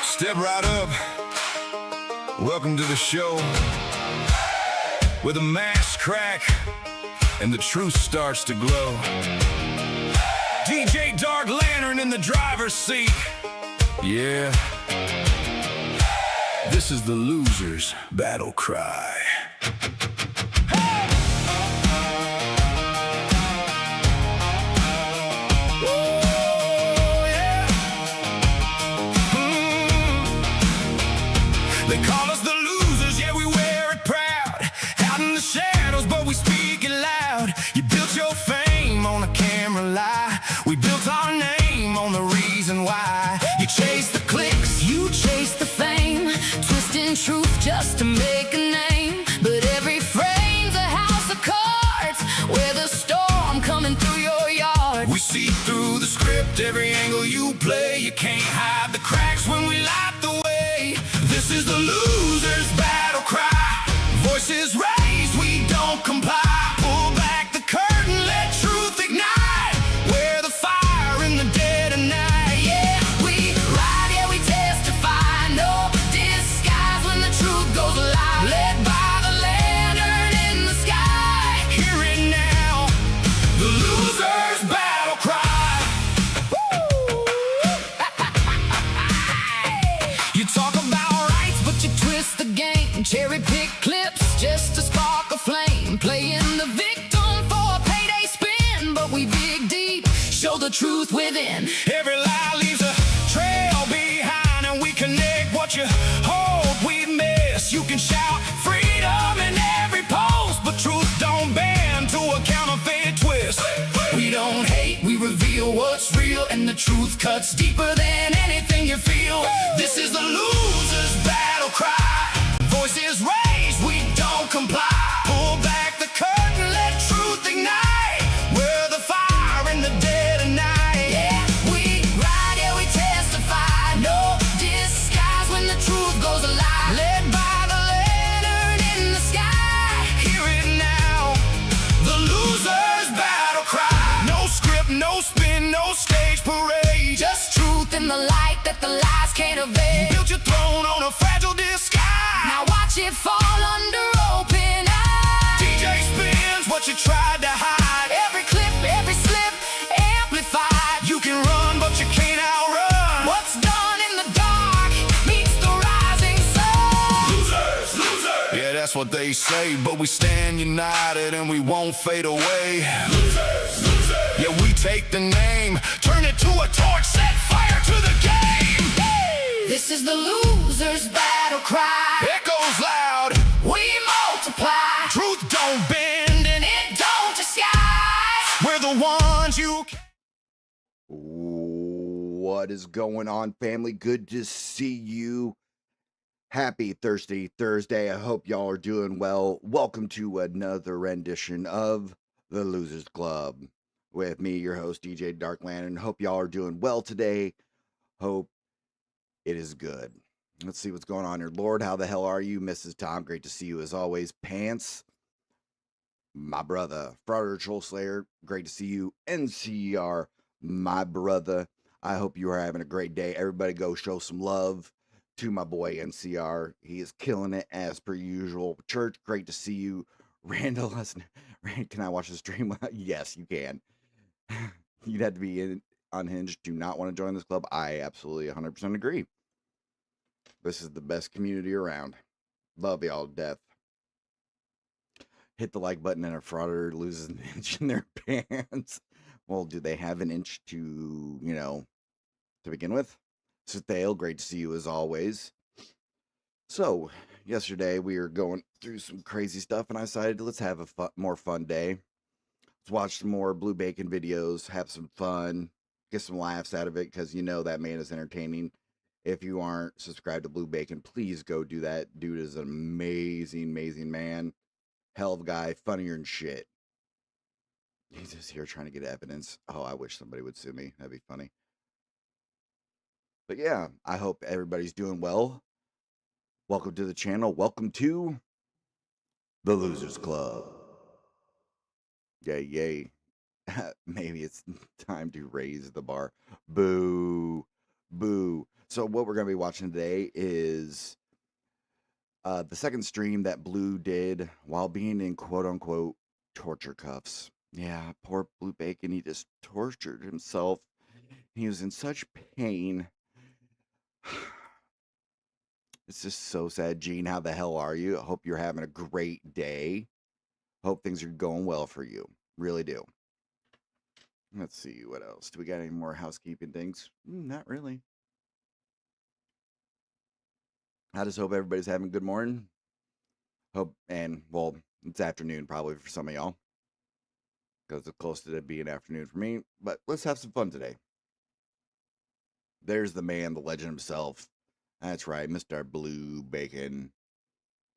Step right up. Welcome to the show where the masks crack and the truth starts to glow. DJ Dark Lantern in the driver's seat. Yeah. This is the loser's battle cry. They call us the losers, yeah, we wear it proud. Out in the shadows, but we speak it loud. You built your fame on a camera lie. We built our name on the reason why. You chase the clicks, You chase the fame, twisting truth just to make a name. But every frame's a house of cards, where the storm coming through your yard. we see through the script, every angle you play. You can't hide the cracks when we light the way. This is the loser's battle cry. Voices raised, we don't comply. Pull back the curtain, let truth ignite. We're the fire in the dead of night. Yeah, we ride, yeah, we testify. No disguise when the truth goes alive. Led by the lantern in the sky. Hear it now, the loser's battle cry. You talk about rights, but you twist the game. Cherry pick clips just to spark a flame. Playing the victim for a payday spin. But we dig deep, show the truth within. Every lie leaves a trail behind, and we connect what you hold, we miss. You can shout freedom in every post, but truth don't bend to a counterfeit twist. We don't hate, we reveal what's real, and the truth cuts deeper than anything you feel. This is the loser's battle cry. Voices raised, we don't comply. Pull back the curtain, let truth ignite. We're the fire in the dead of night. Yeah, we ride, yeah, we testify. No disguise when the truth goes alive. Led by the lantern in the sky. Hear it now, the loser's battle cry. No script, no spin, no stage parade. Just truth in the light that the lies can't evade. Build your throne on a fragile disguise. Now watch it fall under open eyes. DJ spins what you tried to hide. Every clip, every slip, amplified. You can run, but you can't outrun. What's done in the dark meets the rising sun. Losers, losers. Yeah, that's what they say, but we stand united and we won't fade away. Losers, losers. Yeah, we take the name, turn it to a torch, set fire to the game. This is the loser's battle cry. Echoes loud, We multiply, truth don't bend, and it don't disguise. we're the ones you can. What is going on, family? Good to see you. Happy Thirsty Thursday. I hope y'all are doing well. Welcome to another rendition of The Losers Club with me, your host, DJ Dark Lantern. Hope y'all are doing well today. Hope it is good. Let's see what's going on here. Lord, how the hell are you? Mrs. Tom, great to see you as always. Pants, my brother. Frauder Troll Slayer, great to see you. NCR, my brother. I hope you are having a great day. Everybody go show some love to my boy NCR. He is killing it as per usual. Church, great to see you. Randall, can I watch the stream? Yes, you can. You'd have to be unhinged to not want to join this club. I absolutely 100% agree. This is the best community around. Love y'all to death. Hit the like button and a frauder loses an inch in their pants. Well, do they have an inch to, to begin with? Suthale, great to see you as always. So, yesterday we were going through some crazy stuff, and I decided let's have a more fun day. Let's watch some more Blue Bacon videos, have some fun, get some laughs out of it, because that man is entertaining. If you aren't subscribed to Blue Bacon, please go do that. Dude is an amazing, amazing man. Hell of a guy, funnier than shit. He's just here trying to get evidence. Oh, I wish somebody would sue me. That'd be funny. But yeah, I hope everybody's doing well. Welcome to the channel. Welcome to the Losers Club. Yay, yay. maybe it's time to raise the bar. Boo. Boo. So what we're going to be watching today is the second stream that Blue did while being in quote-unquote torture cuffs. Yeah, poor Blue Bacon. He just tortured himself. He was in such pain. It's just so sad. Gene, how the hell are you? I hope you're having a great day. Hope things are going well for you. Really do. Let's see, what else? Do we got any more housekeeping things? Not really. I just hope everybody's having a good morning. Hope, and well, it's afternoon probably for some of y'all, because it's close to it being afternoon for me. But let's have some fun today. There's the man, the legend himself. That's right, Mr. Blue Bacon.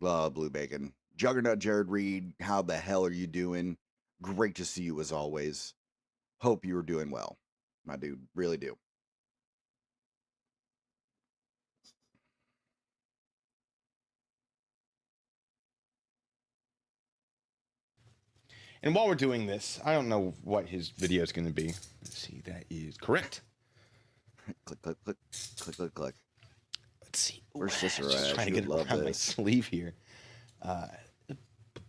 Love Blue Bacon. Juggernaut Jared Reed, how the hell are you doing? Great to see you as always. Hope you are doing well, my dude. Really do. And while we're doing this, I don't know what his video is going to be. Let's see, that is correct. Click, click, click, click, click, click. Let's see. Where's Cicero Just at? trying She to get would it love around my this. sleeve here.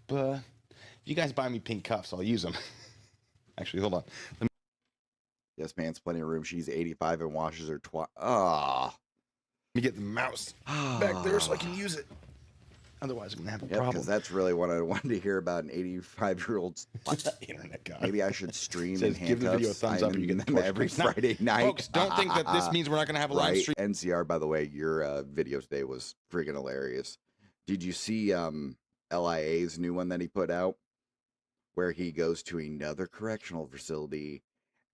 If you guys buy me pink cuffs, I'll use them. Actually, hold on. Yes, man, it's plenty of room. She's 85 and washes her Let me get the mouse back there so I can use it. Otherwise, I'm going to have a problem. because that's really what I wanted to hear about an 85-year-old. Internet guy. Maybe I should stream Says, in give the video a handcuffs. thumbs up and you get the torture every cuffs. Now, Friday night. Folks, don't think that this means we're not going to have a live Right? stream. NCR, by the way, your video today was freaking hilarious. Did you see LIA's new one that he put out, where he goes to another correctional facility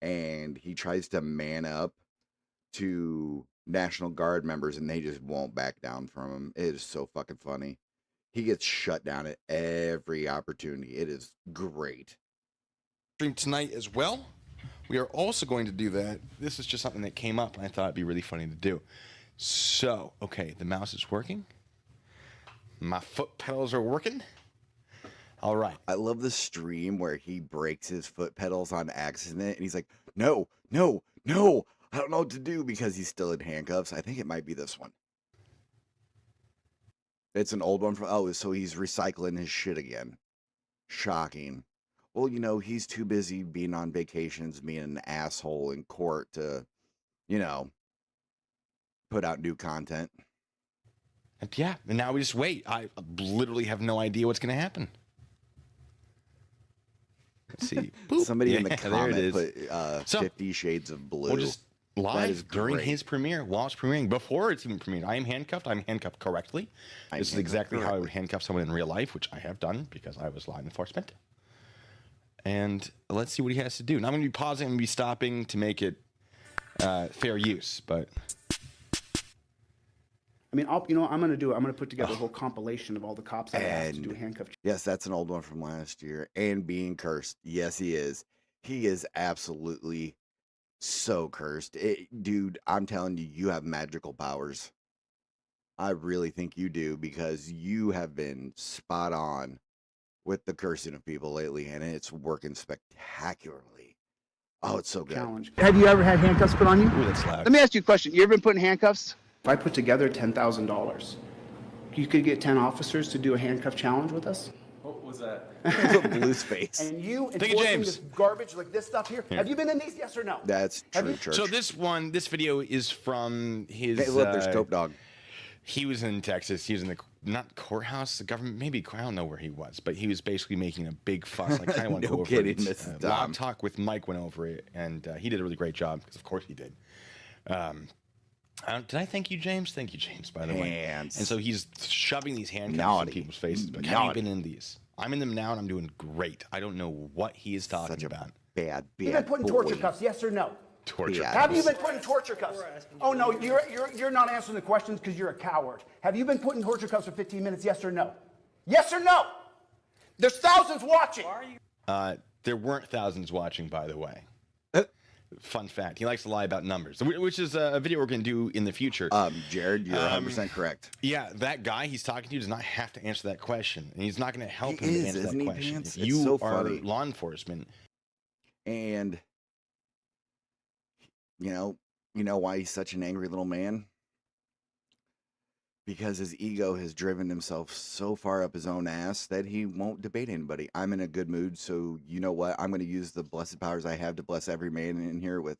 and he tries to man up to National Guard members and they just won't back down from him? It is so fucking funny. He gets shut down at every opportunity. It is great. Stream tonight as well. We are also going to do that. This is just something that came up and I thought it'd be really funny to do. So, okay, the mouse is working. My foot pedals are working. All right. I love the stream where he breaks his foot pedals on accident and he's like, no, no, no, I don't know what to do, because he's still in handcuffs. I think it might be this one. It's an old one from, oh, so he's recycling his shit again. Shocking. Well, you know, he's too busy being on vacations, being an asshole in court to, you know, put out new content. And yeah, and now we just wait. I literally have no idea what's going to happen. Let's see. Boop. Somebody in the there comment it is. put So, 50 Shades of Blue. We'll just live is during great. his premiere, while it's premiering, before it's even premiered. I am handcuffed. I'm handcuffed correctly. I'm This is handcuffed exactly how I would correctly. handcuff someone in real life, which I have done because I was law enforcement. And let's see what he has to do. Now I'm going to be pausing and be stopping to make it fair use, but I mean, you know what I'm going to do? I'm going to put together a whole compilation of all the cops I asked to And do a handcuff. yes, that's an old one from last year. And being cursed. Yes, he is. He is absolutely so cursed. Dude, I'm telling you, you have magical powers. I really think you do, because you have been spot on with the cursing of people lately, and it's working spectacularly. Oh, it's so good. Challenge. Have you ever had handcuffs put on you? ooh, that's loud. Let me ask you a question. You ever been put in handcuffs? If I put together $10,000, you could get 10 officers to do a handcuff challenge with us? Blue space. And you Thank you, enforcing James. this garbage like this stuff here? Have you been in these? Yes or no? That's Have true, you- church. So this video is from his. Hey, look, there's Cope Dog. He was in Texas. He was in the not courthouse, the government. Maybe I don't know where he was, but he was basically making a big fuss. I kind of want to No go over kidding, it. Mrs. Log Dom. Talk with Mike went over it, and he did a really great job because, of course, he did. Did I thank you, James? Thank you, James. By the way. Hands. And so he's shoving these handcuffs Naughty. in people's faces. But have you Naughty. been in these? I'm in them now, and I'm doing great. I don't know what he is talking Such a about. bad You been put in torture boy. cuffs? Yes or no? Torture. Yeah. Have you been put in torture cuffs? Oh no, you're not answering the questions because you're a coward. Have you been put in torture cuffs for 15 minutes? Yes or no? Yes or no? There's thousands watching. There weren't thousands watching, by the way. Fun fact. He likes to lie about numbers, which is a video we're going to do in the future. Jared, you're 100% correct. Yeah, that guy he's talking to does not have to answer that question, and he's not going to help He him is, to answer isn't that he, question. Vance? If It's you so are funny. law enforcement, And you know why he's such an angry little man? Because his ego has driven himself so far up his own ass that he won't debate anybody. I'm in a good mood, so you know what? I'm going to use the blessed powers I have to bless every man in here with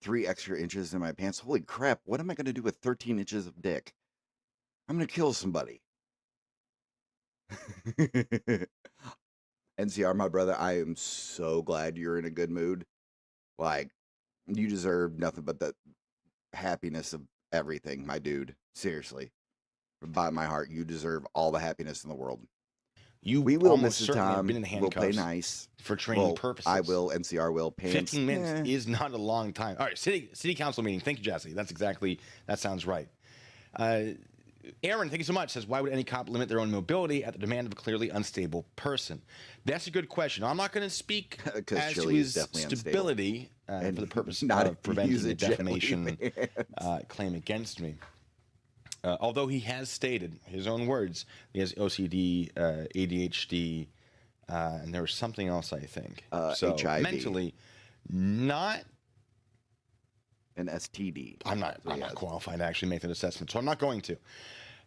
3 extra inches in my pants. Holy crap, what am I going to do with 13 inches of dick? I'm going to kill somebody. NCR, my brother, I am so glad you're in a good mood. Like, you deserve nothing but the happiness of everything, my dude. Seriously. By my heart, you deserve all the happiness in the world. We will miss the certainly have time. been in We'll play handcuffs nice. for training Well, purposes. I will. NCR will. Pants. 15 minutes is not a long time. All right, city council meeting. Thank you, Jesse. That sounds right. Aaron, thank you so much. Says, why would any cop limit their own mobility at the demand of a clearly unstable person? That's a good question. I'm not going to speak as to his stability for the purpose of preventing the defamation claim against me. Although he has stated, his own words, he has OCD, ADHD, and there was something else, I think. So HIV. mentally, not. An STD. I'm not qualified to actually make that assessment, so I'm not going to.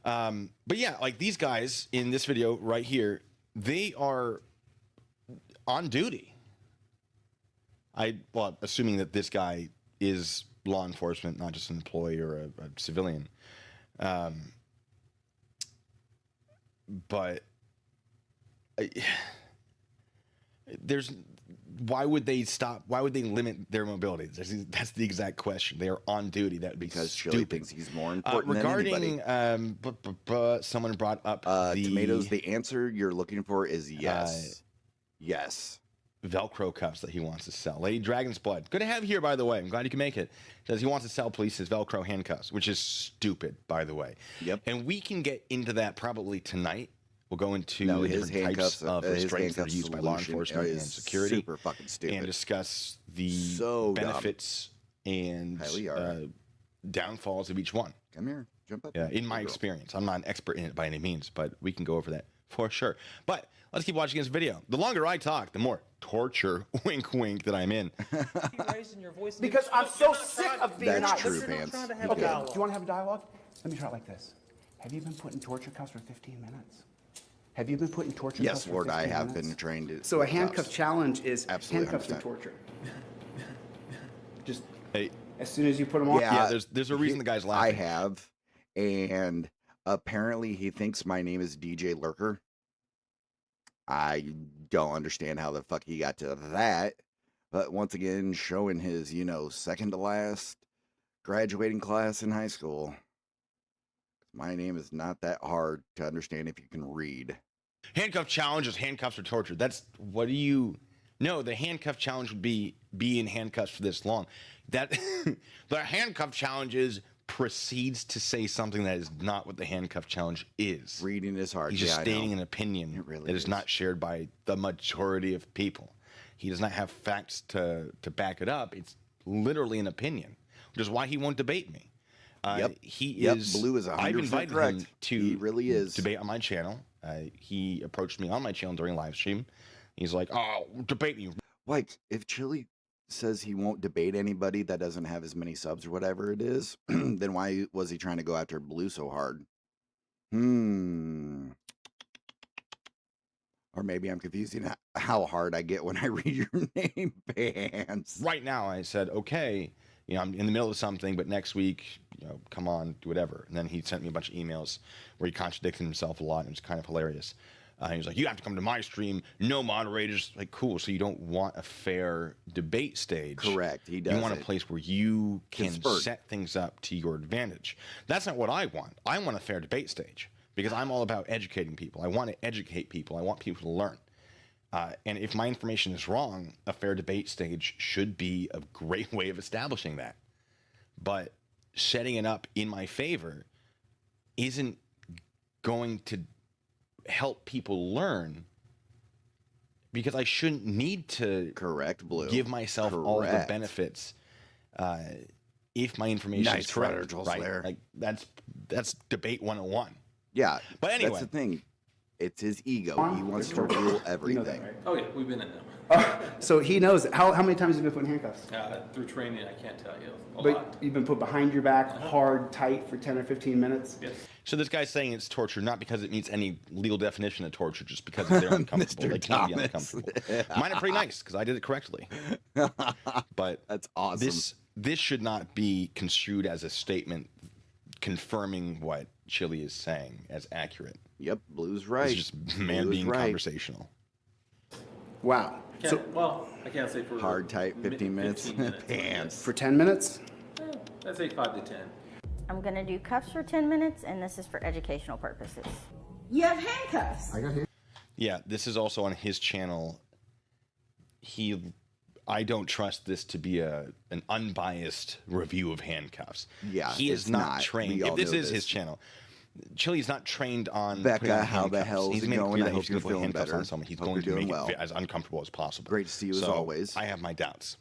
But yeah, like these guys in this video right here, they are on duty. Well, assuming that this guy is law enforcement, not just an employee or a civilian. But why would they stop? Why would they limit their mobility? That's the exact question. They are on duty. That would be because stupid. Chili thinks he's more important regarding, than anybody. Someone brought up tomatoes. The answer you're looking for is yes. Yes. Velcro cuffs that he wants to sell. Lady Dragon's Blood. Good to have you here, by the way. I'm glad you can make it. Says he wants to sell police his Velcro handcuffs, which is stupid, by the way. Yep. And we can get into that probably tonight. We'll go into no, the his different types of restraints that are used by law solution enforcement and security. Super fucking stupid. And discuss the benefits and downfalls of each one. Come here. Jump up. Yeah, in my experience. I'm not an expert in it by any means, but we can go over that for sure. But let's keep watching this video. The longer I talk, the more torture, wink, wink, that I'm in. Because I'm so sick of being That's nice. true, Pants. Okay, do you want to have a dialogue? Let me try it like this. Have you been put in torture cuffs for 15 minutes? Have you been put in torture cuffs Yes, for Lord, 15 I have minutes? been trained to. So a handcuff challenge is Absolutely, handcuffs to 100%. torture. Just Hey, as soon as you put them on. Yeah, there's a reason the guy's laughing. I have, and apparently he thinks my name is DJ Lurker. I don't understand how the fuck he got to that, but once again, showing his, second to last graduating class in high school. My name is not that hard to understand if you can read. Handcuff challenge is handcuffs or torture. What do you... No, the handcuff challenge would be in handcuffs for this long. That the handcuff challenge proceeds to say something that is not what the handcuff challenge is. Reading is hard. He's just stating an opinion that is not shared by the majority of people. He does not have facts to back it up. It's literally an opinion, which is why he won't debate me. He is. Blue is 100% I've invited correct. him to He really is. debate on my channel. He approached me on my channel during live stream. He's like, "Oh, debate me." Like, if Chili says he won't debate anybody that doesn't have as many subs or whatever it is, then why was he trying to go after Blue so hard? Or maybe I'm confusing how hard I get when I read your name, Pants. Right now, I said, okay, I'm in the middle of something, but next week, come on, do whatever. And then he sent me a bunch of emails where he contradicted himself a lot, and it was kind of hilarious. He was like, you have to come to my stream, no moderators. Like, cool, so you don't want a fair debate stage. Correct, he does. You want a place where you can set things up to your advantage. That's not what I want. I want a fair debate stage because I'm all about educating people. I want to educate people. I want people to learn. And if my information is wrong, a fair debate stage should be a great way of establishing that. But setting it up in my favor isn't going to help people learn because I shouldn't need to Blue. Give myself all the benefits if my information is correct. Right? Like that's debate 101. Yeah, but anyway, that's the thing. It's his ego. He wants to rule everything. Oh yeah, we've been in them. So he knows. How many times have you been put in handcuffs? Through training, I can't tell you. A But lot. you've been put behind your back, hard, tight for 10 or 15 minutes? Yes. So this guy's saying it's torture, not because it meets any legal definition of torture, just because they're uncomfortable. Mr. They can't be Thomas. uncomfortable. Mine are pretty nice because I did it correctly. But That's awesome. This should not be construed as a statement confirming what Chili is saying as accurate. Yep, Blue's right. It's just man Blue's being right. conversational. Wow. So Well, I can't say for Hard, tight, 15 minutes. 15 minutes. Pants. for 10 minutes? I'd say 5 to 10. I'm gonna do cuffs for 10 minutes, and this is for educational purposes. You have handcuffs. Yeah, this is also on his channel. I don't trust this to be an unbiased review of handcuffs. Yeah, he is it's not not. trained. We all If this know is this. his channel, Chili's not trained on Becca, putting on how the handcuffs. hell's He's it made going? clear I that hope he's going you're to put feeling handcuffs better. on someone. He's Hope going you're to doing make well. it as uncomfortable as possible. Great to see you as So, always. I have my doubts.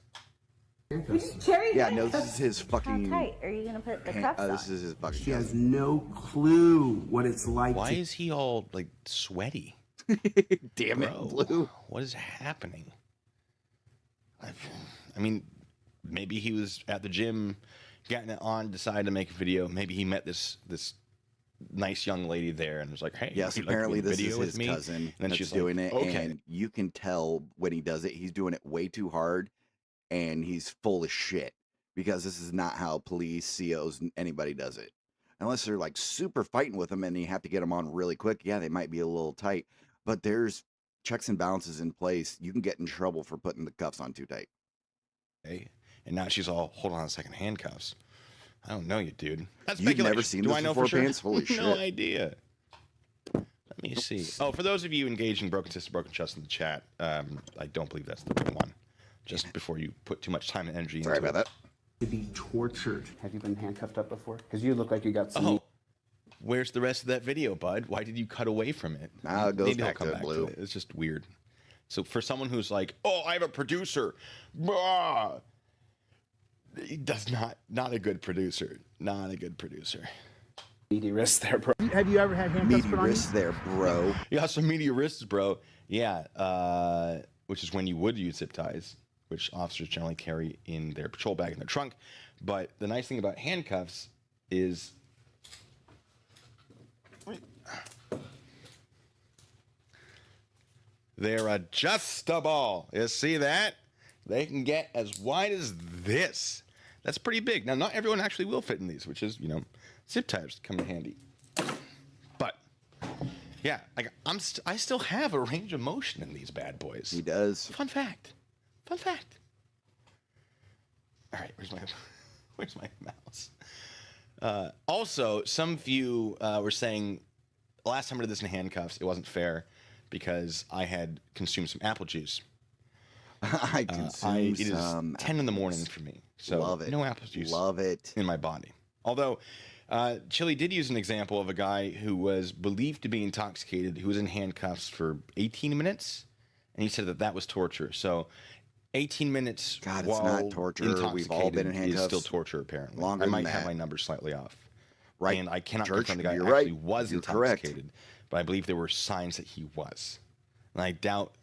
Cherry Yeah, no, handcuffs. this is his How fucking. tight are you gonna put the cuffs on? This is his fucking. She has no clue what it's like Why to is he all like sweaty? Damn it, Bro, Blue. what is happening? I mean, maybe he was at the gym, getting it on, decided to make a video. Maybe he met this nice young lady there and was like, "Hey, Yes, would you like to apparently make a this is video with his me?" cousin And then that's she's doing like, it, "Okay." and you can tell when he does it, he's doing it way too hard, and he's full of shit because this is not how police, COs, anybody does it. Unless they're like super fighting with them and you have to get them on really quick. Yeah, they might be a little tight, but there's checks and balances in place. You can get in trouble for putting the cuffs on too tight. Hey, and now she's all, "Hold on a second, handcuffs." I don't know you, dude. That's You've never speculation. seen Do this I know before, for sure? Pants? Holy No shit. idea. Let me see. Oh, for those of you engaging Broken Sister, Broken Chest in the chat, I don't believe that's the right one. Just before you put too much time and energy Sorry into about it. that. be tortured. Have you been handcuffed up before? Because you look like you got some. Oh, where's the rest of that video, bud? Why did you cut away from it? Now it goes Maybe he'll back come to back Blue. to it. It's just weird. So for someone who's like, "Oh, I have a producer," blah, he does not a good producer. Not a good producer. meaty wrists there, bro. Have you ever had handcuffs Meaty put on you? wrists there, bro. You got some media wrists, bro. Yeah, which is when you would use zip ties, which officers generally carry in their patrol bag in their trunk. But the nice thing about handcuffs is they're adjustable. You see that? They can get as wide as this. That's pretty big. Now, not everyone actually will fit in these, which is, zip ties come in handy. But yeah, I still have a range of motion in these bad boys. He does. Fun fact. Fun fact. All right, where's my mouse? Also, some of you were saying last time I did this in handcuffs, it wasn't fair because I had consumed some apple juice. I consume It is some. 10 in the morning for me, so Love it. no apple juice Love it. in my body. Although Chili did use an example of a guy who was believed to be intoxicated, who was in handcuffs for 18 minutes, and he said that was torture. So 18 minutes God, it's while not torture. We've all been in intoxicated handcuffs is still torture, apparently. longer I might than have that. my numbers slightly off. Right. And I cannot Church, confirm the guy you're actually right. was You're correct. intoxicated, but I believe there were signs that he was. And I doubt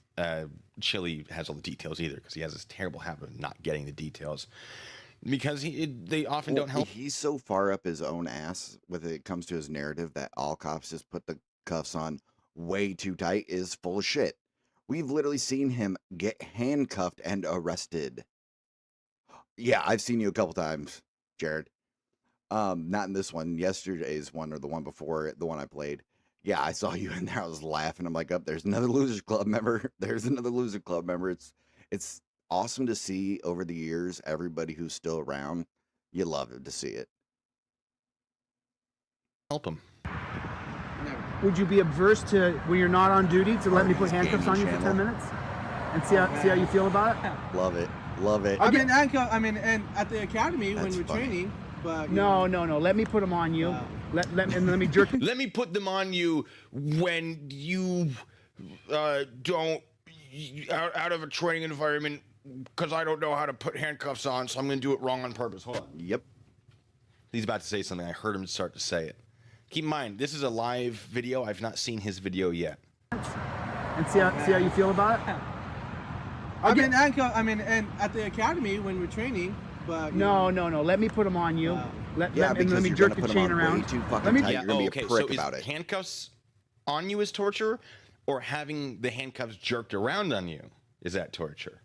Chili has all the details either, because he has this terrible habit of not getting the details, because they often don't help. He's so far up his own ass when it comes to his narrative that all cops just put the cuffs on way too tight is full of shit. We've literally seen him get handcuffed and arrested. Yeah, I've seen you a couple times, Jared. Not in this one, yesterday's one or the one before it, the one I played. Yeah, I saw you in there. I was laughing. I'm like, there's another Losers Club member. There's another Loser Club member. It's awesome to see over the years everybody who's still around. You love it to see it. Help him. Would you be averse to, when you're not on duty, to let me put Arby's handcuffs on you gaming for 10 channel. minutes? And see how you feel about it? Love it. Love it. I've been handcuffed. I mean, and at the academy That's when we're funny. training, but No. Let me put them on you. Let me jerk. Let me put them on you when you don't out of a training environment, because I don't know how to put handcuffs on, so I'm going to do it wrong on purpose. Hold on. Yep. He's about to say something. I heard him start to say it. Keep in mind, this is a live video. I've not seen his video yet. And see how you feel about it? I've been handcuffed. I mean, and at the academy when we're training, but No. Let me put them on you. Let me because you're jerk gonna the put them chain on around. way too fucking Let me. tight. You're gonna be a okay, prick so about is it. handcuffs on you is torture, or having the handcuffs jerked around on you is that torture?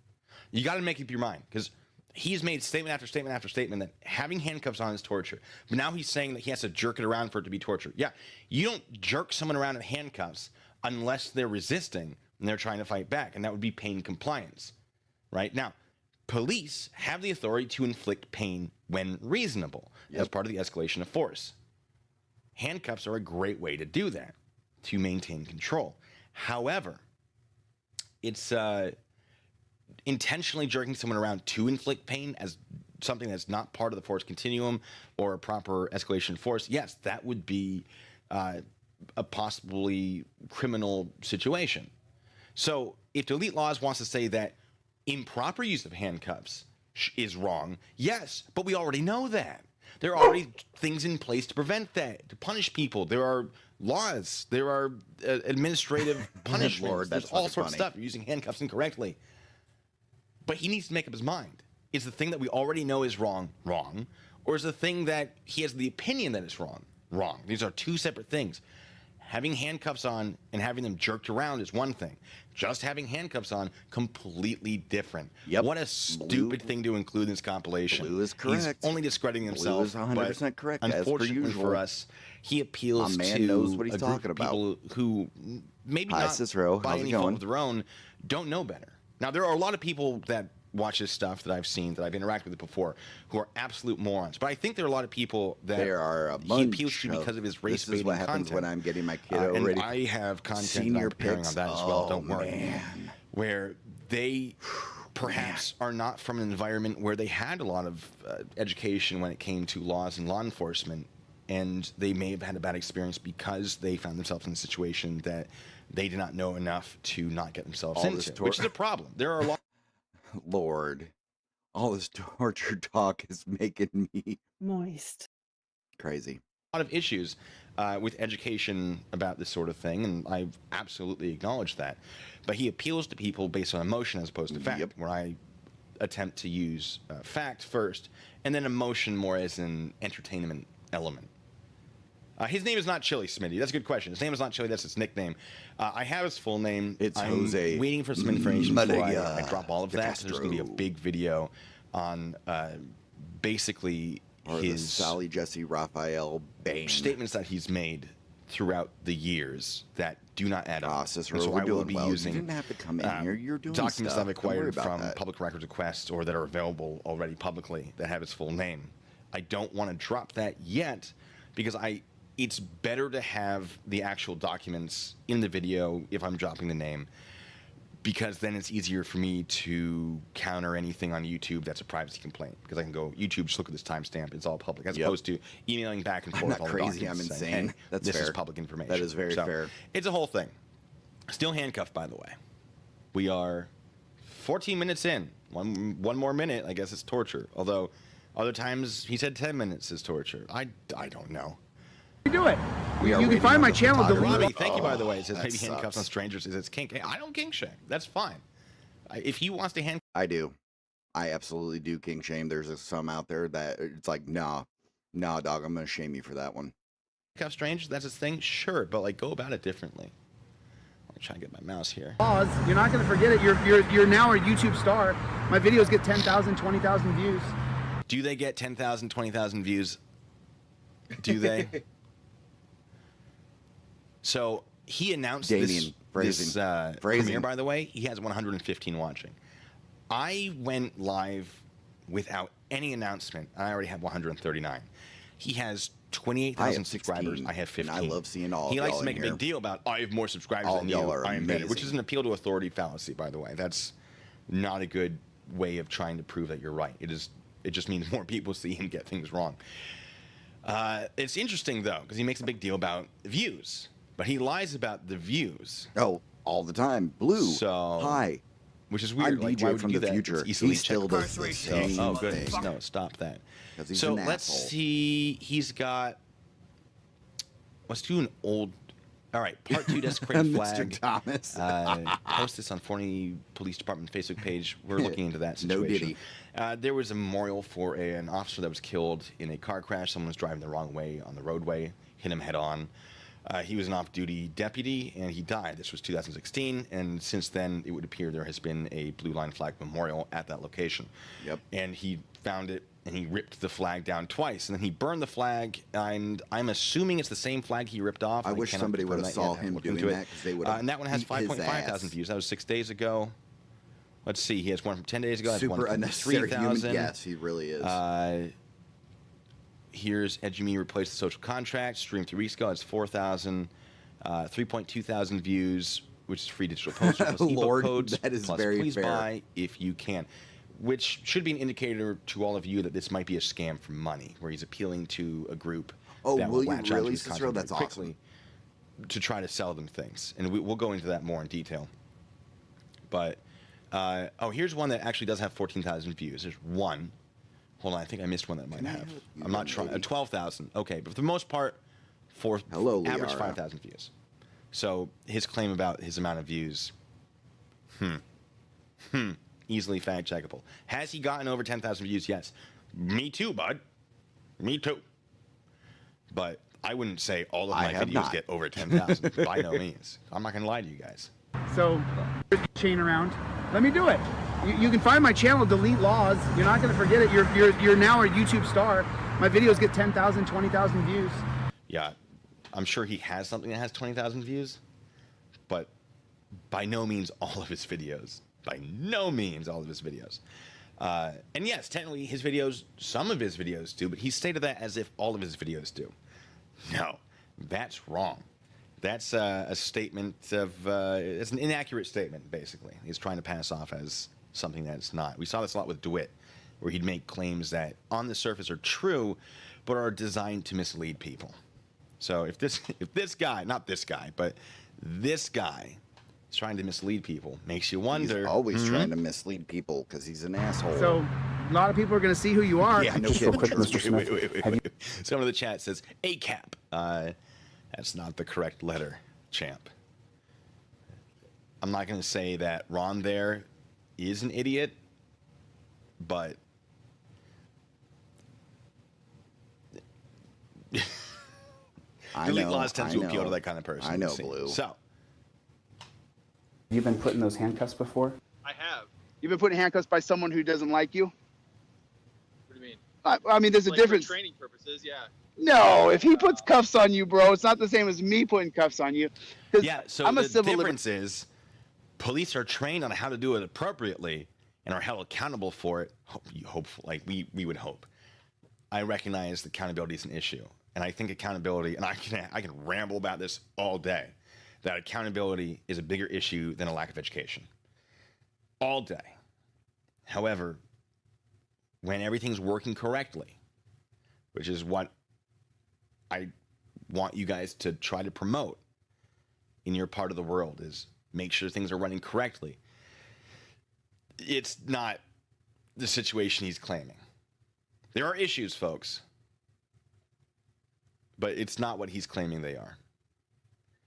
You got to make up your mind, because he's made statement after statement after statement that having handcuffs on is torture. But now he's saying that he has to jerk it around for it to be torture. Yeah, you don't jerk someone around in handcuffs unless they're resisting and they're trying to fight back, and that would be pain compliance, right? Now, police have the authority to inflict pain when reasonable as part of the escalation of force. Handcuffs are a great way to do that, to maintain control. However, it's intentionally jerking someone around to inflict pain as something that's not part of the force continuum or a proper escalation of force. Yes, that would be a possibly criminal situation. So if Delete Laws wants to say that improper use of handcuffs is wrong, yes, but we already know that. There are already things in place to prevent that, to punish people. There are laws. There are administrative punishments. Lord, There's that's all fucking sorts of funny. stuff. You're using handcuffs incorrectly. But he needs to make up his mind. Is the thing that we already know is wrong, wrong? Or is the thing that he has the opinion that is wrong, wrong? These are two separate things. Having handcuffs on and having them jerked around is one thing. Just having handcuffs on, completely different. Yep. What a stupid thing to include in this compilation. Blue is correct. He's only discrediting himself. Blue is 100% correct, as per Unfortunately usual. for us, he appeals My man to knows what he's a group talking of about. people who maybe Hi, not Cicero. by How's it any fault going? of their own don't know better. Now, there are a lot of people that watch this stuff that I've seen, that I've interacted with before, who are absolute morons. But I think there are a lot of people that There are a he bunch appeals to because of his race This is baiting what happens content. when I'm getting my kiddo and ready. I have content that Senior I'm preparing picks. on that as well. Oh, Don't worry. man. Where they perhaps are not from an environment where they had a lot of education when it came to laws and law enforcement, and they may have had a bad experience because they found themselves in a situation that they did not know enough to not get themselves All this into, which is a problem. There are a lot. Lord, all this torture talk is making me Moist. crazy. A lot of issues with education about this sort of thing, and I absolutely acknowledge that. But he appeals to people based on emotion as opposed to fact, Yep. where I attempt to use fact first, and then emotion more as an entertainment element. His name is not Chili, Smitty. That's a good question. His name is not Chili. That's his nickname. I have his full name. It's I'm Jose waiting for some information before Maria I drop all of de that. So there's going to be a Castro. big video on basically Or the his Sally Jesse Raphael Bane. statements that he's made throughout the years that do not add up. Ah, Cicero, And so we're I will doing be well. You using didn't have to come in here. You're doing documents stuff. that I've Don't worry acquired about from that. public records requests or that are available already publicly that have his full name. I don't want to drop that yet because it's better to have the actual documents in the video if I'm dropping the name, because then it's easier for me to counter anything on YouTube that's a privacy complaint, because I can go, YouTube, just look at this timestamp, it's all public, as Yep. opposed to emailing back and I'm forth not all the crazy, I'm documents saying, insane. hey, That's this is fair. public information. That is very fair. It's a whole thing. Still handcuffed, by the way. We are 14 minutes in. One more minute, I guess it's torture. Although other times he said 10 minutes is torture. I don't know. Do it. We are You can waiting find on my the channel. photographer. Delete. Robbie, thank you, by the way. It says that maybe handcuffs sucks. on strangers. It's kink. I don't kink shame. That's fine. If he wants to handcuff I do. I absolutely do king shame. There's some out there that it's like, nah, dog, I'm gonna shame you for that one. strangers, that's his thing. Sure, but like go about it differently. Let me try and get my mouse here. Pause. You're not gonna forget it. You're now a YouTube star. My videos get 10,000, 20,000 views. Do they get 10,000, 20,000 views? Do they? So he announced this Phrasing. premiere, by the way. He has 115 watching. I went live without any announcement, and I already have 139. He has 28,000 subscribers. I have 15. And I love seeing all He of likes y'all to make in a here. big deal about, I have more subscribers All than of you. y'all are I am better, which amazing. is an appeal to authority fallacy, by the way. That's not a good way of trying to prove that you're right. It just means more people see him get things wrong. It's interesting, though, because he makes a big deal about views. But he lies about the views. Oh, all the time. Blue. So, Hi. Which is I'm weird. Like, why DJ would from you the do that? future. It's easily He still checkable. does the same Oh, good. thing. No, stop that. 'Cause he's So an let's asshole. see. Let's do an old All right, part 2, desecrated Mr. flag. Thomas. Post this on Forney Police Department Facebook page. We're looking into that No situation. diddy. There was a memorial for an officer that was killed in a car crash. Someone was driving the wrong way on the roadway, hit him head on. He was an off-duty deputy, and he died. This was 2016, and since then, it would appear there has been a Blue Line Flag memorial at that location. Yep. And he found it, and he ripped the flag down twice, and then he burned the flag, and I'm assuming it's the same flag he ripped off. I wish cannot somebody confirm would have that yet. saw I haven't him looked doing into it. that because they would have And that one has beat his 5.5 thousand ass. views. That was 6 days ago. Let's see. He has one from 10 days ago. Has one Super from unnecessary human. 3,000. Yes, he really is. Here's Edgy replaced the social contract. Streamed 3 weeks ago. It's 4,000. 3.2 thousand views, which is free digital poster plus ebook Lord, codes. that is plus very please fair. buy if you can. Which should be an indicator to all of you that this might be a scam for money, where he's appealing to a group. Oh, that will you latch onto really, his Cicero? content That's very awesome. quickly to try to sell them things, and we'll go into that more in detail. But oh, here's one that actually does have 14,000 views. There's one. Hold on, I think I missed one that might have. I'm not trying. 12,000. Okay, but for the most part, Hello, average Liara. 5,000 views. So his claim about his amount of views, easily fact checkable. Has he gotten over 10,000 views? Yes. Me too, bud. Me too. But I wouldn't say all of I my have videos not. get over 10,000 by no means. I'm not gonna lie to you guys. So, chain around. Let me do it. You can find my channel, Delete Laws. You're not going to forget it. You're now a YouTube star. My videos get 10,000, 20,000 views. Yeah, I'm sure he has something that has 20,000 views, but by no means all of his videos. By no means all of his videos. And yes, technically his videos, some of his videos do, but he stated that as if all of his videos do. No, that's wrong. That's a statement of, it's an inaccurate statement, basically. He's trying to pass off as something that it's not. We saw this a lot with DeWitt, where he'd make claims that on the surface are true, but are designed to mislead people. So if this guy, not this guy, but this guy is trying to mislead people, makes you wonder. He's always trying to mislead people because he's an asshole. So, a lot of people are going to see who you are. Yeah, no Just real kidding. quick, Drew. Mr. Smith. Wait. Someone in the chat says ACAP. That's not the correct letter, champ. I'm not going to say that Ron there is an idiot, but Delete Laws tends to appeal to that kind of person. I know, it seems. Blue. So, You've been put in those handcuffs before? I have. You've been put in handcuffs by someone who doesn't like you? What do you mean? I mean, there's a Like difference. for training purposes, yeah. No, if he puts cuffs on you, bro, it's not the same as me putting cuffs on you. 'Cause yeah, so I'm a the civil difference is police are trained on how to do it appropriately and are held accountable for it. Like we would hope. I recognize that accountability is an issue, and I think accountability, and I can ramble about this all day, that accountability is a bigger issue than a lack of education. All day. However, when everything's working correctly, which is what I want you guys to try to promote in your part of the world, is make sure things are running correctly. It's not the situation he's claiming. There are issues, folks, but it's not what he's claiming they are.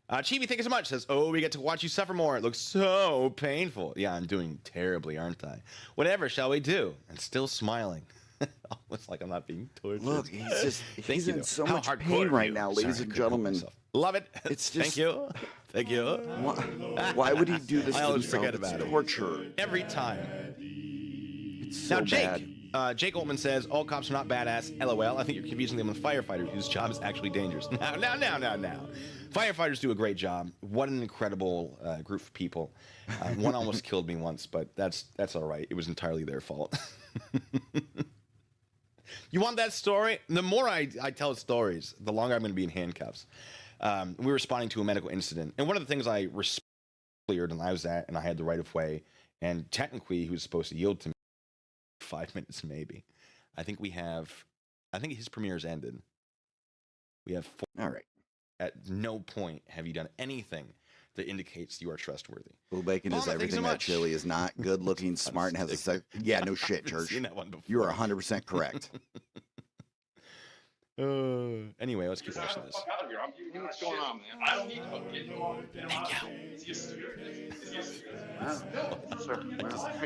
Chibi, thank you so much. Says, oh, we get to watch you suffer more. It looks so painful. Yeah, I'm doing terribly, aren't I? Whatever shall we do? And still smiling. Almost like I'm not being tortured. Look, he's Thank in you. so How much hardcore pain are right you? now, Sorry, ladies I and couldn't help gentlemen. myself. Love it. It's Thank just- you. Thank you. Why would he do this I to always himself? forget It's about it. torture. Every time. It's so Now, Jake. bad. Jake Altman says, all cops are not badass. LOL. I think you're confusing them with firefighters whose job is actually dangerous. Now. Firefighters do a great job. What an incredible group of people. One almost killed me once, but that's all right. It was entirely their fault. You want that story? The more I tell stories, the longer I'm going to be in handcuffs. We were responding to a medical incident, and one of the things I cleared, and I was at, and I had the right of way, and technically he was supposed to yield to me 5 minutes maybe. I think his premiere's ended. We have 4. All right. At no point have you done anything that indicates you are trustworthy. Blue bacon is Palmer, thank you so everything that much. chili is not good looking, smart, and has a sex. Yeah, no shit, I've church. seen that one before. You are 100% correct. Anyway, let's keep watching this. What's going on, man? I don't need to get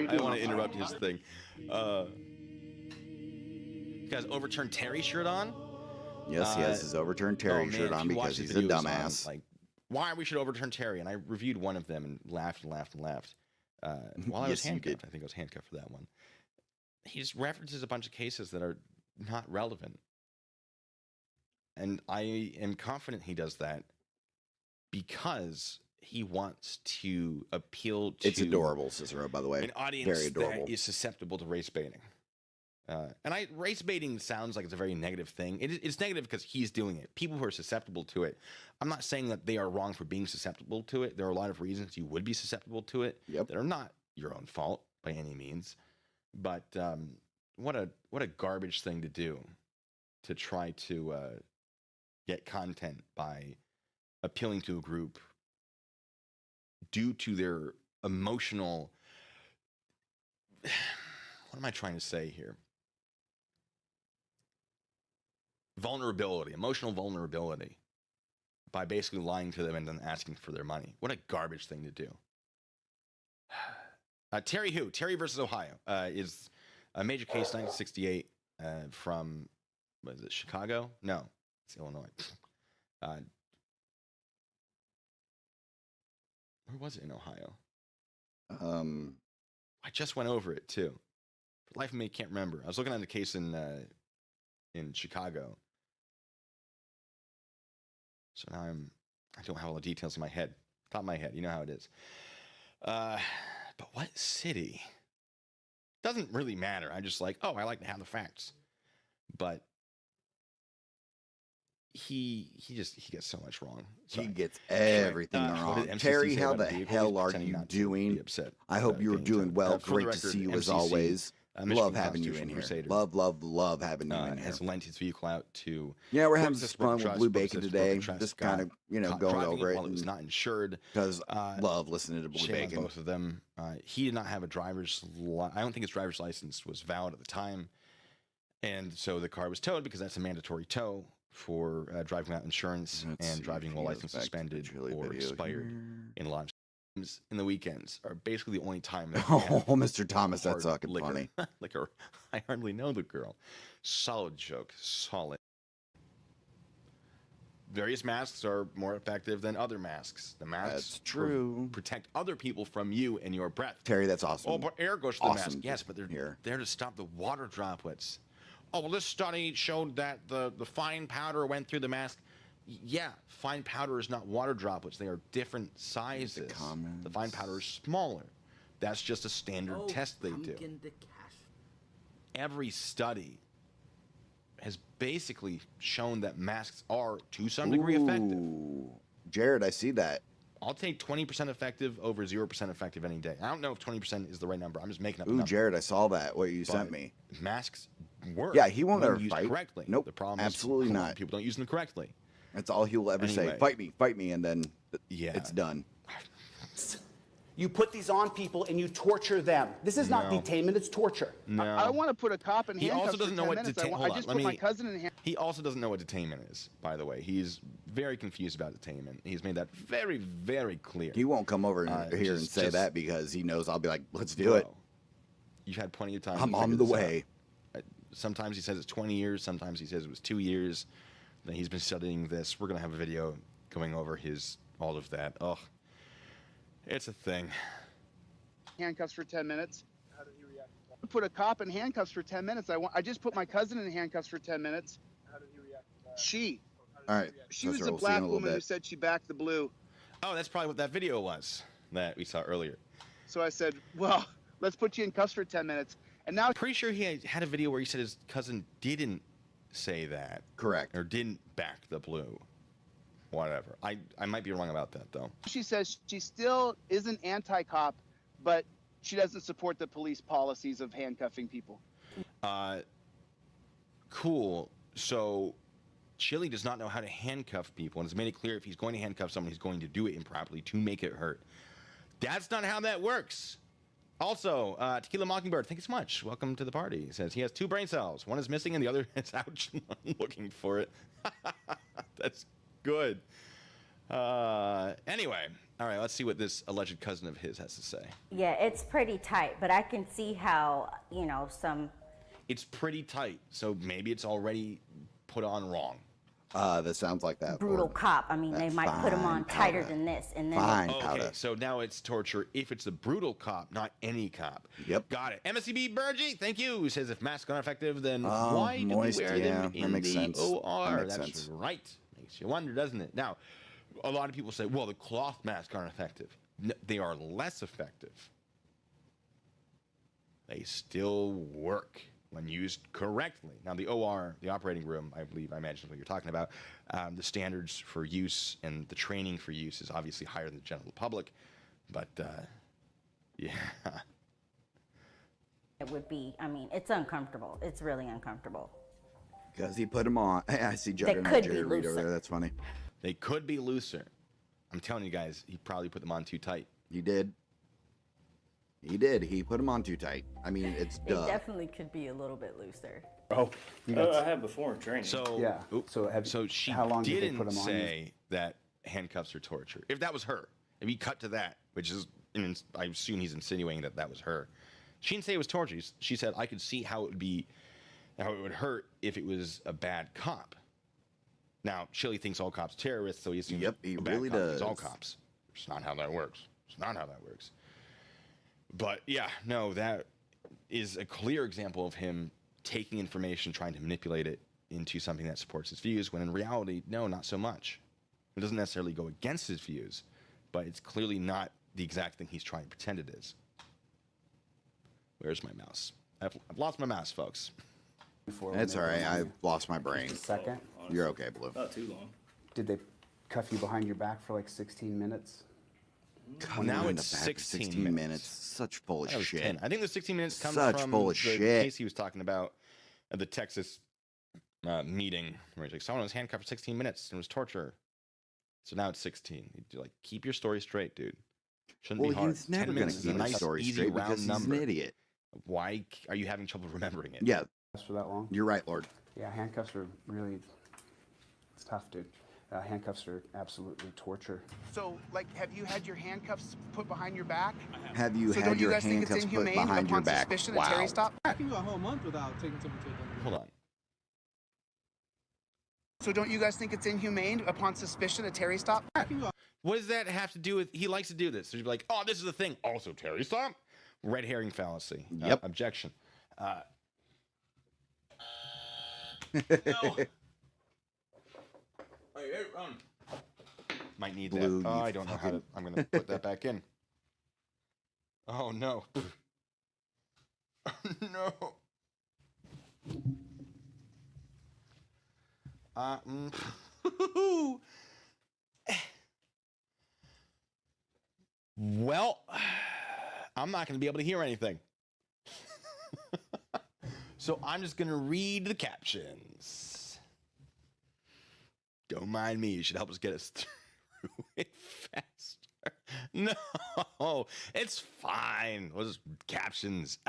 I want to interrupt his thing. You guys overturned Terry shirt on? Yes, he has his overturned Terry shirt on because he's a dumbass. Like, why we should overturn Terry? And I reviewed one of them and laughed and laughed and laughed. While I was handcuffed, I think I was handcuffed for that one. He just references a bunch of cases that are not relevant. And I am confident he does that because he wants to appeal to... It's adorable, Cicero, by the way. An audience very adorable. that is susceptible to race baiting. Race baiting sounds like it's a very negative thing. It's negative because he's doing it. People who are susceptible to it, I'm not saying that they are wrong for being susceptible to it. There are a lot of reasons you would be susceptible to it that are not your own fault by any means. But what a garbage thing to do, to try to get content by appealing to a group due to their emotional... What am I trying to say here? Vulnerability, emotional vulnerability, by basically lying to them and then asking for their money. What a garbage thing to do. Terry versus Ohio is a major case, 1968, from, what is it, Chicago? No, it's Illinois. Where was it in Ohio? I just went over it too. For the life of me, can't remember. I was looking at a case in Chicago. So now I don't have all the details in my head. Top of my head, you know how it is. But what city? Doesn't really matter. I'm just like, oh, I like to have the facts. But he gets so much wrong. He gets everything wrong. Terry, how the hell are you doing? I hope you're doing well. Great to see you as always. Love having you in here. Love having you in here. Has lent his vehicle out to... Yeah, we're having some fun with Blue Bacon today. Just kind of, going over it. While it was not insured. Because love listening to Blue Bacon. Both of them. He did not have a driver's... I don't think his driver's license was valid at the time. And so the car was towed because that's a mandatory tow for driving without insurance and driving while license suspended or expired in a lot of times. In the weekends are basically the only time that Mr. Thomas, that's fucking funny. Liquor. I hardly know the girl. Solid joke. Solid. Various masks are more effective than other masks. The masks protect other people from you and your breath. Terry, that's awesome. Oh, but air goes to the mask. Yes, but they're there to stop the water droplets. Oh, well, this study showed that the fine powder went through the mask. Yeah, fine powder is not water droplets. They are different sizes. The fine powder is smaller. That's just a standard test they do. Every study has basically shown that masks are, to some degree, effective. Jared, I see that. I'll take 20% effective over 0% effective any day. I don't know if 20% is the right number. I'm just making up a number. Jared, I saw that, what you sent me. Masks work. Yeah, he won't ever use fight. Correctly. Nope, the problem absolutely is not. People don't use them correctly. That's all he'll ever say. Fight me, and then it's done. You put these on people and you torture them. This is not detainment, it's torture. No. I want to put a cop in handcuffs. He also doesn't know what detainment. I just put my cousin in handcuffs. He also doesn't know what detainment is, by the way. He's very confused about detainment. He's made that very, very clear. He won't come over here and say that because he knows I'll be like, let's do it. You've had plenty of time. I'm on the way. Sometimes he says it's 20 years. Sometimes he says it was 2 years. Then he's been studying this. We're going to have a video going over all of that. Oh, it's a thing. Handcuffs for 10 minutes. How did he react? Put a cop in handcuffs for 10 minutes. I just put my cousin in handcuffs for 10 minutes. How did he react? All right. She was a black woman who said she backed the blue. Oh, that's probably what that video was that we saw earlier. So I said, well, let's put you in cuffs for 10 minutes. And now... Pretty sure he had a video where he said his cousin didn't say that. Correct. Or didn't back the blue. Whatever. I might be wrong about that, though. She says she still isn't anti-cop, but she doesn't support the police policies of handcuffing people. Cool. So Chili does not know how to handcuff people, and has made it clear if he's going to handcuff someone, he's going to do it improperly to make it hurt. That's not how that works. Also, Tequila Mockingbird, thank you so much. Welcome to the party. He says he has 2 brain cells. One is missing and the other is out looking for it. That's good. Anyway, all right, let's see what this alleged cousin of his has to say. Yeah, it's pretty tight, but I can see how, you know, It's pretty tight, so maybe it's already put on wrong. That sounds like that. brutal cop. I mean, they might put him on tighter powder. than this, and then Okay, so now it's torture if it's the brutal cop, not any cop. Yep. Got it. MSCB Burgie, thank you. Says if masks aren't effective, then why do we wear them in makes the sense. OR? That makes That's sense. right. Makes you wonder, doesn't it? Now, a lot of people say, well, the cloth masks aren't effective. No, they are less effective. They still work when used correctly. Now, the OR, the operating room, I believe I imagine what you're talking about. The standards for use and the training for use is obviously higher than the general public. But, yeah. it would be, I mean, it's uncomfortable. It's really uncomfortable. Because he put him on. I see They Juggernaut could be Jerry Reed over looser. there. That's funny. They could be looser. I'm telling you guys, he probably put them on too tight. He did. He did. He put him on too tight. I mean, it's They duh. definitely could be a little bit looser. I have before training. So Yeah. So she how long did they didn't put 'em on you? say that handcuffs are torture. If that was her, if he cut to that, which is, I assume he's insinuating that that was her. She didn't say it was torture. She said I could see how it would hurt if it was a bad cop. Now, Chili thinks all cops are terrorists, so he assumes Yep, he a bad really cop is all does. cops. It's not how that works. It's not how that works. But yeah, no, that is a clear example of him taking information, trying to manipulate it into something that supports his views, when in reality, no, not so much. It doesn't necessarily go against his views, but it's clearly not the exact thing he's trying to pretend it is. Where's my mouse? I've lost my mouse, folks. It's all right. I've lost my brain. Second. You're okay, Blue. Not too long. Did they cuff you behind your back for like 16 minutes? Coming Now in the it's back, 16 minutes. Such full of That was shit. 10. I think the 16 minutes comes Such from full of the shit. case he was talking about at the Texas meeting, where he's like, someone was handcuffed for 16 minutes and it was torture. So now it's 16. You like, keep your story straight, dude. Shouldn't Well, be hard. he's never 10 going minutes to is a keep his nice, story easy, straight round because he's number. an idiot. Why are you having trouble remembering it? Yeah, For that long? you're right, Lord. Yeah, handcuffs are really, it's tough, dude. Handcuffs are absolutely torture. So, like, have you had your handcuffs put behind your back? Have you So had don't you your guys think it's handcuffs put inhumane behind your upon back? suspicion a Terry stop? I can go a whole month without taking someone to a dentist. Hold on. So don't you guys think it's inhumane upon suspicion a Terry stop? What does that have to do with? He likes to do this. So you'd be like, oh, this is the thing. Also, Terry, stop. Red herring fallacy. Yep. Objection. No. Hey, run. Might need Blue, that. Oh, you I don't know how to. fucking- I'm going to put that back in. Oh, no. No. Well, I'm not going to be able to hear anything. So I'm just going to read the captions. Don't mind me. You should help us get us through it faster. No, it's fine. We'll just captions.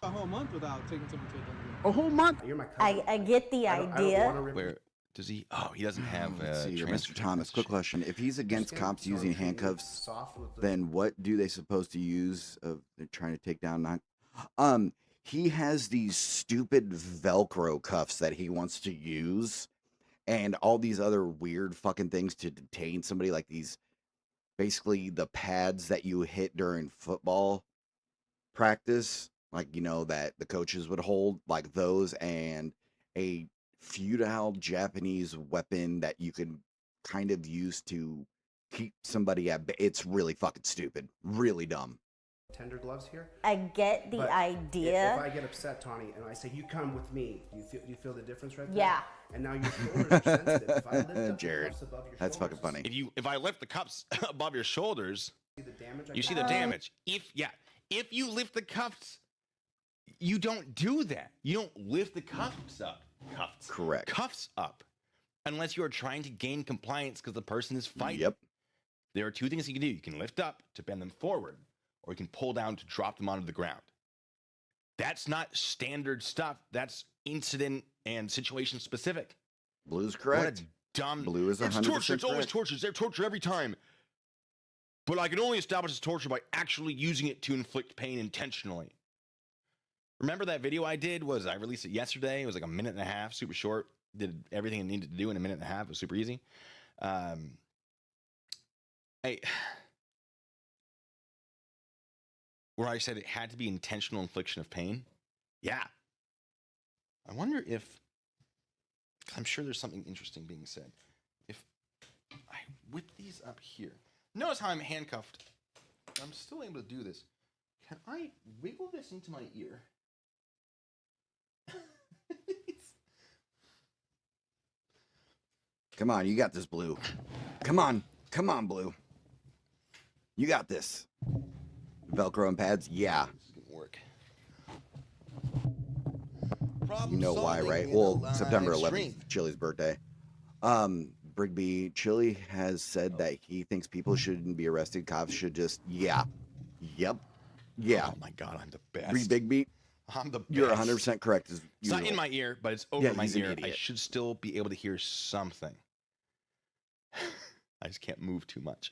A whole month without taking someone to a dentist. A whole month? You're my cousin. I get the idea. Where does he? Oh, he doesn't have Let's see here, Mr. transfer. Thomas, quick question. If he's against cops using handcuffs, then what do they supposed to use? They're trying to take down he has these stupid Velcro cuffs that he wants to use, and all these other weird fucking things to detain somebody, like these, basically the pads that you hit during football practice, like, you know, that the coaches would hold, like those, and a feudal Japanese weapon that you could kind of use to keep somebody at bay. It's really fucking stupid, really dumb. Tender gloves here. I get the But idea. If I get upset, Tawny, and I say, you come with me, do you feel the difference right there? Yeah. And now your shoulders are sensitive. If I lift up the Jared, cuffs above your that's fucking shoulders, funny. If I lift the cups above your shoulders, See the damage I you see got? the damage. If you lift the cuffs, you don't do that. You don't lift the cuffs up. Correct. Cuffs up, unless you are trying to gain compliance because the person is fighting. Yep. There are two things you can do. You can lift up to bend them forward, or he can pull down to drop them onto the ground. That's not standard stuff. That's incident and situation specific. Blue's correct. What a dumb. Blue is 100% It's torture. It's always correct. torture. They're torture every time. But I can only establish it's torture by actually using it to inflict pain intentionally. Remember that video I did? I released it yesterday. It was like a minute and a half, super short. Did everything I needed to do in a minute and a half. It was super easy. Where I said it had to be intentional infliction of pain. Yeah. I wonder if, I'm sure there's something interesting being said. If I whip these up here, notice how I'm handcuffed. I'm still able to do this. Can I wiggle this into my ear? Come on, you got this, Blue. Come on, Blue. You got this. Velcro and pads, yeah. This is gonna work. You know why, right? Well, September 11th, Chili's birthday. Brigby Chili has said that he thinks people shouldn't be arrested. Cops should just, yeah. Yep. Yeah. Oh my God, I'm the best. Bigby, I'm the best. you're 100% correct. As It's not in usual. my ear, but it's over my he's an ear. I idiot. should still be able to hear something. I just can't move too much.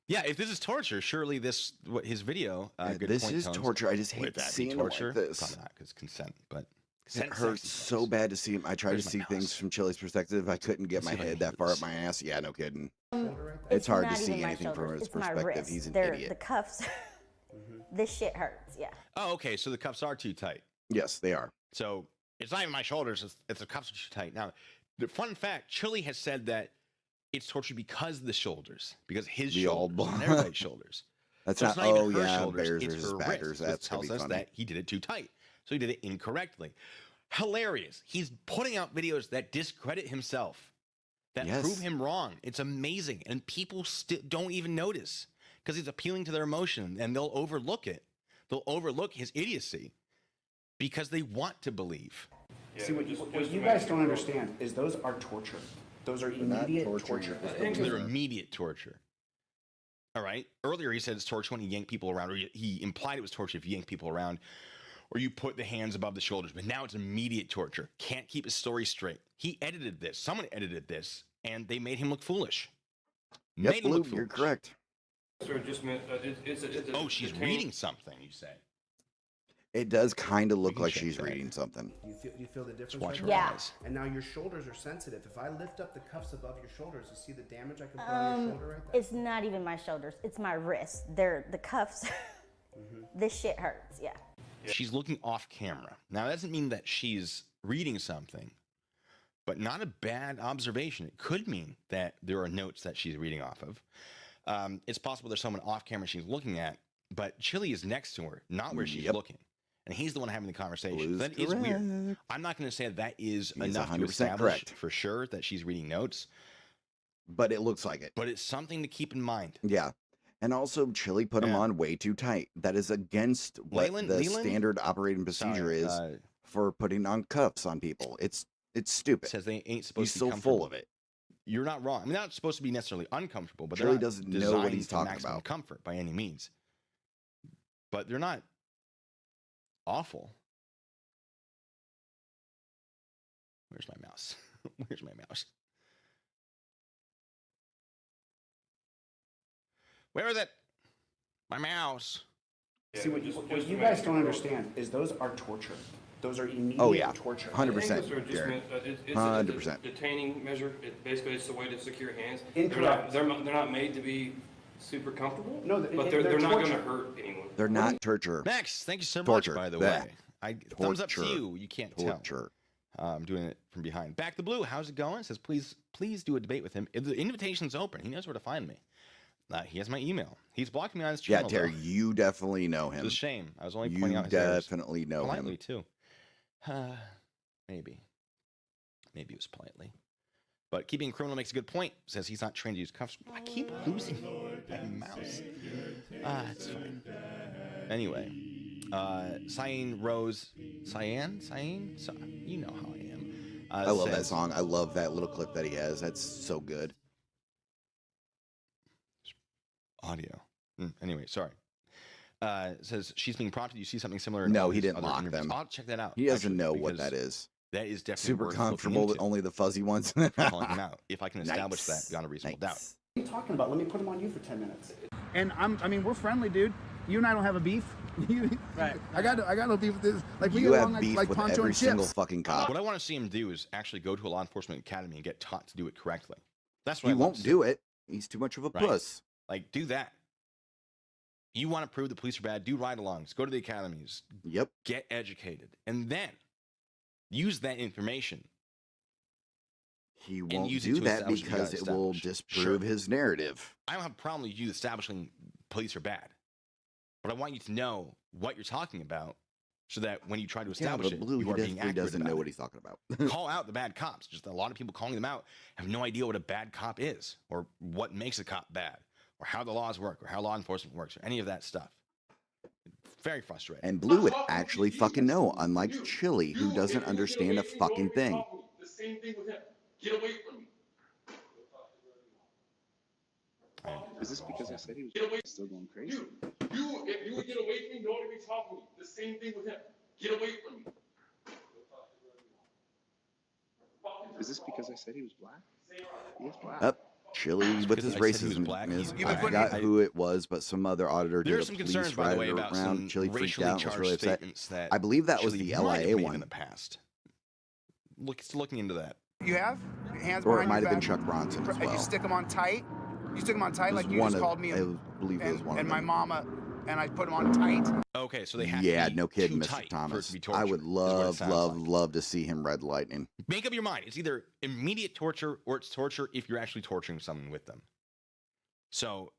Yeah, if this is torture, surely his video. Good This point, is Tones. torture. I just hate Would that be seeing him torture? like this. Probably not, because consent, but It consent hurts sexy, so folks. bad to see him. I tried Where's to see my things mouse? from Chili's perspective. I couldn't get Let's my see if I head can that far this. up my ass. Yeah, no kidding. It's hard to not see even my anything from shoulders, his it's my perspective. wrists. He's an They're idiot. the cuffs. This shit hurts. Yeah. Oh, okay, so the cuffs are too tight. Yes, they are. So it's not even my shoulders, it's the cuffs are too tight. Now, the fun fact, Chili has said that it's torture because of the shoulders, because his The shoulders old- and everybody's shoulders. That's So not. it's not Oh even her yeah, shoulders, Bears it's versus her Packers. wrists, which That's gonna tells be us funny. that he did it too tight. So he did it incorrectly. Hilarious. He's putting out videos that discredit himself, that Yes. prove him wrong. It's amazing. And people still don't even notice because he's appealing to their emotion and they'll overlook it. They'll overlook his idiocy because they want to believe. See, what you guys don't understand is those are torture. Those are immediate torture. They're immediate torture. All right. Earlier he said it's torture when you yank people around, or he implied it was torture if you yank people around, or you put the hands above the shoulders. But now it's immediate torture. Can't keep his story straight. He edited this. Someone edited this, and they made him look foolish. Yep, Made him Blue, look you're foolish. correct. Sir, just meant, Oh, she's reading something. You say. It does kind of look can like check she's that. reading something. You feel the difference? Watch her right Yeah. eyes. now? And now your shoulders are sensitive. If I lift up the cuffs above your shoulders, you see the damage I can put on your shoulder right there? It's not even my shoulders. It's my wrists. They're the cuffs. This shit hurts. Yeah. She's looking off camera. Now, that doesn't mean that she's reading something, but not a bad observation. It could mean that there are notes that she's reading off of. It's possible there's someone off camera she's looking at, but Chili is next to her, not where she's Yep. looking. And he's the one having the conversation. Blue's That is weird. correct. I'm not going to say that is He's enough to 100% establish correct. for sure that she's reading notes, But it looks like it. but it's something to keep in mind. Yeah. And also, Chili put him Yeah. on way too tight. That is against what Leland- the Leland? standard operating procedure Sorry, is for putting on cuffs on people. It's stupid. says they ain't supposed He's to be so comfortable. full of it. You're not wrong. I mean, they're not supposed to be necessarily uncomfortable, but they're Chili not doesn't know what designed he's for talking maximum about. comfort by any means. But they're not awful. Where's my mouse? Where's my mouse? Where is it? My mouse. See, what you guys don't understand is those are torture. Those are immediate Oh, yeah. torture. 100%. Just Jared. meant, it's 100%. a detaining measure. Basically, it's a way to secure hands. Incorrect. They're not made to be super comfortable. No, but they're they're not going to torture. hurt anyone. They're not torture. Max, thank you so Torture. much, by the That. way. Thumbs up to Torture. you. You can't Torture. tell. I'm doing it from behind. Back to Blue. How's it going? It says, please do a debate with him. If the invitation's open, he knows where to find me. He has my email. He's blocking me on his Yeah, channel. Terry, though. you definitely know It's him. a shame. I was only You pointing out his errors. definitely know Politely, him. too. Maybe. Maybe it was politely. But keeping criminal makes a good point. Says he's not trained to use cuffs. I keep losing my mouse. It's fine. Anyway. Cyan Rose. Cyan? You know how I am. I love that song. I love that little clip that he has. That's so good. Audio. Anyway, sorry. says she's being prompted. You see something similar? In No, all he his didn't other lock interviews. them. I'll check that out. He doesn't actually, know what because that is. That is definitely Super worth comfortable looking with into only the fuzzy ones. for calling him out. If I can establish Nice. that beyond a reasonable doubt. Nice. What are you talking about? Let me put them on you for 10 minutes. And I mean, we're friendly, dude. You and I don't have a beef. Right. I got no beef with this. Like we You get have along beef like with Poncho every and single Chips. fucking cop. What I want to see him do is actually go to a law enforcement academy and get taught to do it correctly. That's what He I want won't to see. do it. He's too much of a Right. puss. Like, do that. You want to prove the police are bad? Do ride-alongs. Go to the academies. Yep. Get educated, and then use that information. He won't use it do to that establish what you because gotta it will establish. disprove Sure. his narrative. I don't have a problem with you establishing police are bad, but I want you to know what you're talking about, so that when you try to Yeah, establish but it, Blue, you he are being definitely accurate doesn't about know it. what he's talking about. Call out the bad cops. Just a lot of people calling them out have no idea what a bad cop is, or what makes a cop bad, or how the laws work, or how law enforcement works, or any of that stuff. Very frustrating. And Blue would actually fucking know, unlike Chili, who doesn't understand a fucking thing. The same thing with him. Get away from me. Is this because I said he was still going crazy? If you would get away from me, don't even talk to me. The same thing with him. Get away from me. Is this because I said he was black? He is black. Up. Chili with his Because I said he was racism. black, is- he's I black. forgot who it was, but some other auditor There did are a some police concerns, by the way, rider about around. some Chili freaked racially out and was charged really upset. statements that I believe that was Chili the might have LIA made one. in the past. Looking into that. You have hands Or behind it might your have been back, Chuck Bronson as and you well. stick them on tight. You stick them on tight It was like you one just of- called me I believe it was one of and my them. mama, and I put them on tight. Okay, so they have Yeah, to be no kidding, too Mr. tight for it Thomas. to be I would torture, is what it love, sounds love, like. love to see him red lightning. Make up your mind. It's either immediate torture or it's torture if you're actually torturing someone with them. So,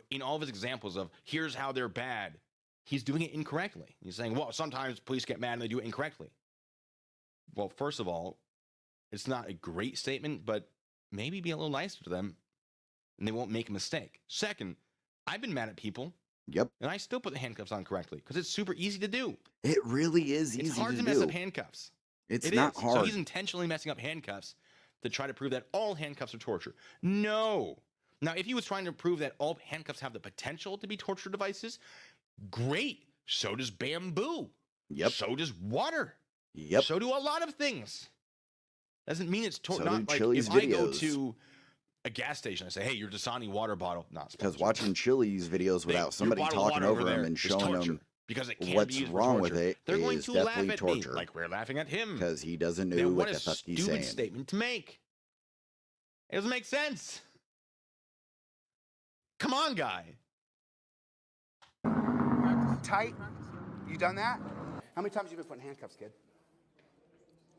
in all of his examples of here's how they're bad, he's doing it incorrectly. He's saying, well, sometimes police get mad and they do it incorrectly. Well, first of all, it's not a great statement, but maybe be a little nicer to them and they won't make a mistake. Second, I've been mad at people. Yep. And I still put the handcuffs on correctly because it's super easy to do. It really is easy It's hard to to mess do. up handcuffs. It's It not is. hard. So he's intentionally messing up handcuffs to try to prove that all handcuffs are torture. No. Now, if he was trying to prove that all handcuffs have the potential to be torture devices, great. So does bamboo. Yep. So does water. Yep. So do a lot of things. Doesn't mean it's So do not like Chili's if I go videos. to a gas station, I say, hey, your Dasani water bottle. Not Because sponsored. watching Chili's videos without Your somebody bottle of talking water over there him and is showing torture, him because it can what's be used for wrong with torture. it They're going is to laugh definitely at torture. me like we're laughing at him. because he doesn't know Then what what the a fuck he's stupid saying. statement to make. It doesn't make sense. Come on, guy. Tight. You done that? How many times have you been put in handcuffs, kid?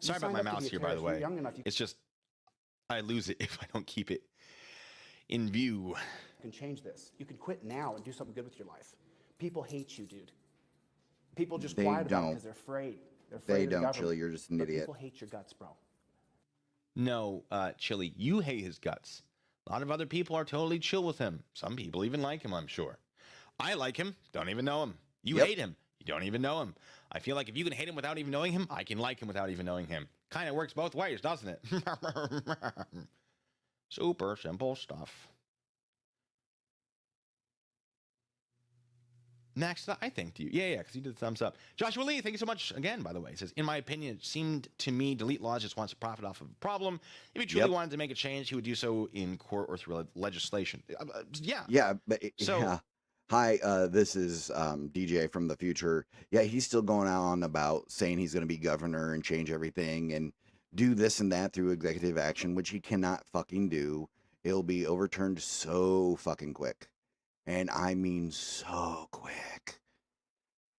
Sorry about signed my up to mouse be a here, by the terrorist. You're way. young enough, you It's just, I lose it if I don't keep it in view. can change this. You can quit now and do something good with your life. People hate you, dude. People just They quiet about it don't. because they're afraid. They're afraid They of the don't, government. Chili. You're just an But idiot. people hate your guts, bro. No, Chili, you hate his guts. A lot of other people are totally chill with him. Some people even like him, I'm sure. I like him, don't even know him. You Yep. hate him, you don't even know him. I feel like if you can hate him without even knowing him, I can like him without even knowing him. Kind of works both ways, doesn't it? Super simple stuff. Max, I thanked you. Yeah, because you did the thumbs up. Joshua Lee, thank you so much again, by the way. He says, in my opinion, it seemed to me delete laws just wants to profit off of a problem. If he truly Yep. wanted to make a change, he would do so in court or through legislation. Yeah. Yeah, but So- yeah. Hi, this is DJ from the future. Yeah, he's still going on about saying he's going to be governor and change everything and do this and that through executive action, which he cannot fucking do. It'll be overturned so fucking quick. And I mean so quick.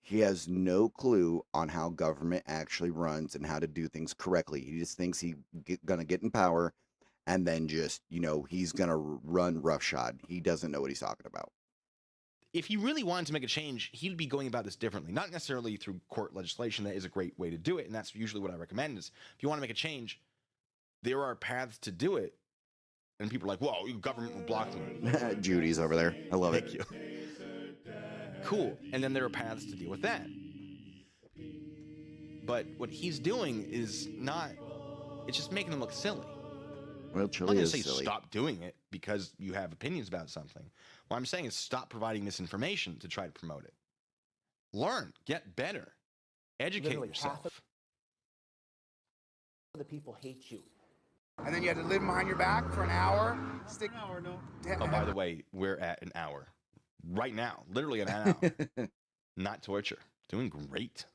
He has no clue on how government actually runs and how to do things correctly. He just thinks he's going to get in power and then just, he's going to run roughshod. He doesn't know what he's talking about. If he really wanted to make a change, he'd be going about this differently. Not necessarily through court legislation. That is a great way to do it. And that's usually what I recommend is if you want to make a change, there are paths to do it. And people are like, whoa, government will block me. Judy's over there. I love Thank it. you. Cool. And then there are paths to deal with that. But what he's doing is not, it's just making him look silly. Well, I'm not Chili going to is say silly. stop doing it because you have opinions about something. What I'm saying is stop providing misinformation to try to promote it. Learn, get better, educate Literally half yourself. of the people hate you. And then you had to live behind your back for an hour. Stick. An hour, no. Oh, by the way, we're at an hour right now, literally at an hour. Not torture. Doing great.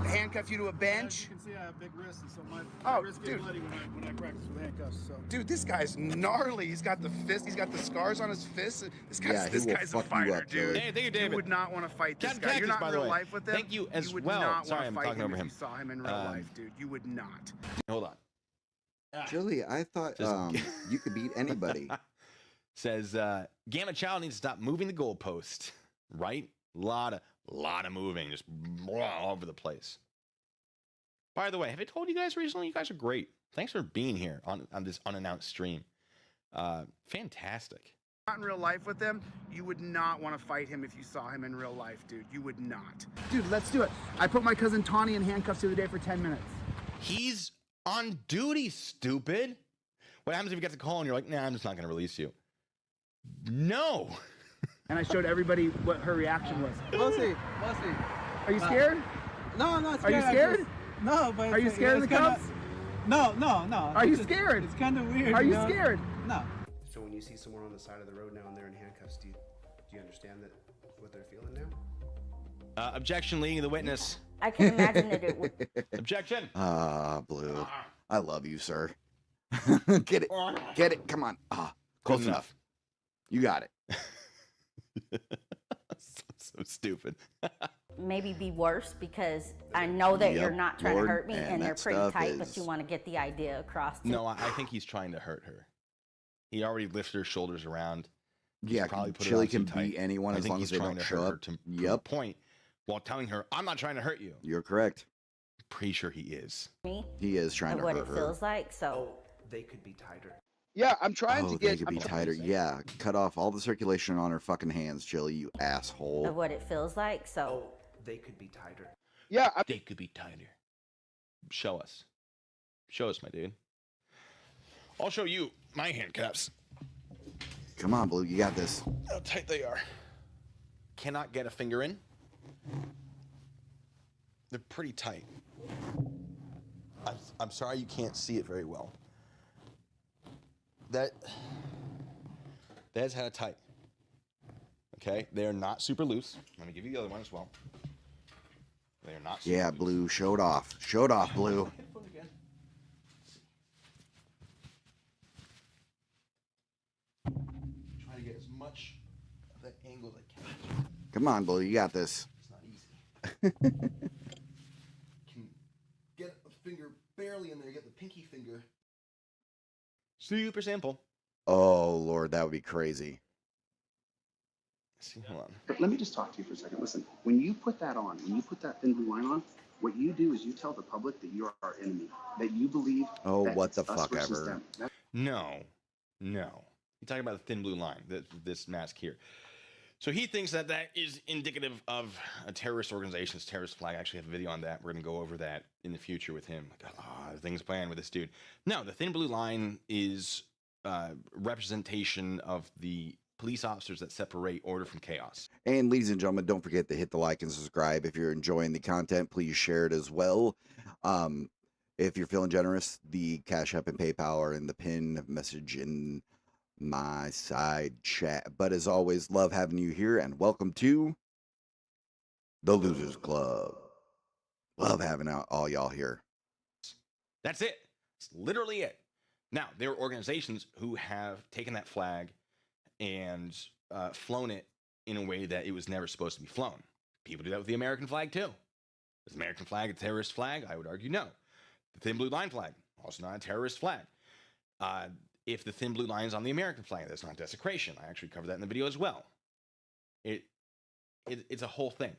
Handcuff you to a As bench. you can see, I have big wrists, and so my Oh, wrists dude. get bloody when I practice with handcuffs. So. Dude, this guy's gnarly. He's got the fist. He's got the scars on his fists. This guy's, Yeah, he this will guy's a fuck you fighter, up, dude. Joey. Hey, thank you, You David. would not want to fight this Captain guy. You're Cactus, not by in the real way. life with him. Thank you as would well. not Sorry, want I'm to fight talking him over if him. you saw him in real life, dude. You would not. Hold on. Joey, I thought Just- you could beat anybody. Says Gamma Child needs to stop moving the goalpost. Right? Lot of moving, just all over the place. By the way, have I told you guys recently? You guys are great. Thanks for being here on this unannounced stream. Fantastic. Not in real life with him. You would not want to fight him if you saw him in real life, dude. You would not. Dude, let's do it. I put my cousin Tawny in handcuffs the other day for 10 minutes. He's on duty, stupid. What happens if you get the call and you're like, nah, I'm just not going to release you? No. And I showed everybody what her reaction was. We'll see. We'll see. Are you scared? No, I'm not Are you scared. scared? No, but Are you scared of the cuffs? No. Are you scared? It's kind of weird. Are you know? scared? No. So when you see someone on the side of the road now and they're in handcuffs, do you understand that what they're feeling now? Objection, leading the witness. I can imagine that it would. Objection. Blue. I love you, sir. Get it. Get it. Come on. Close Good enough. You got it. so stupid. Maybe be worse because I know that you're Yep, not trying Lord, to hurt me and and they're that pretty stuff tight, but is- you want to get the idea across. No, I think he's trying to hurt her. He already lifted her shoulders around. Yeah, probably put her Chili on too can tight. beat anyone I as think long he's as they trying don't to show hurt her up. to a Yep, point while telling her, I'm not trying to hurt you. you're correct. Pretty sure he is. me He is trying of to what hurt it her. feels like. So They could be tighter. Yeah, I'm trying Oh, to they get. could I'm be trying- tighter. Yeah, cut off all the circulation on her fucking hands, Chili, you of asshole. what it feels like. So They could be tighter. Yeah, I'm, They could be tighter. Show us. Show us, my dude. I'll show you my handcuffs. Come on, Blue, you got this. How tight they are. Cannot get a finger in. They're pretty tight. I'm sorry you can't see it very well. That's how tight. Okay, they are not super loose. Let me give you the other one as well. They are not super Yeah, loose. Blue, show it off. Show it off, Blue. Try to get as much of that angle as I can. Come on, Blue, you got this. It's not easy. Can get a finger barely in there, get the pinky finger. Super simple. Oh, Lord, that would be crazy. See, hold on. But let me just talk to you for a second. Listen, when you put that on, when you put that thin blue line on, what you do is you tell the public that you're our enemy, that you believe Oh, that what it's the us fuck versus ever. them. That- No. You're talking about the thin blue line, this mask here. So he thinks that that is indicative of a terrorist organization's terrorist flag. I actually have a video on that. We're going to go over that in the future with him. Got a lot of things planned with this dude. No, the thin blue line is representation of the police officers that separate order from chaos. And ladies and gentlemen, don't forget to hit the like and subscribe. If you're enjoying the content, please share it as well. If you're feeling generous, the Cash App and PayPal are in the pin message in my side chat. But as always, love having you here and welcome to the Losers Club. Love having all y'all here. That's it. It's literally it. Now, there are organizations who have taken that flag and flown it in a way that it was never supposed to be flown. People do that with the American flag too. Is the American flag a terrorist flag? I would argue no. The thin blue line flag, also not a terrorist flag. If the thin blue line is on the American flag, that's not desecration. I actually covered that in the video as well. It's a whole thing.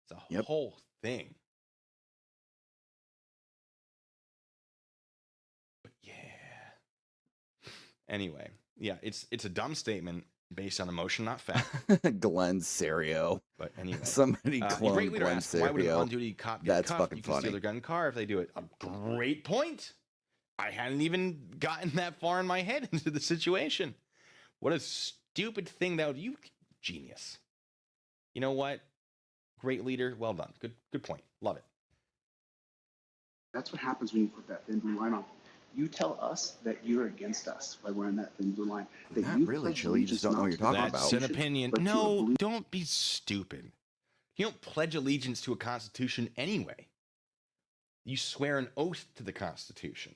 It's a whole thing. But yeah. Anyway, yeah, it's a dumb statement based on emotion, not fact. Glenn Serio. But anyway, Somebody a clone great leader Glenn asked, why would an Serio. on-duty cop get That's cuffed? fucking You can funny. steal their gun and car if they do it. A great point. I hadn't even gotten that far in my head into the situation. What a stupid thing that would you genius. You know what? Great leader. Well done. Good point. Love it. That's what happens when you put that thin blue line on. You tell us that you're against us by wearing that thin blue line. That Not you really, pledge Chili. You just don't know what you're talking allegiance about. That's an opinion. but to a No, blue- don't be stupid. You don't pledge allegiance to a constitution anyway. You swear an oath to the Constitution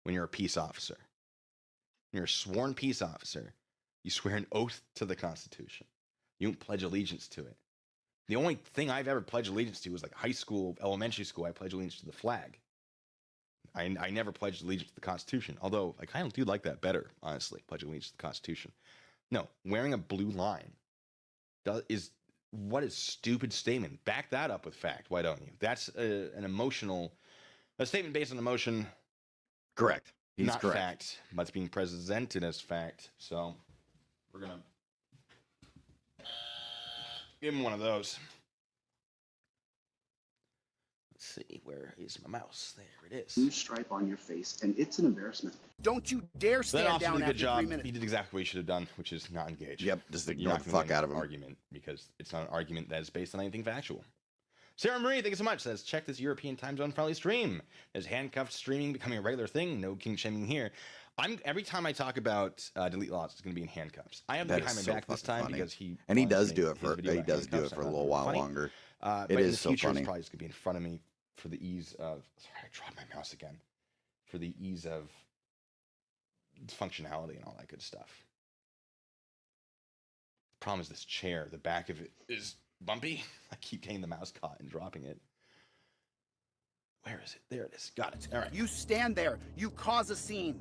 when you're a peace officer. When you're a sworn peace officer, you swear an oath to the Constitution. You don't pledge allegiance to it. The only thing I've ever pledged allegiance to was like high school, elementary school. I pledged allegiance to the flag. I never pledged allegiance to the Constitution, although I kind of do like that better, honestly, pledging allegiance to the Constitution. No, wearing a blue line is what a stupid statement. Back that up with fact, why don't you? That's a statement based on emotion. Correct. He's not correct. fact, but it's being presented as fact. So we're going to give him one of those. Let's see, where is my mouse? There it is. blue stripe on your face, and it's an embarrassment. Don't you dare That stand officer down did a after good 3 job. minutes. He did exactly what he should have done, which is not engage. Yep, just You're ignore not the gonna fuck win out of an him. argument because it's not an argument that is based on anything factual. Sarah Marie, thank you so much. Says, check this European time zone friendly stream. Is handcuffed streaming becoming a regular thing? No king shaming here. Every time I talk about delete laws, it's going to be in handcuffs. I have the That guy is behind so my back this fucking time funny. because he And he wanted to does make do it his for video he about does do it handcuffs. for a I thought little it was while funny. longer. But It in is the so future, funny. it's probably just going to be in front of me for the ease of. Sorry, I dropped my mouse again. For the ease of functionality and all that good stuff. The problem is this chair. The back of it is bumpy. I keep getting the mouse caught and dropping it. Where is it? There it is. Got it. All right. You stand there. You cause a scene.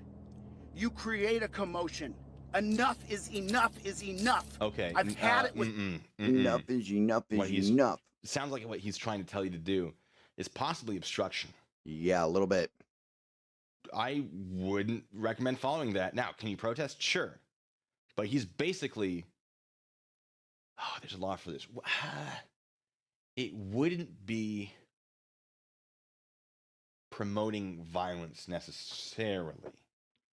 You create a commotion. Enough is enough is enough. Okay. I've had it with. Enough is enough What is he's- enough. It sounds like what he's trying to tell you to do is possibly obstruction. Yeah, a little bit. I wouldn't recommend following that. Now, can you protest? Sure. But he's basically. Oh, there's a law for this. It wouldn't be promoting violence necessarily.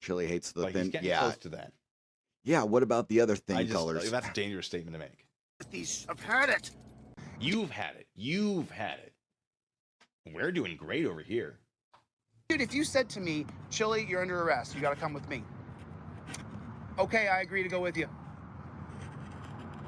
Chili hates the But he's thin. getting Yeah. close to that. Yeah, what about the other thin colors? That's a dangerous statement to make. I've heard it. You've had it. You've had it. We're doing great over here. Dude, if you said to me, Chili, you're under arrest, you gotta come with me. Okay, I agree to go with you.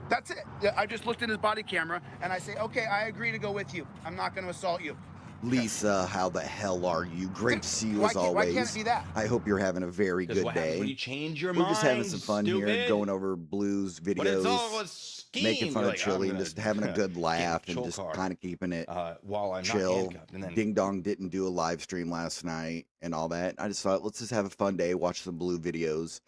That's it. I just looked at his body camera and I say, okay, I agree to go with you. I'm not gonna assault you. Lisa, how the hell are you? Great to see you as Why always. can't it be that? I hope you're having a very Because good what happens day. when you change your We're mind? just having some fun here, stupid? going over Blues But it's all videos, a scheme. making fun You're of like, Chili, I'm and gonna just having a good get laugh the and just choke kind of keeping it while I'm not chill. handcuffed. And then Ding Dong didn't do a live stream last night and all that. I just thought, let's just have a fun day, watch some Blue videos,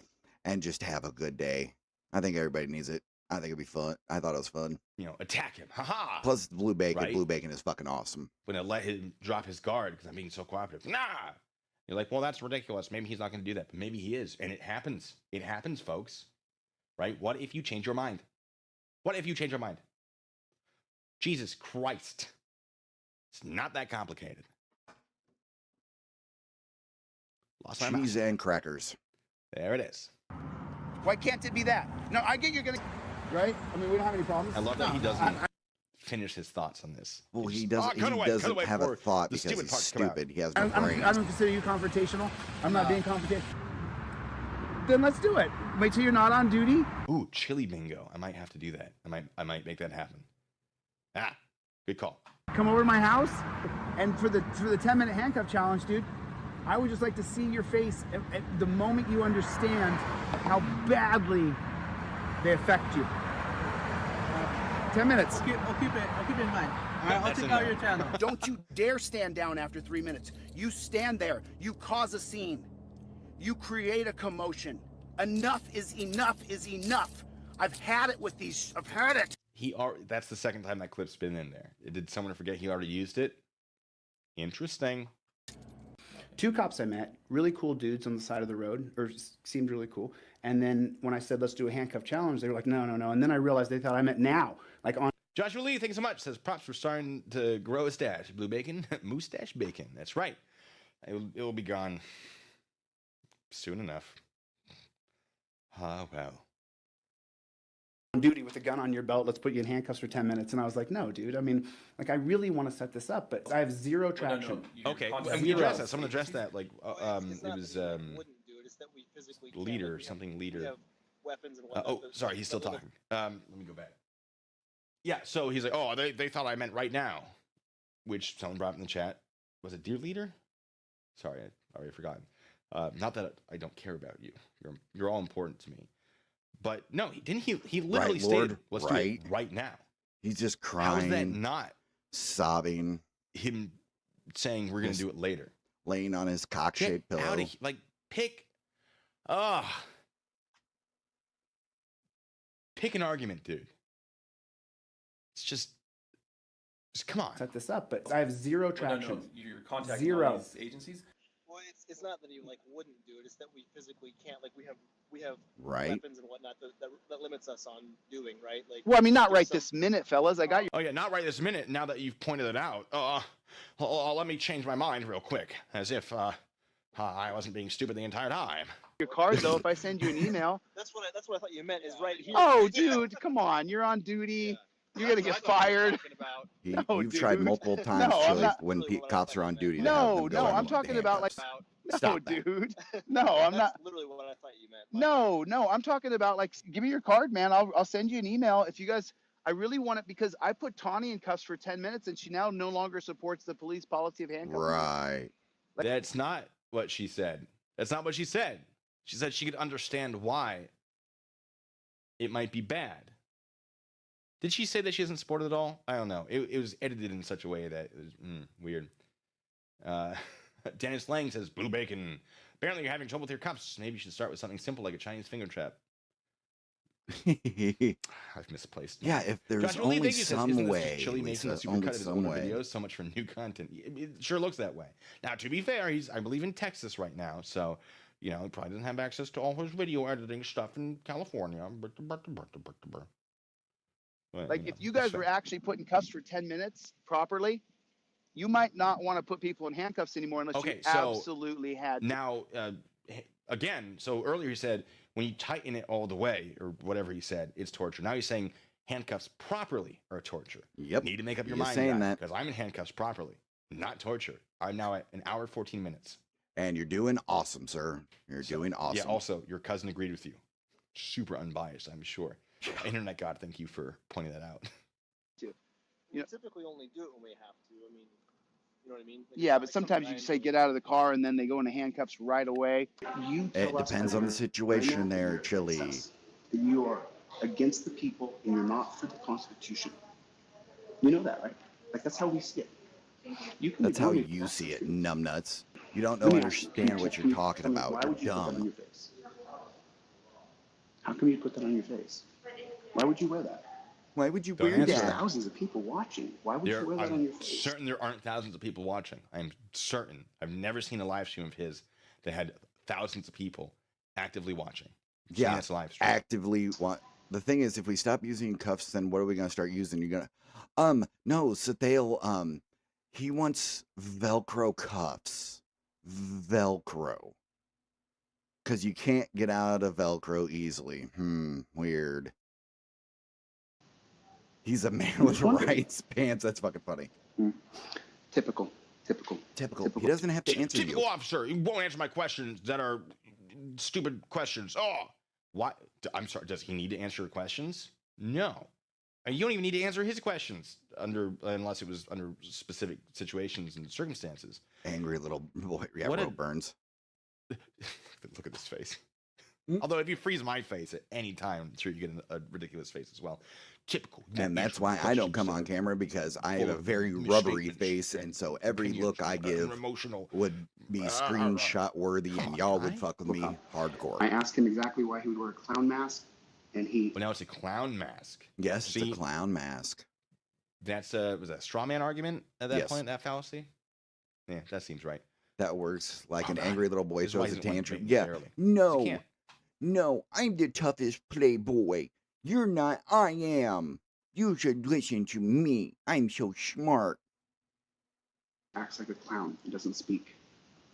and just have a good day. I think everybody needs it. I think it'd be fun. I thought it was fun. attack him. Ha-ha. Plus, Blue Bacon. Right? Blue Bacon is fucking awesome. When I let him drop his guard because I'm being so cooperative. Nah. You're like, well, that's ridiculous. Maybe he's not going to do that. But maybe he is. And it happens. It happens, folks. Right? What if you change your mind? What if you change your mind? Jesus Christ. It's not that complicated. Lost my Cheese mouse. and crackers. There it is. Why can't it be that? No, I get you're gonna. Right? I mean, we don't have any problems. I love that he doesn't finish his thoughts on this. Well, he just, doesn't. "Oh, cut He away doesn't have a before thought the because stupid he's parts come out." stupid. He has no brain. I don't consider you confrontational. I'm not being confrontational. Then let's do it. Wait till you're not on duty. Ooh, chili bingo. I might have to do that. I might make that happen. Ah, good call. Come over to my house, and for the 10-minute handcuff challenge, dude, I would just like to see your face at the moment you understand how badly they affect you. 10 minutes. I'll keep it in mind. All right, I'll That's take out enough. your channel. Don't you dare stand down after 3 minutes. You stand there. You cause a scene. You create a commotion. Enough is enough is enough. I've had it with these. I've had it. That's the second time that clip's been in there. Did someone forget he already used it? Interesting. 2 cops I met, really cool dudes on the side of the road, or seemed really cool. And then when I said, let's do a handcuff challenge, they were like, no. And then I realized they thought I meant now. Like on. Joshua Lee, thanks so much. Says props for starting to grow a stash. Blue bacon, mustache bacon. That's right. It will be gone soon enough. Ah, well. on duty with a gun on your belt. Let's put you in handcuffs for 10 minutes. And I was like, no, dude. I mean, like, I really want to set this up, but I have zero traction. Okay, and we addressed that. Someone addressed that. Like, it was leader, something leader. Oh, sorry, he's still talking. Let me go back. Yeah, so he's like, oh, they thought I meant right now, which someone brought up in the chat. Was it dear leader? Sorry, I already forgotten. Not that I don't care about you. You're all important to me. But no, he literally Right, stated, Lord, let's right. do it right now. He's just How is that crying, not sobbing, him saying we're going to do it later? laying on his cock-shaped Get pillow. out of like, pick an argument, dude. It's just come on. Set this up, but I have zero traction. You're contacting Zero. all these agencies. Well, it's not that you like wouldn't do it. It's that we physically can't. Like we have Right. weapons and whatnot that limits us on doing right. Like Well, I mean, not right some- this minute, fellas. I got you. Oh yeah, not right this minute. Now that you've pointed it out, let me change my mind real quick, as if I wasn't being stupid the entire time. Your card, though, if I send you an email. That's what I thought you meant. Is right here. Oh, dude, come on. You're on duty. You're going to get fired. You've tried dude. multiple times, No, I'm Chili, not- when cops are on duty. to have No, them go no, in I'm with talking the about like. handcuffs. No, Stop that. dude. No, I'm not. That's literally what I thought you meant. No, I'm talking about like, give me your card, man. I'll send you an email if you guys. I really want it because I put Tawny in cuffs for 10 minutes and she now no longer supports the police policy of handcuffing. Right. That's not what she said. That's not what she said. She said she could understand why it might be bad. Did she say that she doesn't support it at all? I don't know. It was edited in such a way that it was weird. Dennis Lang says, Blue Bacon. Apparently you're having trouble with your cuffs. Maybe you should start with something simple like a Chinese finger trap. I've misplaced. Yeah, if there's Josh, only Vegas says, some "Isn't this way, Chili Lisa, making a super only cut of his some older way." videos, so much for new content. It sure looks that way. Now, to be fair, he's, I believe, in Texas right now, so you know he probably doesn't have access to all his video editing stuff in California. Like if you guys were actually put in cuffs for 10 minutes properly, you might not want to put people in handcuffs anymore unless you absolutely had to. Now, again, so earlier he said when you tighten it all the way, or whatever he said, it's torture. Now he's saying handcuffs properly are torture. Yep. Need to make up your He's mind, saying that. because I'm in handcuffs properly, not torture. I'm now at an hour 14 minutes. And you're doing awesome, sir. You're doing awesome. Yeah. Also, your cousin agreed with you. Super unbiased, I'm sure. Internet God, thank you for pointing that out. We typically only do it when we have to. I mean, you know what I mean? Like, Yeah, like but sometimes something you say get out of the car and then they go into handcuffs right away. It depends on the situation there, Chili. That you are against the people and you're not for the Constitution. You know that, right? Like that's how we see it. You can That's how ignore me. you see it, numbnuts. You don't Let me ask you, understand what you're talking tell me, about. Why You're would you put that on dumb. your face? How come you put that on your face? Why would you wear that? Why would you Don't wear answer There's that? thousands of people watching. Why would you wear that on I'm your face? certain there aren't thousands of people watching. I'm certain. I've never seen a live stream of his that had thousands of people actively watching. Yeah, It's live stream. actively want. The thing is, if we stop using cuffs, then what are we gonna start using? You're gonna, no, so they'll, he wants Velcro cuffs, Velcro, because you can't get out of Velcro easily. Weird. He's a man with rights pants. That's fucking funny. Typical. He doesn't have to answer Typical you. officer. He won't answer my questions that are stupid questions. Oh, why? I'm sorry. Does he need to answer your questions? No. And you don't even need to answer his questions unless it was under specific situations and circumstances. Angry little boy. Yeah, What a- Burns. Look at this face. Although if you freeze my face at any time, I'm sure you get a ridiculous face as well. Typical. And that's why I don't come on camera, because I have a very rubbery face, and so every look I give emotional would be screenshot worthy, and y'all would fuck with me hardcore. I asked him exactly why he would wear a clown mask, and he. Well, now it's a clown mask. Yes, it's See? a clown mask. That's was that a straw man argument at that Yes. point? That fallacy? Yeah, that seems right. That works like Oh, an God. angry little boy This is why throws he a doesn't want to tantrum. make Yeah. me early. No. can't. No, I'm the toughest playboy. You're not, I am. You should listen to me. I'm so smart. Acts like a clown. He doesn't speak.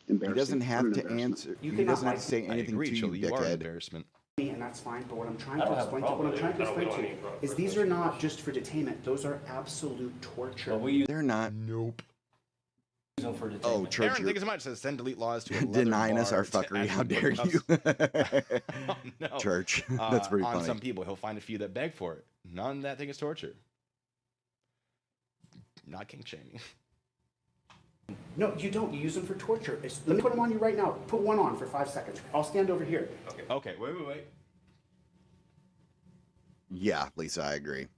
He Embarrassing. doesn't have What an to embarrassment. answer. He doesn't have to say I anything agree, to you, Chili, you are an dickhead. embarrassment. And that's fine, but what I'm trying to explain to you is these are not just for detainment. Those are absolute torture. They're not. Nope. Oh, Aaron, church, thank you so much. Says send delete laws to a leather denying us bar our to fuckery. add How dare cuffs. you? Oh, no. Church. That's pretty on funny. some people, he'll find a few that beg for it. None that think it's torture. Not king shaming. No, you don't. You use them for torture. Let me put them on you right now. Put one on for 5 seconds. I'll stand over here. Okay, wait. Yeah, Lisa, I agree.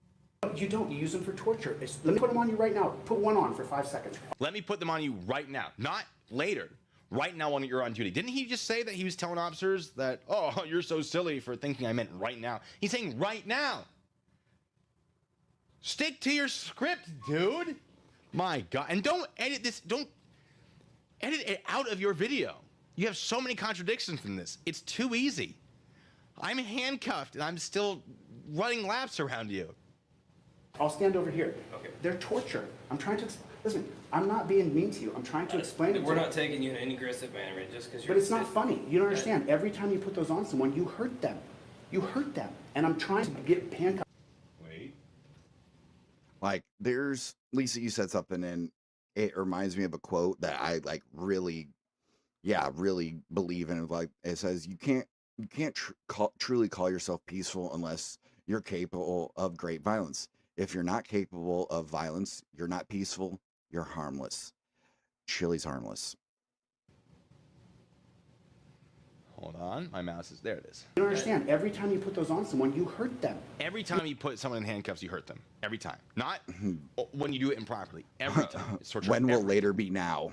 No, you don't. You use them for torture. Let me put them on you right now. Put one on for 5 seconds. Let me put them on you right now, not later. Right now when you're on duty. Didn't he just say that he was telling officers that, oh, you're so silly for thinking I meant right now? He's saying right now. Stick to your script, dude. My God. And don't edit this. Don't edit it out of your video. You have so many contradictions in this. It's too easy. I'm handcuffed and I'm still running laps around you. I'll stand over here. Okay. They're torture. I'm trying to listen. I'm not being mean to you. I'm trying to explain it. We're not taking you in any aggressive manner just because you're. But it's not funny. You don't understand. Every time you put those on someone, you hurt them. You hurt them. And I'm trying to get handcuffed. Wait. Like, there's Lisa, you said something, and it reminds me of a quote that I like really believe in. Like, it says, you can't truly call yourself peaceful unless you're capable of great violence. If you're not capable of violence, you're not peaceful, you're harmless. Chili's harmless. Hold on, my mouse is there. It is. You don't understand. Every time you put those on someone, you hurt them. Every time you put someone in handcuffs, you hurt them. Every time. Not when you do it improperly. Every time. It's torture. When will later be now?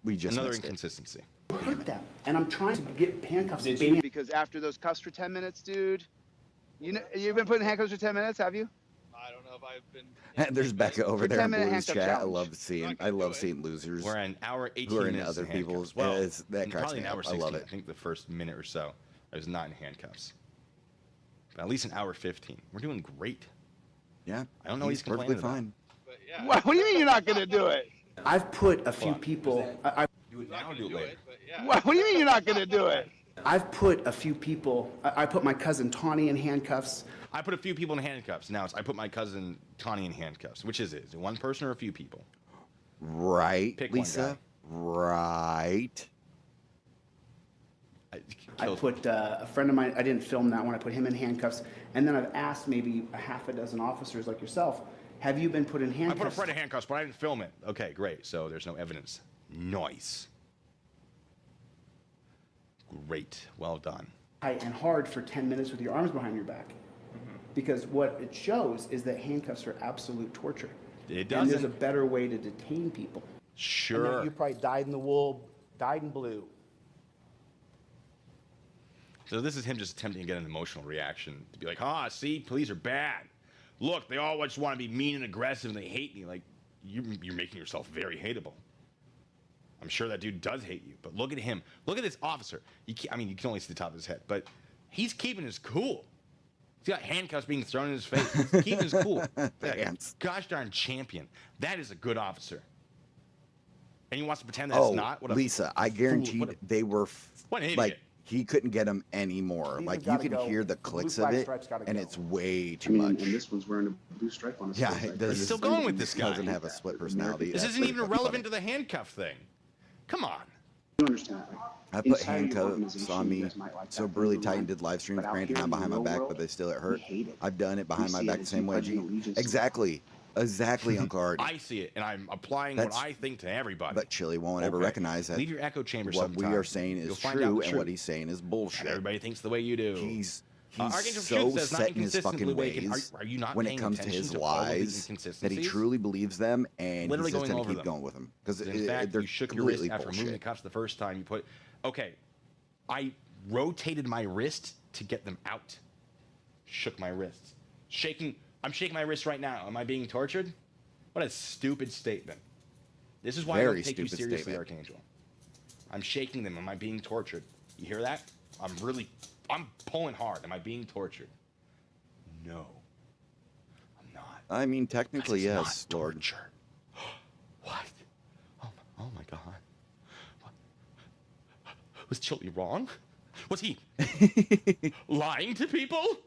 We just another missed it. inconsistency. You hurt them. And I'm trying to get handcuffs. Because after those cuffs for 10 minutes, dude, you've been putting handcuffs for 10 minutes, have you? I don't know if I've been. There's Becca over there in 10-minute Blues handcuff chat. challenge. I love seeing losers We're an hour 18 who are in minutes other in handcuffs. people's. Well, That cracks probably me an hour up. 16. I love it. I think the first minute or so, I was not in handcuffs. But at least an hour 15. We're doing great. Yeah, I don't know he's he's complaining perfectly about. fine. But yeah. What do you mean you're not going to do it? I've put a few people. Do it now or do it later? But yeah. What do you mean you're not going to do it? I've put a few people. I put my cousin Tawny in handcuffs. I put a few people in handcuffs. Now I put my cousin Tawny in handcuffs. Which is it? Is it one person or a few people? Right, Pick one Lisa. Right. I put a friend of mine. I didn't film that one. I put him in handcuffs. And then I've asked maybe a half a dozen officers like yourself, have you been put in I handcuffs? put a friend in handcuffs, but I didn't film it. Okay, great. So there's no evidence. Nice. Great. Well done. And hard for 10 minutes with your arms behind your back. Because what it shows is that handcuffs are absolute torture. It And there's a doesn't. better way to detain people. And Sure. then you probably dyed in the wool, dyed in blue. So this is him just attempting to get an emotional reaction to be like, see, police are bad. Look, they all just want to be mean and aggressive and they hate me. Like, you're making yourself very hateable. I'm sure that dude does hate you, but look at him. Look at this officer. You can only see the top of his head, but he's keeping his cool. He's got handcuffs being thrown in his face. He's keeping his cool. Thanks. Gosh darn champion. That is a good officer. And he wants to pretend that it's not? What a Lisa, I guarantee fool. they were What an idiot. like he couldn't get them anymore. These Like have you gotta could go. hear the The clicks blue of flag it, stripes gotta and go. it's way I too mean, much. and this one's wearing a blue stripe on his Yeah, face. it does. He's still going with this guy. Doesn't have a split personality. This That's isn't pretty even fucking relevant funny. to the handcuff thing. Come on. You understand, right? I put Inside your handcuffs organization, on you me guys might like so that really thing tight to and run. did live streams, But out granted here not in the behind my real back, world, but they still it we hurt. hate it. I've done it behind We my see back it the as same you way. pledging G. allegiance to Exactly, Uncle Artie. I see it, and I'm applying That's- what I think to everybody. But Chili won't ever Okay. recognize that Leave your echo chamber what we sometime. are saying You'll is find out true, the and truth. what he's saying is bullshit. And everybody thinks the way you do. He's Archangel so Truth says, not set in his inconsistently fucking waking. ways Are you not when it paying comes to attention his to all of these lies that he inconsistencies? truly believes them, and Literally he's just going going over to keep them. going with them because In fact, they're you shook your wrist completely after moving the bullshit. cuffs the first time. You put, okay, I rotated my wrist to get them out. Shook my wrists. I'm shaking my wrist right now. Am I being tortured? What a stupid statement. This is why I Very don't take you stupid seriously, statement. Archangel. I'm shaking them. Am I being tortured? You hear that? I'm pulling hard. Am I being tortured? No. I'm not. I mean, technically, It's yes, not Lord. torture. What? Oh my God. What? Was Chili wrong? Was he lying to people?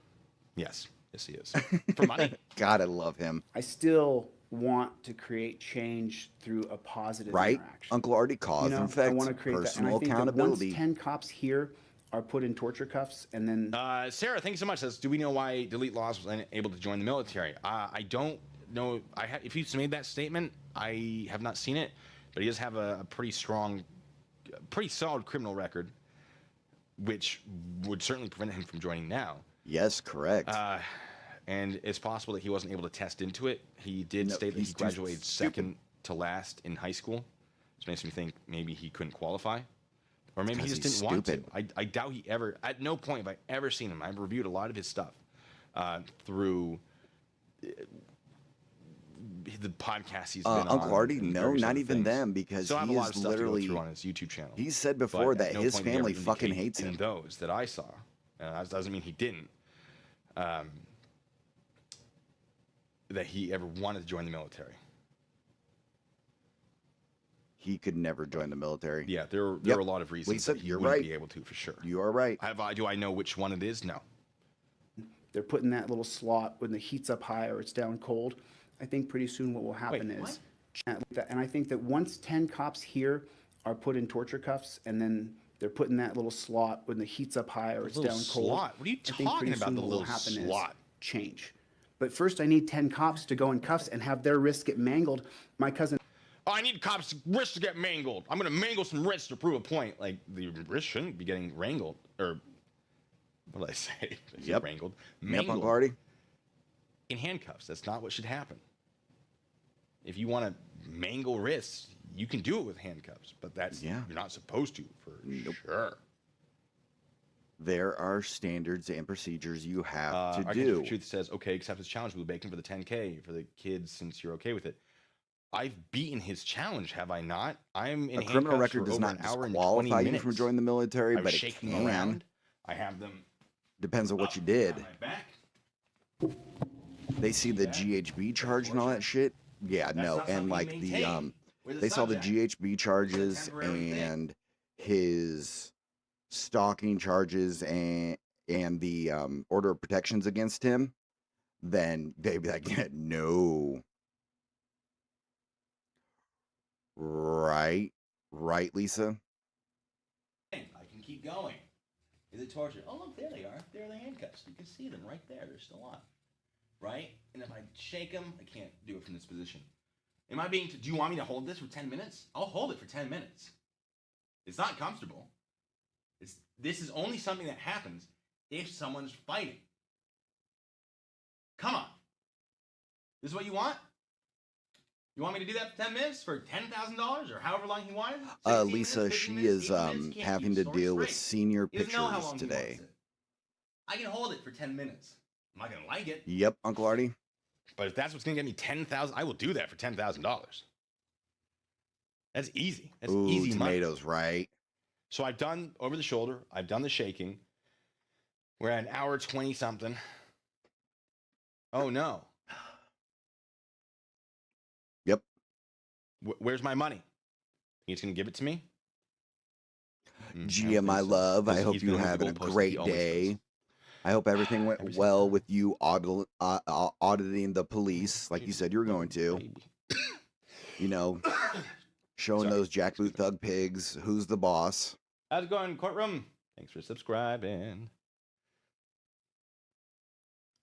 Yes. Yes, he is. For money? God, I love him. I still want to create change through a positive Right? interaction. Uncle Artie, cause and I effect, want to create that. And I personal think that accountability. once 10 cops here are put in torture cuffs and then... Sarah, thank you so much. Says, do we know why Delete Laws was unable to join the military? I don't know. If he's made that statement, I have not seen it. But he does have a pretty strong, pretty solid criminal record, which would certainly prevent him from joining now. Yes, correct. And it's possible that he wasn't able to test into it. He did state that he graduated second to last in high school, which makes me think maybe he couldn't qualify. Or maybe he just didn't want to. I doubt he ever, at no point have I ever seen him. I've reviewed a lot of his stuff through the podcasts he's been on. Uncle Artie, no, not even them, because so I have a he lot of is stuff to go literally through on his YouTube channel. He said before that his family fucking hates him. In those that I saw, that doesn't mean he didn't. That he ever wanted to join the military. He could never join the military. Yeah, there are a lot of reasons Lisa, that he you're wouldn't right. be able to, for sure. You are right. Do I know which one it is? No. They're put in that little slot when the heat's up high or it's down cold. I think pretty soon what will happen is... And I think that once 10 cops here are put in torture cuffs and then they're put in that little slot when the heat's up high or it's down cold. Slot? What are you talking about, the little slot? Change. But first I need 10 cops to go in cuffs and have their wrists get mangled. My cousin... Oh, I need cops' wrists to get mangled. I'm going to mangle some wrists to prove a point. Like, the wrist shouldn't be getting wrangled. Or, what did I say? Wrangled. Yep, Uncle Artie. In handcuffs. That's not what should happen. If you want to mangle wrists, you can do it with handcuffs. But that's, you're not supposed to, for sure. There are standards and procedures you have to Archangel do. for Truth says, okay, accept his challenge. We'll bake him for the 10K for the kids since you're okay with it. I've beaten his challenge, have I not? I'm in a criminal handcuffs record for does over not an hour and disqualify 20 you minutes. from joining the military, I was but it shaking can. around. I have them. Depends on what you did. On my back. They see the GHB charge and all that shit. Yeah, no, and like they saw the GHB charges and his stalking charges and the order of protections against him. Then they'd be like, yeah, no. Right, Lisa. I can keep going. Is it torture? Oh, look, there they are. There are the handcuffs. You can see them right there. They're still on. Right? And if I shake them, I can't do it from this position. Am I being... Do you want me to hold this for 10 minutes? I'll hold it for 10 minutes. It's not comfortable. This is only something that happens if someone's fighting. Come on. This is what you want? You want me to do that for 10 minutes for $10,000 or however long you wanted? Lisa, minutes, she minutes, is 18 minutes, having to deal with senior He doesn't know how pictures long he today. wants it. I can hold it for 10 minutes. I'm not going to like it. Yep, Uncle Artie. But if that's what's going to get me $10,000, I will do that for $10,000. That's easy. That's easy tomatoes, money. Right? So I've done over the shoulder. I've done the shaking. We're at an hour 20 something. Oh no. Yep. Where's my money? He's going to give it to me? Gia, my love, I hope you're having a great day. I hope everything went well with you auditing the police, like you said you were going to. You know, showing those jackboot thug pigs who's the boss. How's it going, courtroom? Thanks for subscribing.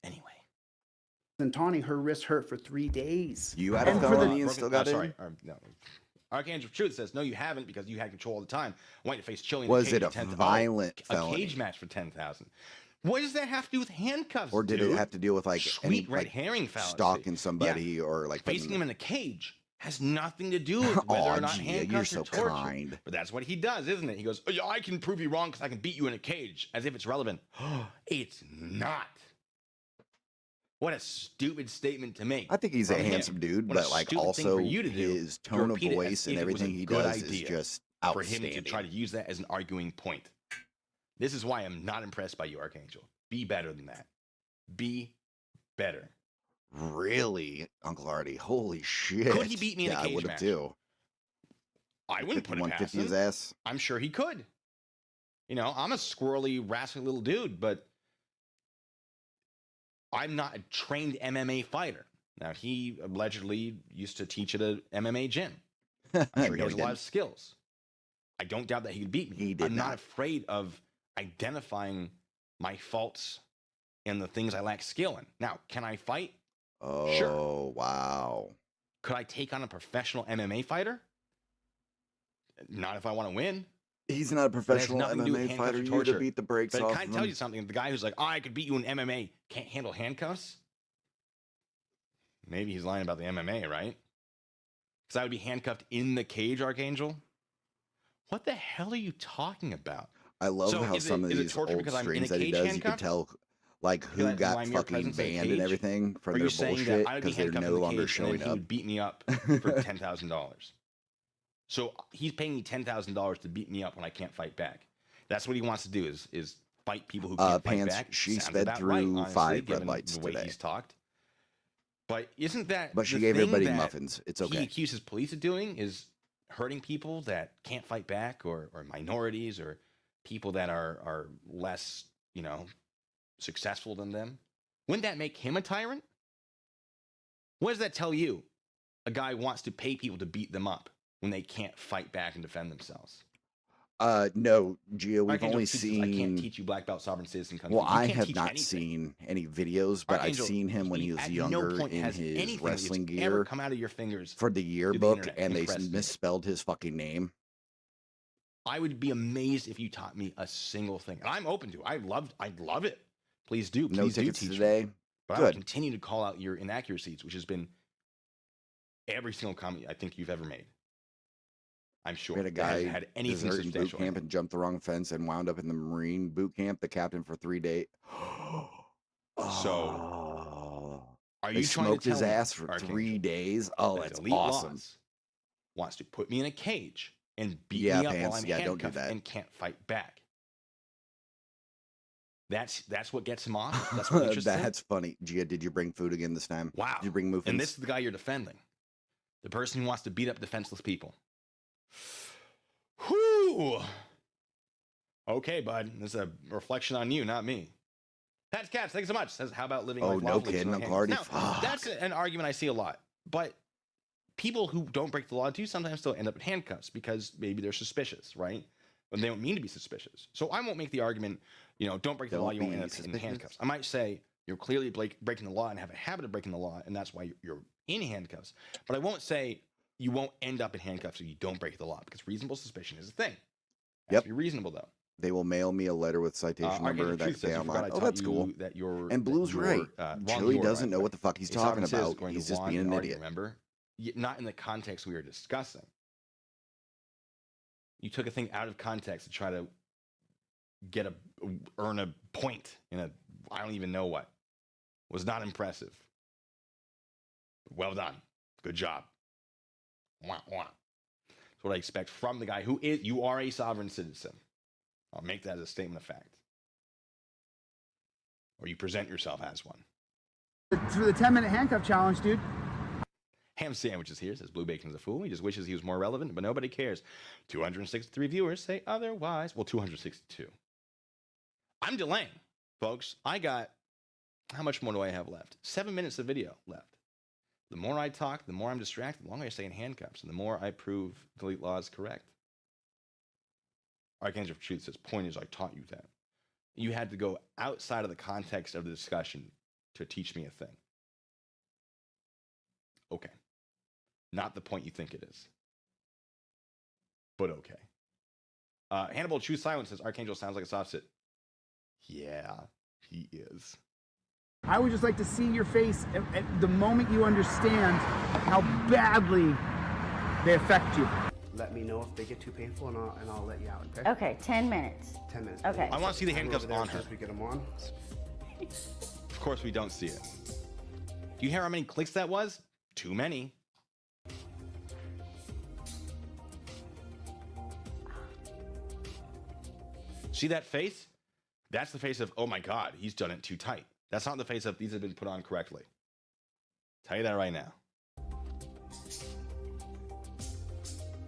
Anyway. And Tawny, her wrist hurt for 3 days. You had a felony and still got in? Sorry. No. Archangel of Truth says, no, you haven't because you had control all the time. I want you to face chilling. Was it a violent felony? A cage match for 10,000. What does that have to do with handcuffs? Or did it have to deal with like sweet red herring fallacy? Stalking somebody or like facing him in a cage has nothing to do with whether or not handcuffs you're are so torture. kind. But that's what he does, isn't it? He goes, oh, yeah, I can prove you wrong because I can beat you in a cage, as if it's relevant. It's not. What a stupid statement to make. I think he's a handsome dude, but like also his tone of voice and everything he does is just outstanding. For him to try to use that as an arguing point. This is why I'm not impressed by you, Archangel. Be better than that. Be better. Really, Uncle Artie? Holy shit! Could he beat me in a cage I would have match? too. I wouldn't put it past him. His ass. I'm sure he could. You know, I'm a squirrely, rascally little dude, but I'm not a trained MMA fighter. Now, he allegedly used to teach at a MMA gym. I'm sure he No, has he a lot didn't. of skills. I don't doubt that he could beat me. He did I'm not not. afraid of identifying my faults and the things I lack skill in. Now, can I fight? Sure. Oh, wow. Could I take on a professional MMA fighter? Not if I want to win. He's not a But it has professional nothing to do with MMA handcuffs fighter. or You to torture. beat the brakes But off can I of tell him. you something? The guy who's like, oh, I could beat you in MMA can't handle handcuffs? Maybe he's lying about the MMA, right? Because I would be handcuffed in the cage, Archangel. What the hell are you talking about? I love So how is some it- of is it these torture old because I'm in a streams that he cage does, you can handcuffed? tell like who Because got I'm mere fucking presence in a banned and cage? everything Or from are their you saying that bullshit I'd be because they're handcuffed no in the longer cage and then showing he up. would beat me up for $10,000? So he's paying me $10,000 to beat me up when I can't fight back. That's what he wants to do is fight people who can't fight Pants, back. she Sounds sped about through right, honestly, 5 red given lights the way today. he's talked. But isn't that But she the gave thing everybody that muffins. It's he okay. accuses police of doing is hurting people that can't fight back or minorities or people that are less, you know, successful than them? Wouldn't that make him a tyrant? What does that tell you? A guy wants to pay people to beat them up when they can't fight back and defend themselves. No, Gio, we've Archangel only teaches, I can't seen. teach you black belt sovereign citizen kung fu. Well, You I can't have teach not anything. seen any videos, but I've Archangel, seen him when he was at no younger point in has his anything that's wrestling ever gear come out of your fingers for the through the yearbook, internet and they impressed me. misspelled his fucking name. I would be amazed if you taught me a single thing. And I'm open to it. I'd love it. Please do. No Please do tickets teach me. today. But I will Good. continue to call out your inaccuracies, which has been every single comment I think you've ever made. I'm sure. We had a that hasn't guy had anything desert in boot substantial in camp it. and jumped the wrong fence and wound up in the Marine boot camp, the captain for 3 days. So, are They you trying to smoked his tell me, ass for Archangel, 3 days. Oh, that that's Elite awesome. Laws wants to put me in a cage and beat Yeah, me up while Pants. I'm Yeah, don't do handcuffed that. and can't fight back? That's what gets him off. That's what interests him. That's funny. Gia, did you bring food again this time? Wow. Did you bring muffins? And this is the guy you're defending. The person who wants to beat up defenseless people. Whew. Okay, bud. This is a reflection on you, not me. Pat's Cats, thanks so much. Says, how about living Oh, life no lawfully? kidding, with Uncle handcuffs? Artie. Now, Fuck. that's an argument I see a lot. But people who don't break the law do sometimes still end up in handcuffs because maybe they're suspicious, right? And they don't mean to be suspicious. So I won't make the argument, you know, don't break the law, Don't you won't be end up in suspicious. handcuffs. I might say you're clearly breaking the law and have a habit of breaking the law, and that's why you're in handcuffs. But I won't say you won't end up in handcuffs if you don't break the law, because reasonable suspicion is a thing. It has to be reasonable, though. They will mail me a letter with citation Archangel number that Truth can says stay you forgot online. I Oh, taught that's you cool. that you're, And Blue's right. Chili doesn't know what the fuck he's talking about. He's just being an idiot. Remember? Not in the context we were discussing. You took a thing out of context to try to earn a point in a I don't even know what. Was not impressive. Well done. Good job. Wah, wah. That's what I expect from the guy who is. You are a sovereign citizen. I'll make that as a statement of fact. Or you present yourself as one. For the 10-minute handcuff challenge, dude. Ham Sandwiches here says Blue Bacon's a fool. He just wishes he was more relevant, but nobody cares. 263 viewers say otherwise. Well, 262. I'm delaying, folks. I got, how much more do I have left? 7 minutes of video left. The more I talk, the more I'm distracted, the longer I stay in handcuffs, and the more I prove delete law is correct. Archangel of Truth says, point is I taught you that. You had to go outside of the context of the discussion to teach me a thing. Okay. Not the point you think it is. But okay. Hannibal True Silence says, Archangel sounds like a soft sit. Yeah, he is. I would just like to see your face at the moment you understand how badly they affect you. Let me know if they get too painful, and I'll let you out. Okay. Okay, 10 minutes. 10 minutes. Okay. I want to see the handcuffs on her. As we get them on. Of course, we don't see it. Do you hear how many clicks that was? Too many. See that face? That's the face of, oh my God, he's done it too tight. That's not the face of, these have been put on correctly. Tell you that right now.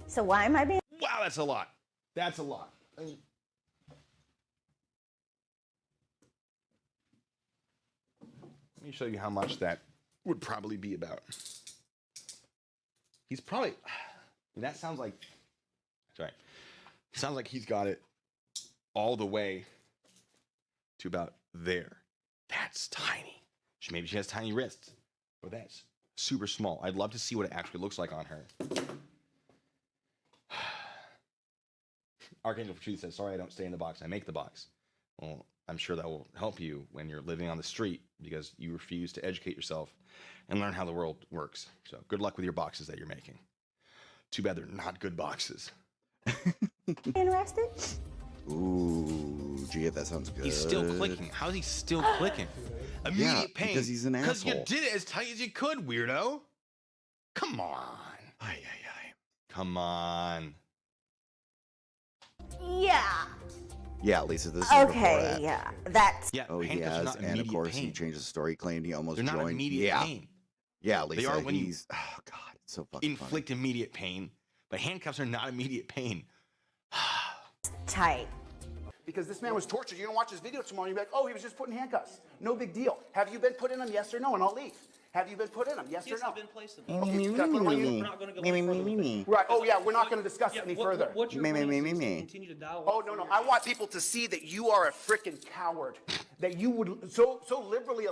So why am I being... Wow, that's a lot. That's a lot. Let me show you how much that would probably be about. He's probably, that sounds like, sorry, sounds like he's got it all the way to about there. That's tiny. Maybe she has tiny wrists, but that's super small. I'd love to see what it actually looks like on her. Archangel for Truth says, sorry, I don't stay in the box. I make the box. Well, I'm sure that will help you when you're living on the street because you refuse to educate yourself and learn how the world works. So good luck with your boxes that you're making. Too bad they're not good boxes. Interested? Ooh, gee, that sounds good. He's still clicking. How is he still clicking? Immediate pain. Because he's an asshole. Because you did it as tight as you could, weirdo. Come on. Come on. Yeah. Yeah, Lisa, this is Okay, before that. yeah. That's... Yeah, Oh, he handcuffs are has, not and of immediate course he pain. changed the story, claimed he almost They're not joined. immediate Yeah, pain. yeah, Lisa, They are when he's, oh God, it's so fucking inflict immediate pain, but handcuffs are not immediate pain. tight. Because this man was tortured. You're gonna watch this video tomorrow and you're like, oh, he was just put in handcuffs. No big deal. Have you been put in them? Yes or no? And I'll leave. Have you been put in them? Yes, or no? I've been placed in Okay, Me, so me, that's what I want you- me, We're not going to go me, any me, further me, with me. Right. Oh yeah, we're not going to discuss Yeah, any what- further. What you're Me, me, planning me, is me, to me. continue to dialogue. Oh no, no. I want people to see that you are a freaking coward. That you would so liberally.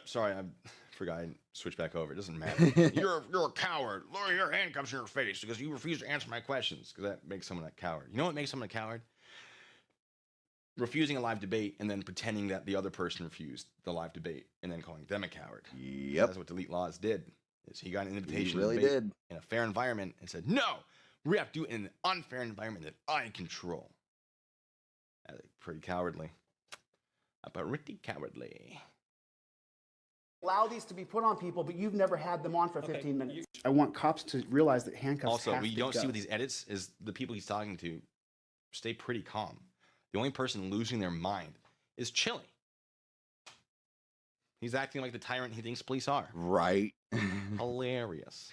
Sorry, I forgot I switched back over. It doesn't matter. You're a coward. Lower your handcuffs in your face because you refuse to answer my questions. Because that makes someone a coward. You know what makes someone a coward? Refusing a live debate and then pretending that the other person refused the live debate and then calling them a coward. Yep. That's what Delete Laws did. Is he got an invitation really to debate did. in a fair environment and said, no, we have to do it in an unfair environment that I control. That's pretty cowardly. Pretty cowardly. Allow these to be put on people, but you've never had them on for 15 minutes. I want cops to realize that handcuffs Also, have what you to don't go. see with these edits is the people he's talking to stay pretty calm. The only person losing their mind is Chili. He's acting like the tyrant he thinks police are. Right. Hilarious.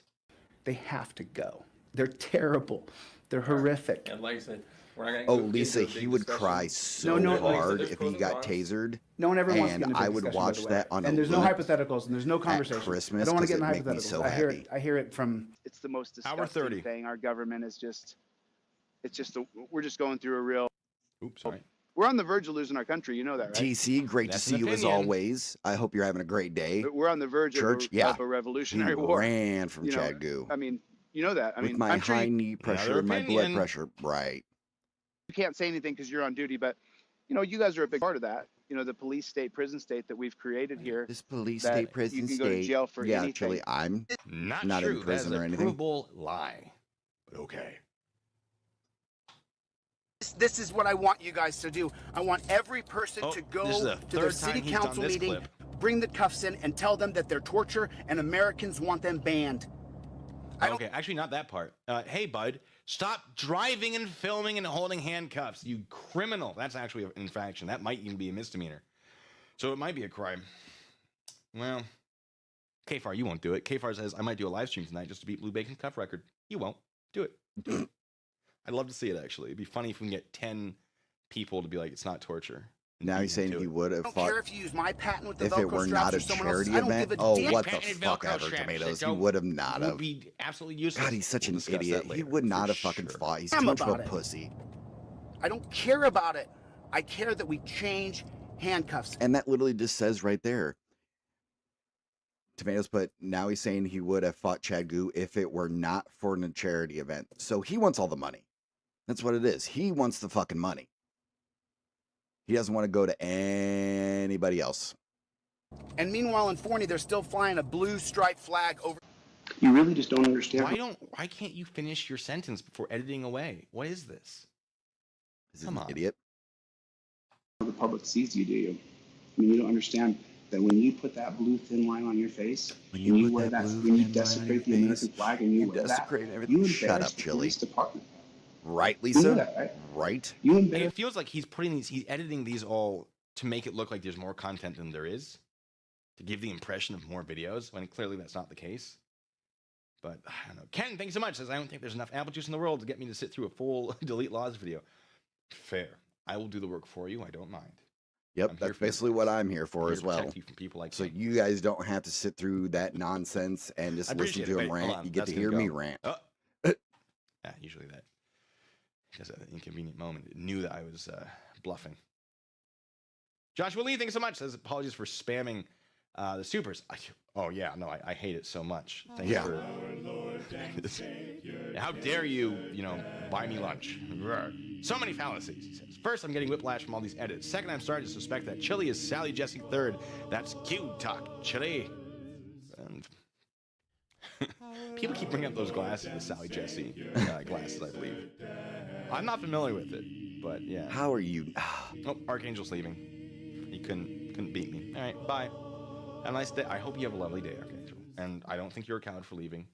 They have to go. They're terrible. They're horrific. And like I said, we're not going Oh, Lisa, he would cry so No, no, hard there's if pros he and got cons. tasered. No one ever wants to And get into a I big would discussion, by watch the way. that on a And there's no loop hypotheticals and there's no conversation. Christmas I don't want to 'cause get in it the made me hypotheticals. so I hear happy. it. I hear it from. It's the most Hour 30. disgusting thing. Our government is just, we're just going through a real. Oops, sorry. We're on the verge of losing our country. You know that, right? TC, great That's to see an you as opinion. always. I hope you're having a great day. We're on the verge Church, of, yeah. of a He revolutionary war. ran from You know, Chad Goo. I mean, you know that. I With mean, my I'm sure high you knee pressure Another and my blood opinion. pressure. Right. can't say anything because you're on duty, but you know, you guys are a big part of that. You know, the police state, prison state that we've created here. This police that state, prison you can state. go to jail for yeah, anything. actually, I'm Not not true. in prison that is or a anything. provable lie. But okay. This is what I want you guys to do. I want every person Oh, to go this is the to their third city time he's done council this meeting, clip. bring the cuffs in, and tell them that they're torture and Americans want them banned. Okay, actually, not that part. Hey, bud, stop driving and filming and holding handcuffs, you criminal. That's actually an infraction. That might even be a misdemeanor. So it might be a crime. Well, KFAR, you won't do it. KFAR says, I might do a live stream tonight just to beat Blue Bacon's cuff record. You won't. Do it. Do it. I'd love to see it, actually. It'd be funny if we can get 10 people to be like, it's not torture. Now he's saying Do he it. would I have don't fought care if you use my patent with the if Velcro it were straps not or a someone charity else's. I don't event. give a Oh, damn. what the Patented fuck Velcro ever, straps Tomatoes. that He don't- would have not would have. be absolutely useless. God, he's such We'll an discuss that idiot. He later, would not for have fucking sure. fought. He's I'm too much of about a it. pussy. I don't care about it. I care that we change handcuffs. And that literally just says right there. Tomatoes put, now he's saying he would have fought Chad Goo if it were not for a charity event. So he wants all the money. That's what it is. He wants the fucking money. He doesn't want to go to anybody else. And meanwhile, in Forney, they're still flying a blue striped flag over. You really just don't understand. Why can't you finish your sentence before editing away? What is this? Come on. Idiot. The public sees you, do you? I mean, you don't understand that when you put that blue thin line on your face, when you wear that, when you desecrate the American flag and you wear that, you Shut embarrass up, the Chili. police department. Right, You Lisa? know that, right? Right? You And embarrass. it feels like he's putting these, he's editing these all to make it look like there's more content than there is, to give the impression of more videos, when clearly that's not the case. But I don't know. Ken, thanks so much. Says, I don't think there's enough apple juice in the world to get me to sit through a full Delete Laws video. Fair. I will do the work for you. I don't mind. Yep, I'm here that's for you basically what I'm here for here as to well. protect you from people like So me. you guys don't have to sit through that nonsense and just I listen appreciate to it. him Wait, hold rant. on. You get That's to gonna hear me go. rant. Oh. Yeah, usually that. Because at an inconvenient moment, it knew that I was bluffing. Joshua Lee, thanks so much. Says apologies for spamming the supers. Oh yeah, no, I hate it so much. Thanks for. How dare you, buy me lunch? So many fallacies, he says. First, I'm getting whiplash from all these edits. Second, I'm starting to suspect that Chili is Sally Jesse Third. That's cute talk, Chili. And people keep bringing up those glasses, the Sally Jesse glasses, I believe. I'm not familiar with it, but yeah. How are you? Oh, Archangel's leaving. He couldn't beat me. All right, bye. Have a nice day. I hope you have a lovely day, Archangel. And I don't think you're a coward for leaving.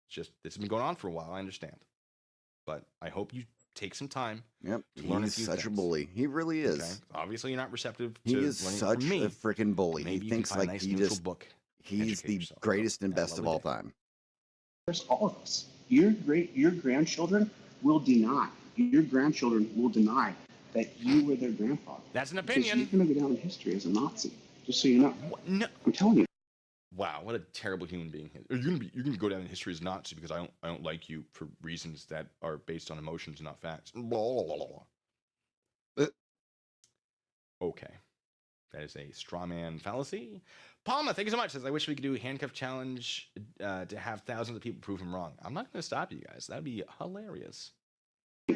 It's just this has been going on for a while. I understand, but I hope you take some time. Yep, to learn he's a few such things. a bully. He really is. Okay? Obviously, you're not receptive to He is learning such from me. a freaking bully. Maybe He you can thinks find a like nice he neutral just book. he's Educate the yourself. greatest and Have a best of lovely all day. time. There's all of us. Your grandchildren will deny. Your grandchildren will deny that you were their grandfather. That's an Because opinion. you're going to go down in history as a Nazi. Just so you know. No. I'm telling you. Wow, what a terrible human being. You're gonna go down in history as Nazi because I don't like you for reasons that are based on emotions, not facts. Blah, blah, blah, blah. Okay. That is a straw man fallacy. Palma, thank you so much. Says I wish we could do a handcuff challenge to have thousands of people prove him wrong. I'm not gonna stop you guys. That'd be hilarious.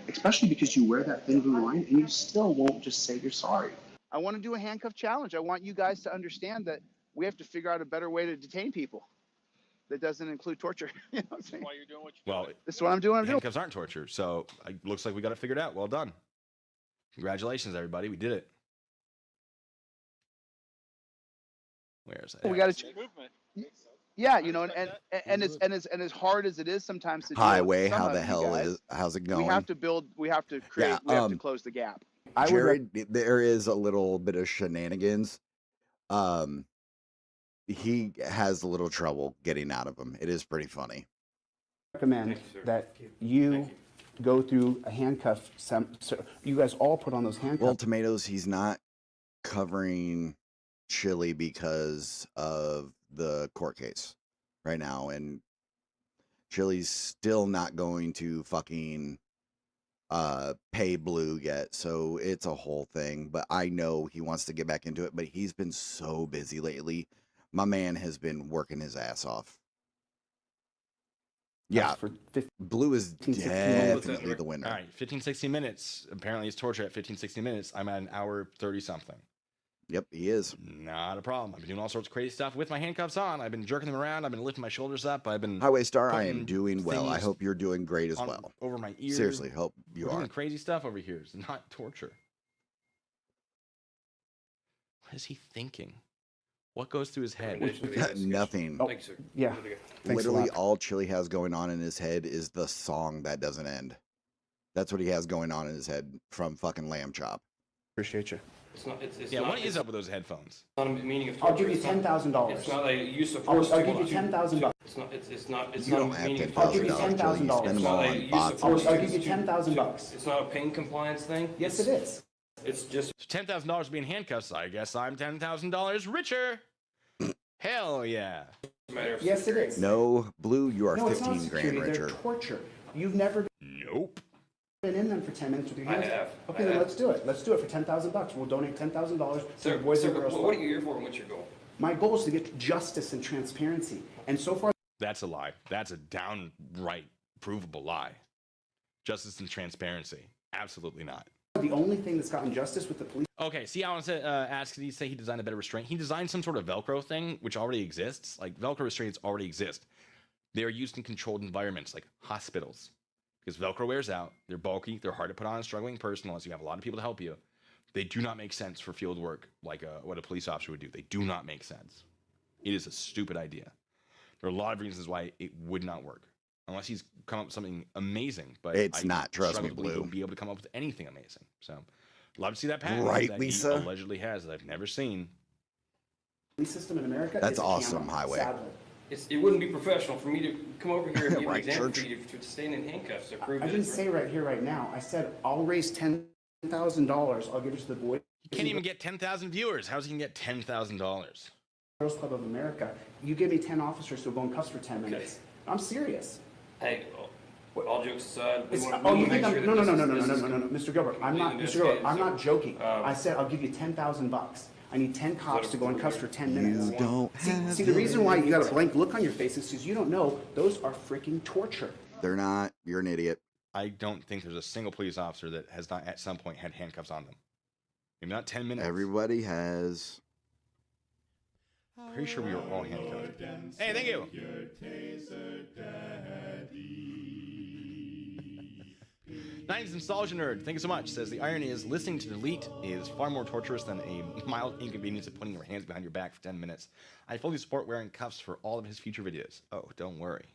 Especially because you wear that thin blue line and you still won't just say you're sorry. I want to do a handcuff challenge. I want you guys to understand that we have to figure out a better way to detain people that doesn't include torture. You know what I'm saying? Why you're doing what you're Well, doing. This is what I'm doing. handcuffs aren't torture, so it looks like we got it figured out. Well done. Congratulations, everybody. We did it. Where's that? We got to. Movement. Yeah, and as hard as it is sometimes to do Highway, with some how of the you hell guys, is? How's it we going? have to build. We have to create. Yeah, we have to close the gap. Jared, there is a little bit of shenanigans. He has a little trouble getting out of them. It is pretty funny. Recommend that you go through a handcuff. So you guys all put on those handcuffs. Well, Tomatoes, he's not covering Chili because of the court case right now, and Chili's still not going to fucking pay Blue yet, so it's a whole thing. But I know he wants to get back into it, but he's been so busy lately. My man has been working his ass off. Yeah, for Blue is 15, 16 definitely the winner. All right, 15, 16 minutes. Apparently, it's torture at 15, 16 minutes. I'm at an hour 30 something. Yep, he is. Not a problem. I've been doing all sorts of crazy stuff with my handcuffs on. I've been jerking them around. I've been lifting my shoulders up. I've been Highway Star, I am putting doing well. I things hope you're doing great as on- well. over my ears. Seriously, hope you We're are. doing crazy stuff over here. It's not torture. What is he thinking? What goes through his head? Nothing. Oh, yeah. Thanks a Literally, lot. all Chili has going on in his head is the song that doesn't end. That's what he has going on in his head from fucking Lamb Chop. Appreciate you. It's not. It's Yeah, not, what is up with those headphones? It's not a meaning of I'll torture. give you It's not- $10,000. It's not a use of I'll force. give to- you $10,000. It's not. It's not. It's You not don't a have meaning of I'll give torture. you $10,000, Chili. You $10,000. spend them It's all not a on use bots. of force. I'll give you $10,000. It's not a pain compliance thing. Yes, it is. It's just. $10,000 being handcuffs. I guess I'm $10,000 richer. Hell yeah. A matter of Yes, it is. No, Blue, you are No, it's not 15 grand security. They're richer. torture. You've never Nope. been in them for 10 minutes with your I hands. have. Okay, I then have. let's do it. Let's do it for $10,000. We'll donate $10,000 to Sir, the Boys sir, and Girls what Club. are you here for and what's your goal? My goal is to get justice and transparency. And so far, That's a lie. That's a downright provable lie. Justice and transparency. Absolutely not. the only thing that's gotten justice with the police. Okay, see, I want to ask, did he say he designed a better restraint? He designed some sort of Velcro thing, which already exists. Like, Velcro restraints already exist. They are used in controlled environments, like hospitals. Because Velcro wears out, they're bulky, they're hard to put on a struggling person unless you have a lot of people to help you. They do not make sense for field work, like what a police officer would do. They do not make sense. It is a stupid idea. There are a lot of reasons why it would not work. Unless he's come up with something amazing. But It's not, trust struggle me, to believe Blue. He'll be able to come up with anything amazing. So, love to see that patent Right, that Lisa? he allegedly has that I've never seen. Police system in America. That's is a awesome, camera, Highway. sadly. It wouldn't be professional for me to come over here and give Right, an example Church. for you to stand in handcuffs to prove I that didn't it's say right here, right now. I said I'll raise $10,000. I'll give it to the boys. He can't even get 10,000 viewers. How's he gonna get $10,000? Girls Club of America. You give me 10 officers who will go in cuffs for 10 minutes. I'm serious. Hey, all jokes aside, You think I'm, no, Mr. Gilbert, I'm not joking. I said I'll give you $10,000. I need 10 cops to go in cuffs for 10 minutes. You don't See, the reason why you got a blank look on your face is because you don't know those are freaking torture. They're not. You're an idiot. I don't think there's a single police officer that has not at some point had handcuffs on them. Maybe not 10 minutes. Everybody has. Pretty sure we were all handcuffed. Hey, thank you. Nines Nostalgia Nerd, thank you so much. Says the irony is listening to Delete is far more torturous than a mild inconvenience of putting your hands behind your back for 10 minutes. I fully support wearing cuffs for all of his future videos. Oh, don't worry.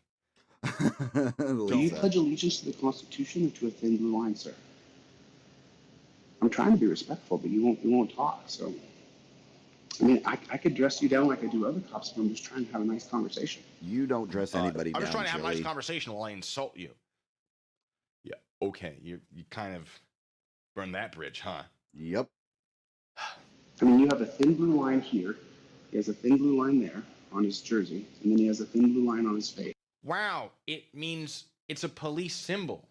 Do you pledge allegiance to the Constitution or to a thin blue line, sir? I'm trying to be respectful, but you won't talk. So, I mean, I could dress you down like I do other cops, but I'm just trying to have a nice conversation. You don't dress anybody down. I'm just trying to have a nice Chili. conversation while I insult you. Yeah, okay. You kind of burned that bridge, huh? Yep. I mean, you have a thin blue line here. He has a thin blue line there on his jersey, and then he has a thin blue line on his face. Wow, it means it's a police symbol.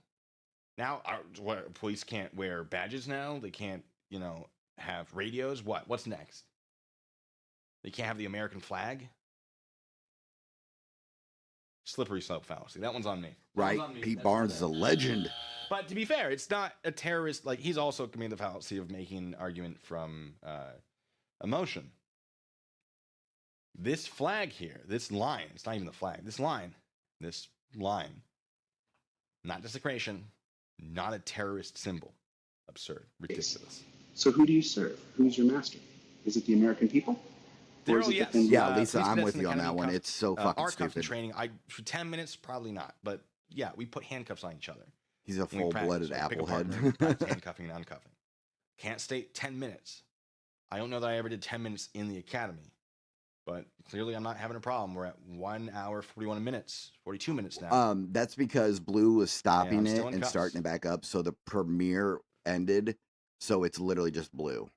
Now, what, police can't wear badges now? They can't, have radios? What? What's next? They can't have the American flag? Slippery slope fallacy. That one's on me. Right. Pete Barnes is a legend. But to be fair, it's not a terrorist. Like, he's also committed the fallacy of making an argument from emotion. This flag here, this line, it's not even the flag. This line, not desecration, not a terrorist symbol. Absurd. Ridiculous. So who do you serve? Who's your master? Is it the American people? Daryl, yes. Yeah, Lisa, police I'm cadets with in you the on that Kennedy one. cuff- It's so fucking our cuffs in stupid. training, for 10 minutes, probably not. But yeah, we put handcuffs on each other. He's a when we practice. full-blooded So pick a partner, applehead. practice handcuffing and uncuffing. Can't stay 10 minutes. I don't know that I ever did 10 minutes in the academy, but clearly I'm not having a problem. We're at 1 hour, 41 minutes, 42 minutes now. That's because Blue was stopping I'm it still in and cuffs. starting it back up, so the premiere ended. So it's literally just Blue.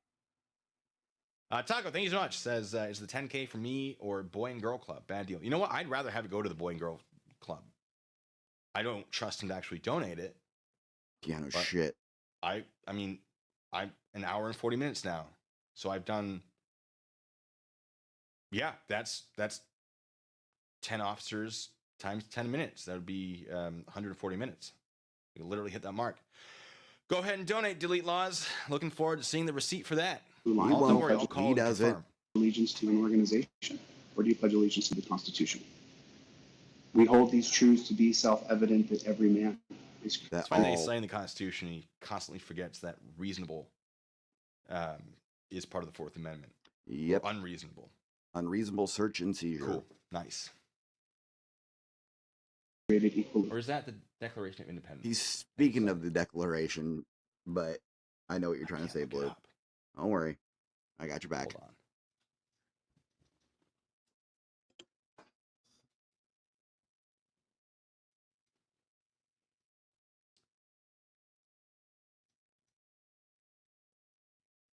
Taco, thank you so much. Says, is the 10K for me or Boy and Girl Club? Bad deal. You know what? I'd rather have it go to the Boy and Girl Club. I don't trust him to actually donate it. Yeah, no But shit. I mean, I'm an hour and 40 minutes now. So I've done, yeah, that's 10 officers times 10 minutes. That would be 140 minutes. You literally hit that mark. Go ahead and donate, Delete Laws. Looking forward to seeing the receipt for that. Don't worry, I'll call He and does it. confirm. Allegiance to an organization, or do you pledge allegiance to the Constitution? We hold these truths to be self-evident that every man is. It's funny that he's citing the Constitution. He constantly forgets that reasonable is part of the Fourth Amendment. Yep. Or unreasonable. Unreasonable search and seizure. Cool. Nice. Created equal. Or is that the Declaration of Independence? He's speaking of the Declaration, but I know what you're trying to say, Blue. Don't worry. I got your back. Hold on.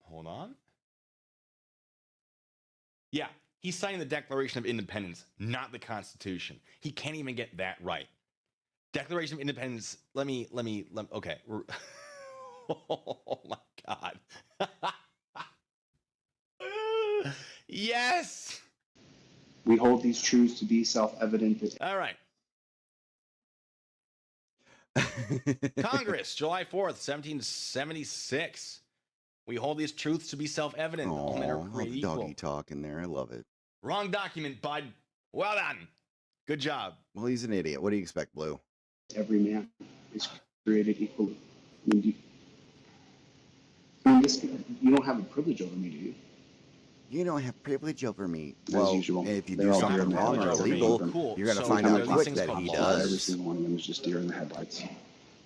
Hold on. Yeah, he's signing the Declaration of Independence, not the Constitution. He can't even get that right. Declaration of Independence. Let me okay. Oh my God. Yes. We hold these truths to be self-evident that. All right. Congress, July 4th, 1776. We hold these truths to be self-evident. All men are Oh, created the equal. doggy talk in there. I love it. Wrong document, bud. Well done. Good job. Well, he's an idiot. What do you expect, Blue? Every man is created equally. I mean, you don't have a privilege over me, do you? You don't have privilege over me. As Well, usual. if you They're do all something deer in the wrong or headlights. illegal, Cool. you're going to So find there are out these quick things that called he laws. Every does. single one of them is just deer in the headlights.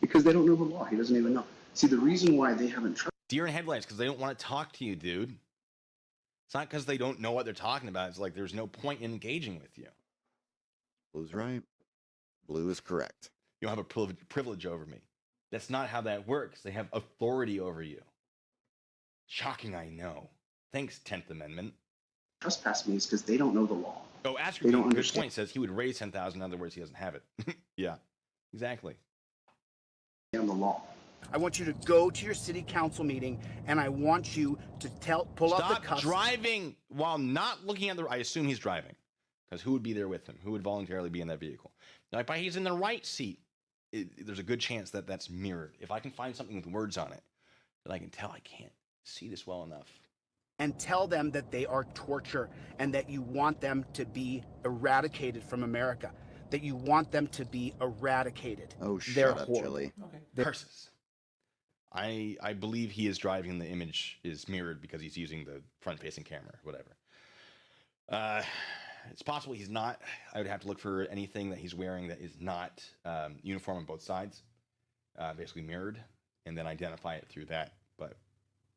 Because they don't know the law. He doesn't even know. See, the reason why they haven't tried. Deer in headlights because they don't want to talk to you, dude. It's not because they don't know what they're talking about. It's like there's no point in engaging with you. Blue's right. Blue is correct. You don't have a privilege over me. That's not how that works. They have authority over you. Shocking, I know. Thanks, 10th Amendment. Trespass means because they don't know the law. Oh, Asker They King, don't good understand. point, says he would raise 10,000. In other words, he doesn't have it. Yeah, exactly. The law. I want you to go to your city council meeting, and I want you to pull out the Stop cuffs. driving while not looking at the. I assume he's driving, because who would be there with him? Who would voluntarily be in that vehicle? Now, if he's in the right seat, there's a good chance that that's mirrored. If I can find something with words on it that I can tell, I can't see this well enough. And tell them that they are torture and that you want them to be eradicated from America. That you want them to be eradicated. Oh, They're shut up, horrible. Chili. Okay. Curses. I believe he is driving. The image is mirrored because he's using the front-facing camera, whatever. It's possible he's not. I would have to look for anything that he's wearing that is not uniform on both sides, basically mirrored, and then identify it through that. But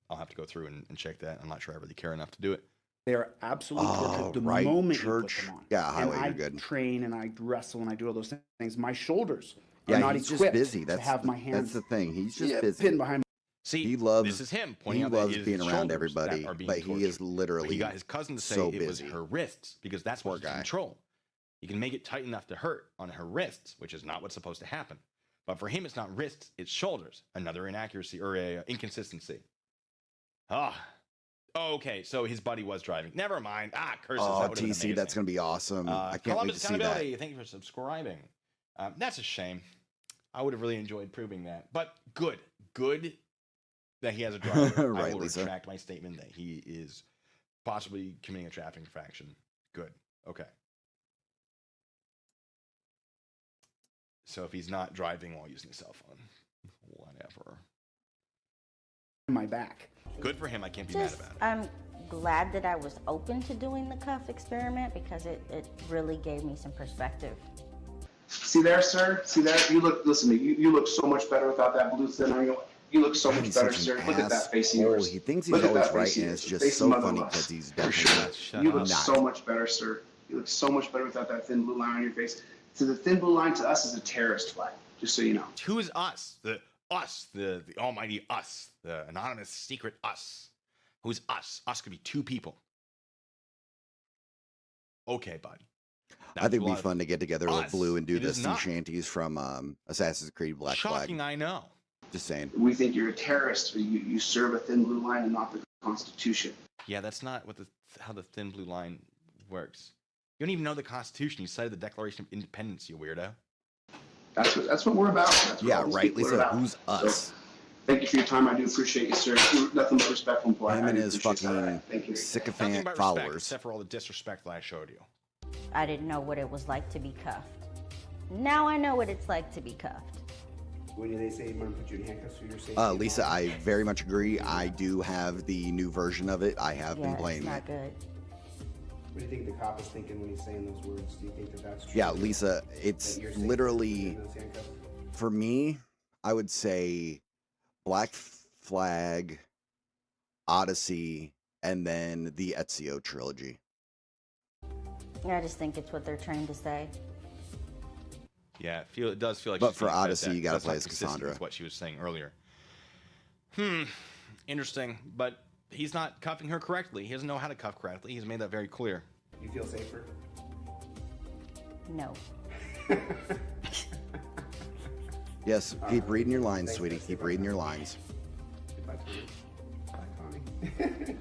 I'll have to go through and check that. I'm not sure I really care enough to do it. They're absolutely tortured the right, moment church. you put them on. Yeah, highway, and you're I good. train and I wrestle and I do all those things. My shoulders are Yeah, not he's equipped just busy. That's to have my that's hands the thing. He's just busy. pinned behind. See, He loves. this is him pointing He out loves that it is being his around shoulders everybody, that are being but he tortured. is literally He got his cousin to say so it was busy. her wrists because that's Poor what guy. control. You can make it tight enough to hurt on her wrists, which is not what's supposed to happen. But for him, it's not wrists, it's shoulders. Another inaccuracy or a inconsistency. Okay, so his buddy was driving. Never mind. Curses. Oh, That would've been TC, that's amazing. going to be awesome. I can't wait Columbus to see that. Accountability, thank you for subscribing. That's a shame. I would have really enjoyed proving that. But good that he has a driver. Right, I will Lisa. retract my statement that he is possibly committing a traffic infraction. Good. Okay. So if he's not driving while using a cell phone, whatever. My back. Good for him. I can't be mad Just, about it. I'm glad that I was open to doing the cuff experiment because it really gave me some perspective. See there, sir? See there? You look, listen to me, you look so much better without that blue thin on your, you look so much He's better, such sir. an Look at that face of asshole. yours. He thinks he's Look at always that right, face of and yours. it's The just face so of funny mother because loves. he's definitely You look not. so much better, sir. You look so much better without that thin blue line on your face. So the thin blue line to us is a terrorist flag, just so you know. Who is us? The almighty us, the anonymous secret us. Who's us? Us could be two people. Okay, buddy. That I was think a it'd be lot of fun to get together with us. Blue and do It the is sea not. shanties from Assassin's Creed Black Shocking, Flag. I know. Just saying. We think you're a terrorist. You serve a thin blue line and not the Constitution. Yeah, that's not what how the thin blue line works. You don't even know the Constitution. You cited the Declaration of Independence, you weirdo. That's what we're about. That's what Yeah, all these right, people are Lisa. about. Who's us? So, thank you for your time. I do appreciate you, sir. You're nothing but respectful and polite. Him I and do his appreciate that. fucking Thank you. Nothing sycophant but respect, followers. except for all the disrespect that I showed you. I didn't know what it was like to be cuffed. Now I know what it's like to be cuffed. When they say I'm going to put you in handcuffs for your safety. Lisa, I very much agree. I do have the new version of it. I have been Yeah, playing it's not it. good. What do you think the cop is thinking when he's saying those words? Do you think that that's true? Yeah, Lisa, it's That you're safe literally, in those handcuffs? for me, I would say Black Flag, Odyssey, and then the Ezio trilogy. I just think it's what they're trying to say. Yeah, it does feel like. But she's for being fed Odyssey, that. you gotta That's play not as consistent Cassandra. with what she was saying earlier. Interesting, but he's not cuffing her correctly. He doesn't know how to cuff correctly. He's made that very clear. You feel safer? No. Yes, keep reading your lines, sweetie. Keep reading your lines. Goodbye, Tony. Bye, Connie.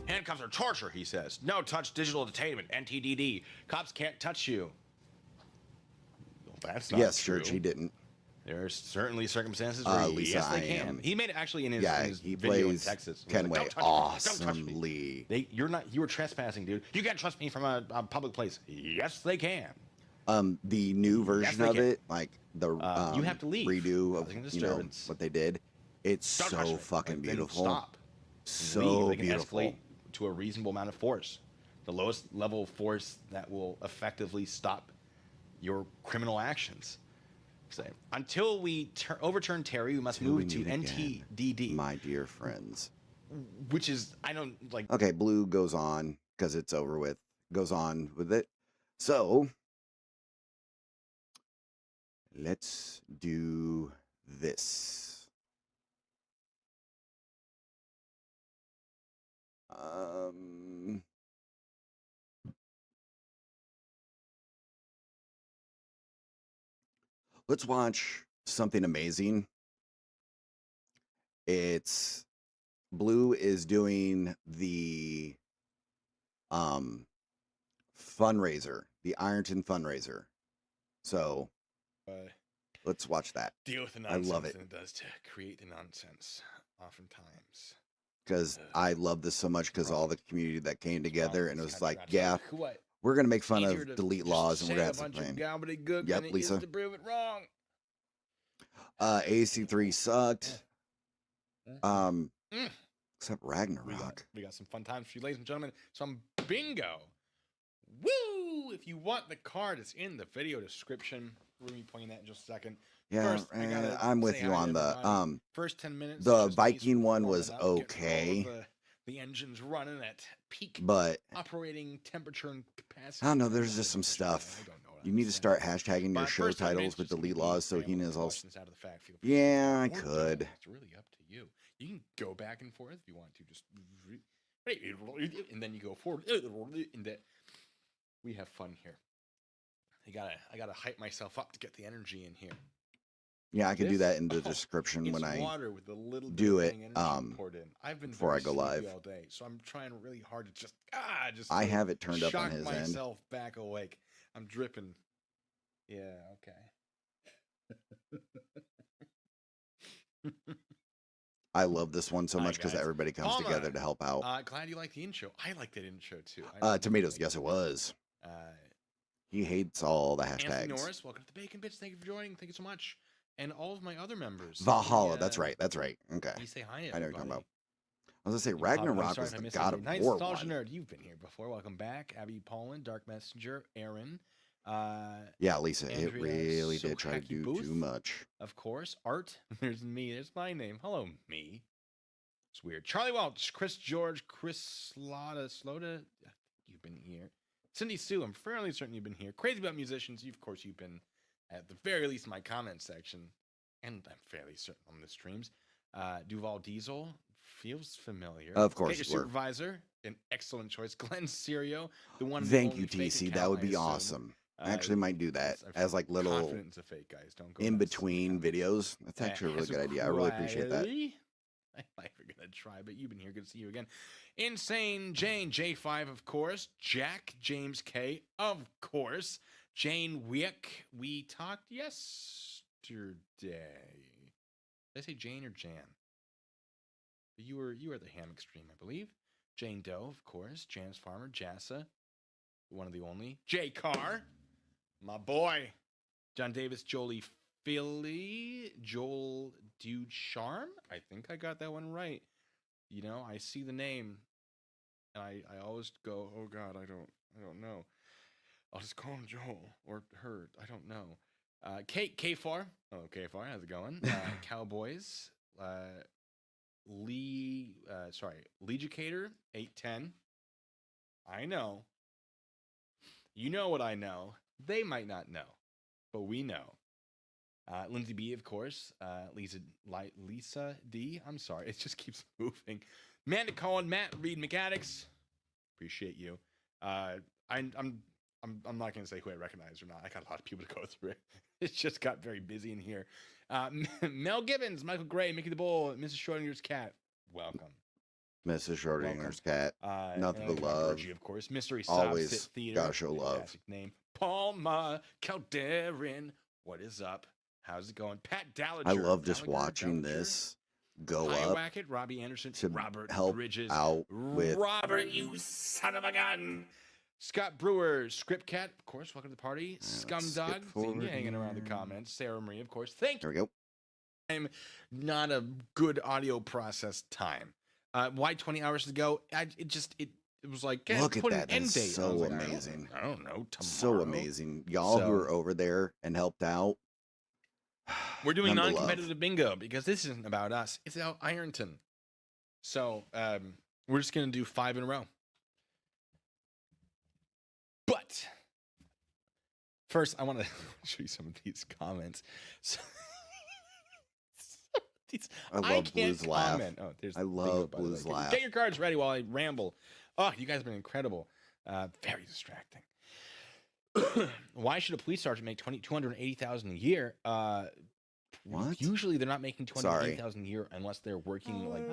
Handcuffs are torture, he says. No touch digital detainment, NTDD. Cops can't touch you. Well, that's not Yes, true. Church, he didn't. There are certainly circumstances where Lisa, yes, they I can. am. He made it actually in his, Yeah, in his he video in plays Texas. He was like, Kenway "Don't touch me. Don't touch me." awesomely. You were trespassing, dude. You can't trust me from a public place. Yes, they can. The new version they of can. it, like the You have to leave. redo of Causing a you know disturbance. what they did, it's Don't touch so me. fucking Like, then beautiful. Stop. So Leave. They can beautiful. escalate to a reasonable amount of force. The lowest level of force that will effectively stop your criminal actions. So, until we overturn Terry, we must Till we move to meet again, NTDD, my dear friends. which is I don't like. Okay, Blue goes on because it's over with. Goes on with it. So let's do this. let's watch something amazing. It's Blue is doing the fundraiser, the Ironton fundraiser. So let's watch that. Deal with the I nonsense love it and it does to create the nonsense oftentimes. because I love this so much because all the community that came together and it was like, yeah, What? we're gonna make fun Easier of to delete just laws and we're say gonna a have some bunch of fun. gobbledygook Yep, than it Lisa. is to prove it wrong. AC3 sucked. Mm. Except Ragnarok. We got some fun times for you, ladies and gentlemen. Some bingo. Woo! If you want the card, it's in the video description. We're gonna be playing that in just a second. Yeah, First, I gotta I'm with say you hi to on the everybody. First 10 minutes. the is just me Viking one warming was up, getting all of okay, the engines running at peak but operating temperature and capacity. I don't know. There's just some stuff. You need to start hashtagging your But show first 10 titles minutes, with just gonna delete be laws so he rambling knows all. questions out of the fact. Feel free to Yeah, I or don't. could. It's really up to you. You can go back and forth if you want to. Just and then you go forward. And that we have fun here. I gotta hype myself up to get the energy in here. Yeah, I can do This- that in the description when It's I water with a little bit do of it. dang energy poured in. I've been Before I very go sleepy live. all day, so I'm trying really hard to just I to have it turned up on shock his end. myself back awake. I'm dripping. Yeah, okay. I love this one so Hi, much because guys. everybody comes Palma, together to help out. glad you like the intro. I like that intro too. I Tomatoes, yes, it was. He hates all the Anthony hashtags. Norris, welcome to the Bacon Bits. Thank you for joining. Thank you so much. And all of my other members. Valhalla, that's right. Okay. You say hi, I know what you're talking everybody. about. I was gonna say You pop up, I'm Ragnarok sorry was if I the missed God anything. of Nice War Nostalgia one. Nerd, you've been here before. Welcome back. Abby Poland, Dark Messenger, Aaron. Yeah, Lisa, it Andrea really did try to Sohaki do Booth, too much. Of course. Art. There's me. There's my name. Hello, me. It's weird. Charlie Welch, Chris George, Chris Sloda. You've been here. Cindy Sue, I'm fairly certain you've been here. Crazy About Musicians, of course, you've been at the very least in my comment section. And I'm fairly certain on the streams. Duval Diesel feels familiar. Of course Get you Your were. Supervisor, an excellent choice. Glenn Serio, the one. Thank you, TC. That would be awesome. I actually might do that as like little Confidence of fake guys. Don't go in nuts. between videos. That's actually a really good idea. I really appreciate that. I might be gonna try, but you've been here. Good to see you again. Insane Jane J5, of course. Jack James K, of course. Jane Wick. We talked yesterday. Did I say Jane or Jan? You were at the hammock stream, I believe. Jane Doe, of course. Janice Farmer, Jassa, one of the only. Jay Carr, my boy. John Davis, Jolie Philly, Joel Dude Charm. I think I got that one right. You know, I see the name, and I always go, oh God, I don't know. I'll just call him Joel or her. I don't know. Kate K4. Oh, K4, how's it going? Cowboys. Legicator 810. I know. You know what I know. They might not know, but we know. Lindsay B, of course. Lisa D. I'm sorry, it just keeps moving. Amanda Cohen, Matt Reed McAddicts. Appreciate you. I'm not gonna say who I recognize or not. I got a lot of people to go through it. It just got very busy in here. Mel Gibbons, Michael Gray, Mickey the Bull, Mrs. Schrodinger's cat. Welcome. Mrs. Schrodinger's cat. Nothing but love. Virgie, of course. Mystery Always South Theater. gotta show love. Fantastic name. Palma Calderin. What is up? How's it going? Pat Dallager. I love just Dallager, watching Dallager. this go High up Wacket, Robbie Anderson, to Robert help Bridges, out with Robert, you son of a gun. Scott Brewer, Script Cat, of course. Welcome to the party. Scumdog, seeing you hanging around the comments. Sarah Marie, of course. Thank you. There we go. I'm not a good audio process time. Why 20 hours ago? It was like, Look at put that. an end That's date. I so was like, amazing. I don't know. Tomorrow. So amazing. Y'all who are over there and helped out. We're doing none but love. non-competitive bingo because this isn't about us. It's about Ironton. So we're just going to do 5 in a row. But first, I want to show you some of these comments. I love Blue's laugh. Oh, there's I love bingo, by the way. Blue's laugh. Get your cards ready while I ramble. Oh, you guys have been incredible. Very distracting. Why should a police sergeant make $280,000 a year? What? Usually they're not making $280,000 a year unless they're working like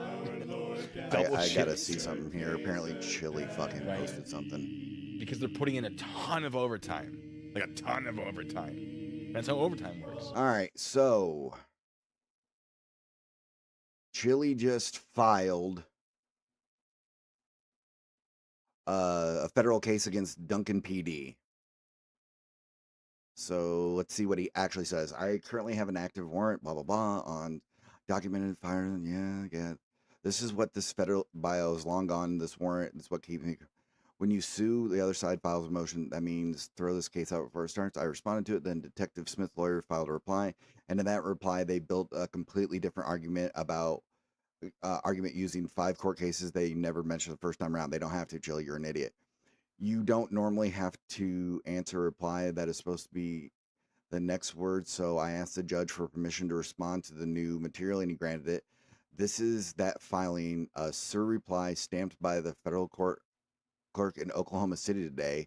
I gotta see something here. Apparently, Chili fucking posted something. Because they're putting in a ton of overtime, like a ton of overtime. That's how overtime works. All right, so Chili just filed a federal case against Duncan PD. So let's see what he actually says. I currently have an active warrant, blah, blah, blah, on documented fire. Yeah. This is what this federal bio is long gone. This warrant is what keeps me. When you sue, the other side files a motion. That means throw this case out before it starts. I responded to it. Then Detective Smith's lawyer filed a reply. And in that reply, they built a completely different argument about argument using 5 court cases they never mentioned the first time around. They don't have to, Jill. You're an idiot. You don't normally have to answer a reply that is supposed to be the next word. So I asked the judge for permission to respond to the new material, and he granted it. This is that filing a sir reply stamped by the federal court clerk in Oklahoma City today.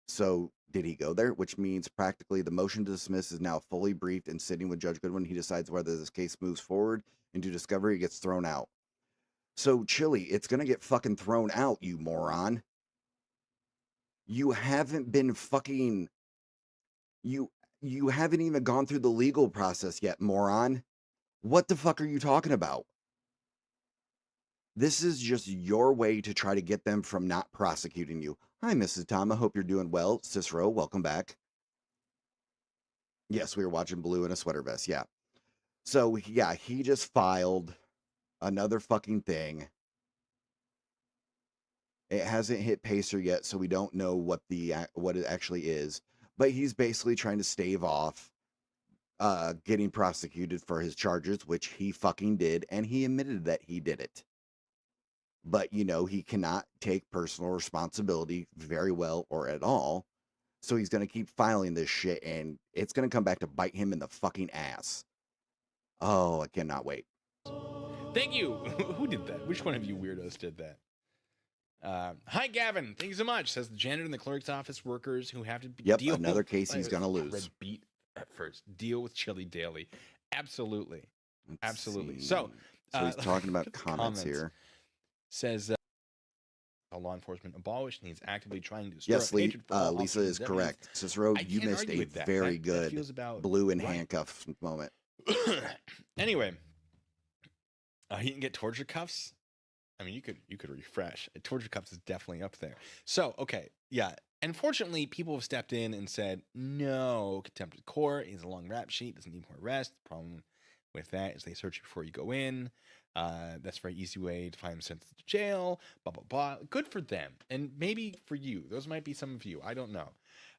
So did he go there? Which means practically the motion to dismiss is now fully briefed and sitting with Judge Goodwin. He decides whether this case moves forward into discovery, it gets thrown out. So Chili, it's going to get fucking thrown out, you moron. You haven't been fucking, you haven't even gone through the legal process yet, moron. What the fuck are you talking about? This is just your way to try to get them from not prosecuting you. Hi, Mrs. Tom. I hope you're doing well. Cicero, welcome back. Yes, we were watching Blue in a sweater vest. Yeah. So, yeah, he just filed another fucking thing. It hasn't hit Pacer yet, so we don't know what it actually is. But he's basically trying to stave off getting prosecuted for his charges, which he fucking did, and he admitted that he did it. But, you know, he cannot take personal responsibility very well or at all. So he's going to keep filing this shit, and it's going to come back to bite him in the fucking ass. Oh, I cannot wait. Thank you. Who did that? Which one of you weirdos did that? Hi, Gavin. Thank you so much. Says the janitor and the clerk's office workers who have to deal another case he's going to lose. Red beat at first. Deal with Chili daily. Absolutely. Absolutely. See. So he's talking about comments here. Says law enforcement abolished, and he's actively trying to yes, Lisa is correct. Cicero, you missed a very good Blue in handcuffs moment. Anyway, he can get torture cuffs. I mean, you could refresh. Torture cuffs is definitely up there. So, okay, yeah. Unfortunately, people have stepped in and said, no, contempt of court. He's a long rap sheet. Doesn't need more arrest. The problem with that is they search you before you go in. That's a very easy way to find them sentenced to jail. Blah, blah, blah. Good for them. And maybe for you. Those might be some of you. I don't know.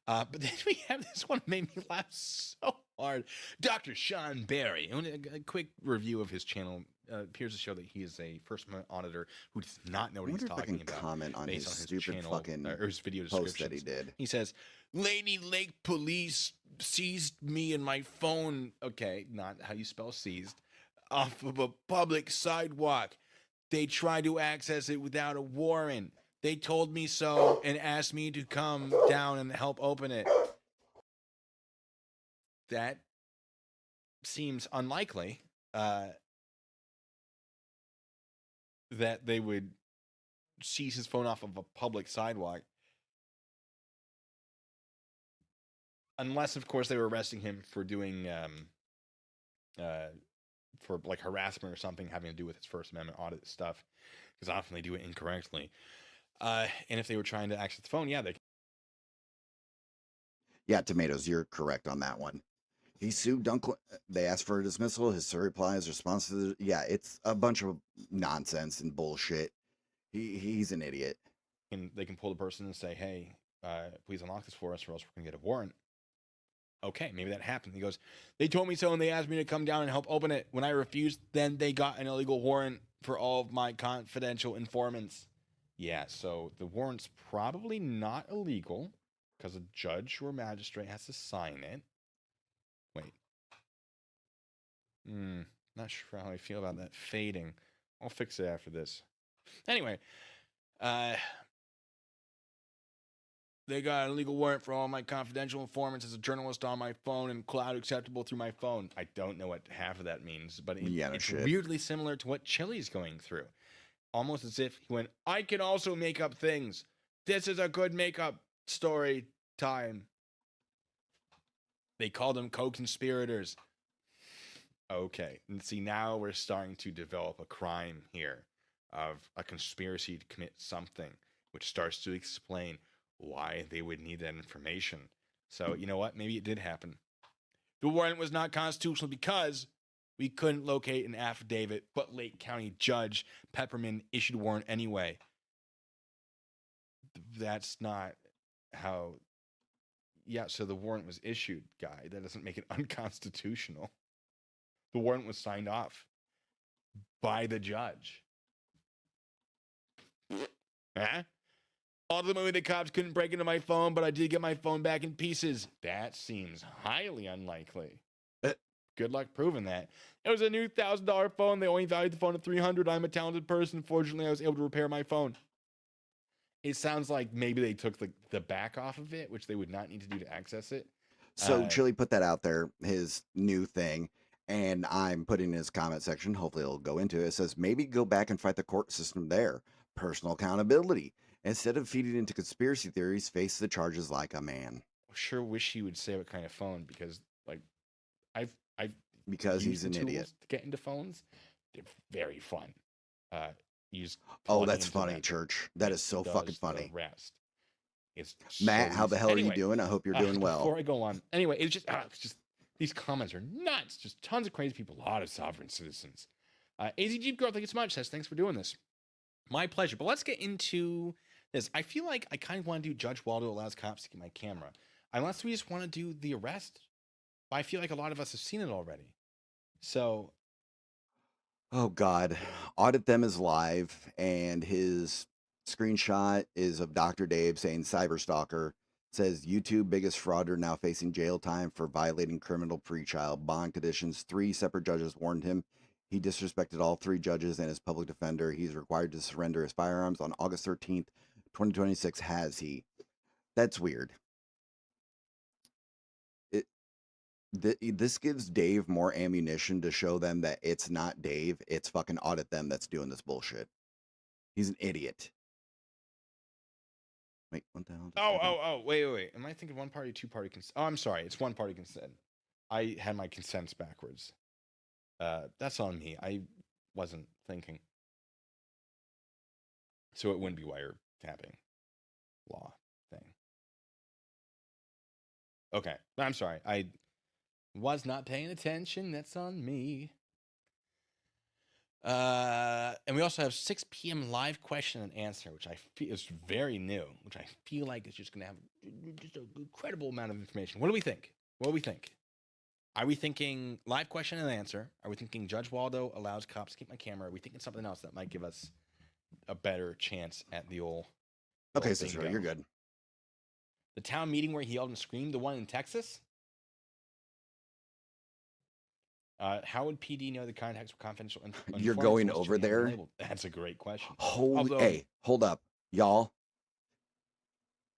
But then we have this one that made me laugh so hard. Dr. Sean Barry. A quick review of his channel appears to show that he is a First Amendment auditor who does not know what he's talking about. Comment on his stupid channel, fucking or his video post description that he did. He says, Lady Lake Police seized me and my phone. Okay, not how you spell seized. Off of a public sidewalk. They tried to access it without a warrant. They told me so and asked me to come down and help open it. That seems unlikely that they would seize his phone off of a public sidewalk. Unless, of course, they were arresting him for doing for like harassment or something having to do with his First Amendment audit stuff, because often they do it incorrectly. And if they were trying to access the phone, yeah, they. Yeah, Tomatoes, you're correct on that one. He sued Duncan. They asked for a dismissal. His sir replies, response to the. Yeah, it's a bunch of nonsense and bullshit. He's an idiot. And they can pull the person and say, hey, please unlock this for us or else we're going to get a warrant. Okay, maybe that happened. He goes, they told me so and they asked me to come down and help open it. When I refused, then they got an illegal warrant for all of my confidential informants. Yeah, so the warrant's probably not illegal because a judge or magistrate has to sign it. Wait. Not sure how I feel about that fading. I'll fix it after this. Anyway, They got a legal warrant for all my confidential informants as a journalist on my phone and cloud acceptable through my phone. I don't know what half of that means, but it's weirdly similar to what Chili's going through. Almost as if he went, I can also make up things. This is a good make-up story time. They called them co-conspirators. Okay, and see, now we're starting to develop a crime here of a conspiracy to commit something, which starts to explain why they would need that information. So, you know what? Maybe it did happen. The warrant was not constitutional because we couldn't locate an affidavit, but Lake County Judge Pepperman issued a warrant anyway. That's not how... Yeah, so the warrant was issued, guy. That doesn't make it unconstitutional. The warrant was signed off by the judge. Huh? Ultimately, the cops couldn't break into my phone, but I did get my phone back in pieces. That seems highly unlikely. Good luck proving that. It was a new $1,000 phone. They only valued the phone at $300. I'm a talented person. Fortunately, I was able to repair my phone. It sounds like maybe they took the back off of it, which they would not need to do to access it. So Chili put that out there, his new thing, and I'm putting in his comment section. Hopefully it'll go into it. It says, maybe go back and fight the court system there. Personal accountability. Instead of feeding into conspiracy theories, face the charges like a man. Sure wish he would say what kind of phone, because like I've because he's an idiot to get into phones. They're very fun. Oh, that's funny, Church. That is so fucking funny. Rest. It's Matt, so how the hell anyway, are you doing? I hope you're doing well. Before I go on, anyway, it's just these comments are nuts. Just tons of crazy people, a lot of sovereign citizens. AZ Jeep Girl, thank you so much. Says thanks for doing this. My pleasure. But let's get into this. I feel like I kind of want to do Judge Waldo allows cops to get my camera, unless we just want to do the arrest. But I feel like a lot of us have seen it already. So, oh God, Audit Them is live, and his screenshot is of Dr. Dave saying cyberstalker. Says YouTube biggest frauder now facing jail time for violating criminal pretrial bond conditions. 3 separate judges warned him. He disrespected all 3 judges and his public defender. He's required to surrender his firearms on August 13th, 2026. Has he? That's weird. This gives Dave more ammunition to show them that it's not Dave. It's fucking Audit Them that's doing this bullshit. He's an idiot. Wait, what the hell? Wait. Am I thinking one party, two party consent? Oh, I'm sorry. It's one party consent. I had my consents backwards. That's on me. I wasn't thinking. So it wouldn't be wiretapping law thing. Okay. I'm sorry. I was not paying attention. That's on me. And we also have 6 p.m. live question and answer, which I feel is very new, which I feel like is just going to have just an incredible amount of information. What do we think? Are we thinking live question and answer? Are we thinking Judge Waldo allows cops to keep my camera? Are we thinking something else that might give us a better chance at the old... Okay, sister, you're good. The town meeting where he yelled and screamed, the one in Texas? How would PD know the contacts were confidential? You're going over there? That's a great question. Hey, hold up, y'all.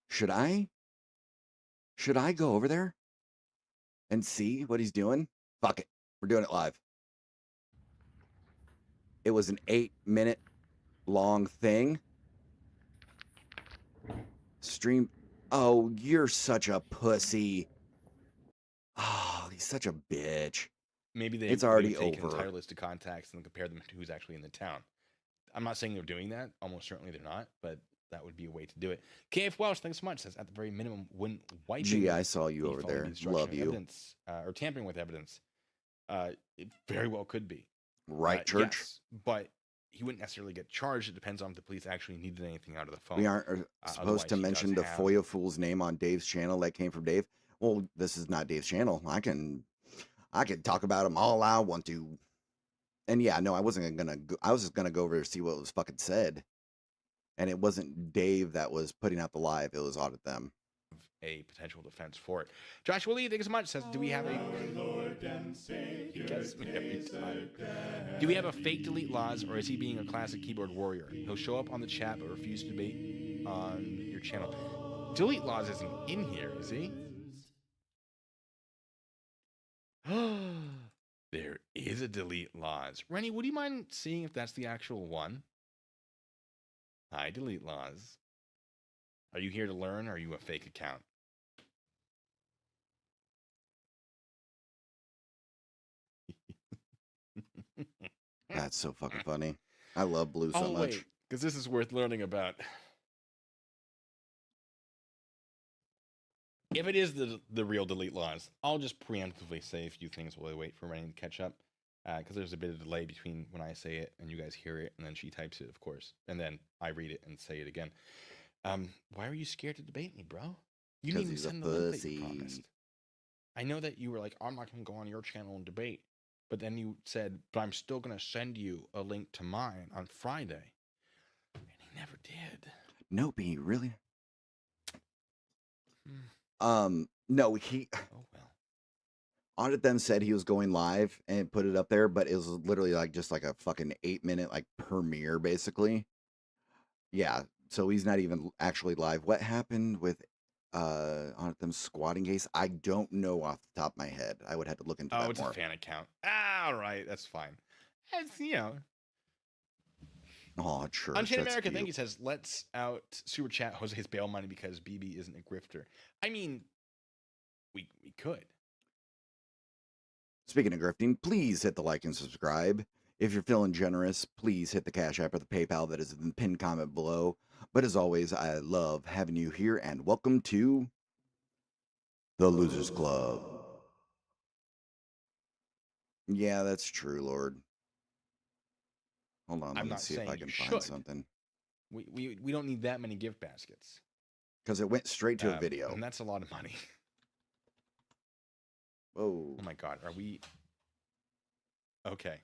Should I go over there and see what he's doing? Fuck it. We're doing it live. It was an 8-minute long thing. Stream. Oh, you're such a pussy. Oh, he's such a bitch. Maybe it's already take over. An entire list of contacts and compare them to who's actually in the town. I'm not saying they're doing that. Almost certainly they're not, but that would be a way to do it. KF Welsh, thanks so much. Says at the very minimum, when wiping. Gee, I saw you over there. Love you. Evidence, or tampering with evidence. It very well could be. Right, Church. Yes, but he wouldn't necessarily get charged. It depends on if the police actually needed anything out of the phone. We aren't supposed to mention the FOIA Fool's name on Dave's channel that came from Dave. Well, this is not Dave's channel. I can talk about them all I want to. And yeah, no, I wasn't gonna go, I was just gonna go over to see what was fucking said. And it wasn't Dave that was putting out the live, it was Audit Them. A potential defense for it. Joshua Lee, thank you so much. Says, do we have a do we have a fake delete laws, or is he being a classic keyboard warrior? He'll show up on the chat but refuse to debate on your channel. Delete Laws isn't in here, is he? There is a Delete Laws. Rennie, would you mind seeing if that's the actual one? Hi, Delete Laws. Are you here to learn, or are you a fake account? That's so fucking funny. I love Blue so much. Wait, because this is worth learning about. If it is the real Delete Laws, I'll just preemptively say a few things while I wait for Rennie to catch up. Because there's a bit of delay between when I say it and you guys hear it, and then she types it, of course. And then I read it and say it again. Why are you scared to debate me, bro? You didn't even send the link that you promised. I know that you were like, I'm not going to go on your channel and debate. But then you said, but I'm still going to send you a link to mine on Friday. And he never did. Nope, he really. Hmm. No, he. Oh, well. Audit Them said he was going live and put it up there, but it was literally like just like a fucking 8-minute like premiere, basically. Yeah, so he's not even actually live. What happened with Audit Them squatting case? I don't know off the top of my head. I would have to look into that more. Oh, it's a fan account. All right, that's fine. It's, you know. Oh, sure. Unchained America, thank you, says, let's out super chat Jose's bail money because BB isn't a grifter. I mean, we could. Speaking of grifting, please hit the like and subscribe. If you're feeling generous, please hit the Cash App or the PayPal that is in the pinned comment below. But as always, I love having you here, and welcome to the Losers Club. Yeah, that's true, Lord. Hold on, let me see if I can find something. We don't need that many gift baskets. Because it went straight to a video. And that's a lot of money. Whoa. Oh my God, are we... Okay.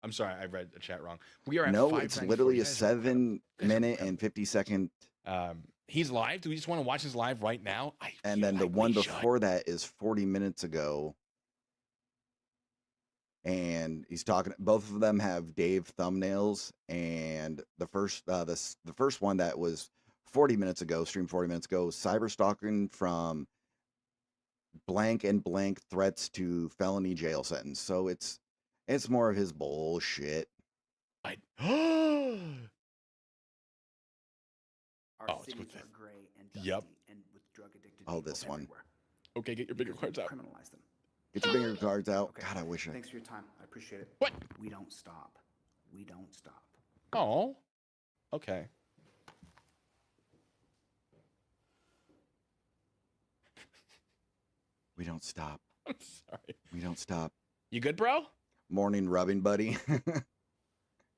I'm sorry, I read the chat wrong. We are at No, it's literally a 7-minute and 50-second. He's live? Do we just want to watch his live right now? And then the one before that is 40 minutes ago. And he's talking. Both of them have Dave thumbnails, and the first one that was 40 minutes ago, streamed 40 minutes ago, cyber stalking from blank and blank threats to felony jail sentence. So it's more of his bullshit. Our cities are gray and dusty and with drug-addicted people this one. everywhere. Okay, get your bigger cards out. Criminalize them. Get your bigger cards out. Okay. God, I wish Thanks for your time. I appreciate it. What? We don't stop. We don't stop. Oh. Okay. We don't stop. I'm sorry. We don't stop. You good, bro? Morning rubbing, buddy.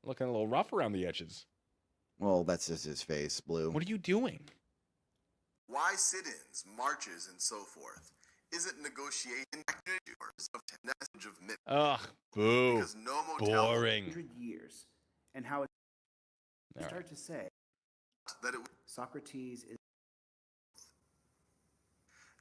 Looking a little rough around the edges. Well, that's just his face, Blue. What are you doing? Why sit-ins, marches, and so forth? Isn't negotiation activities of message of myth? Ugh, boo. Because no motel boring. 100 years, and how it start to say that it Socrates is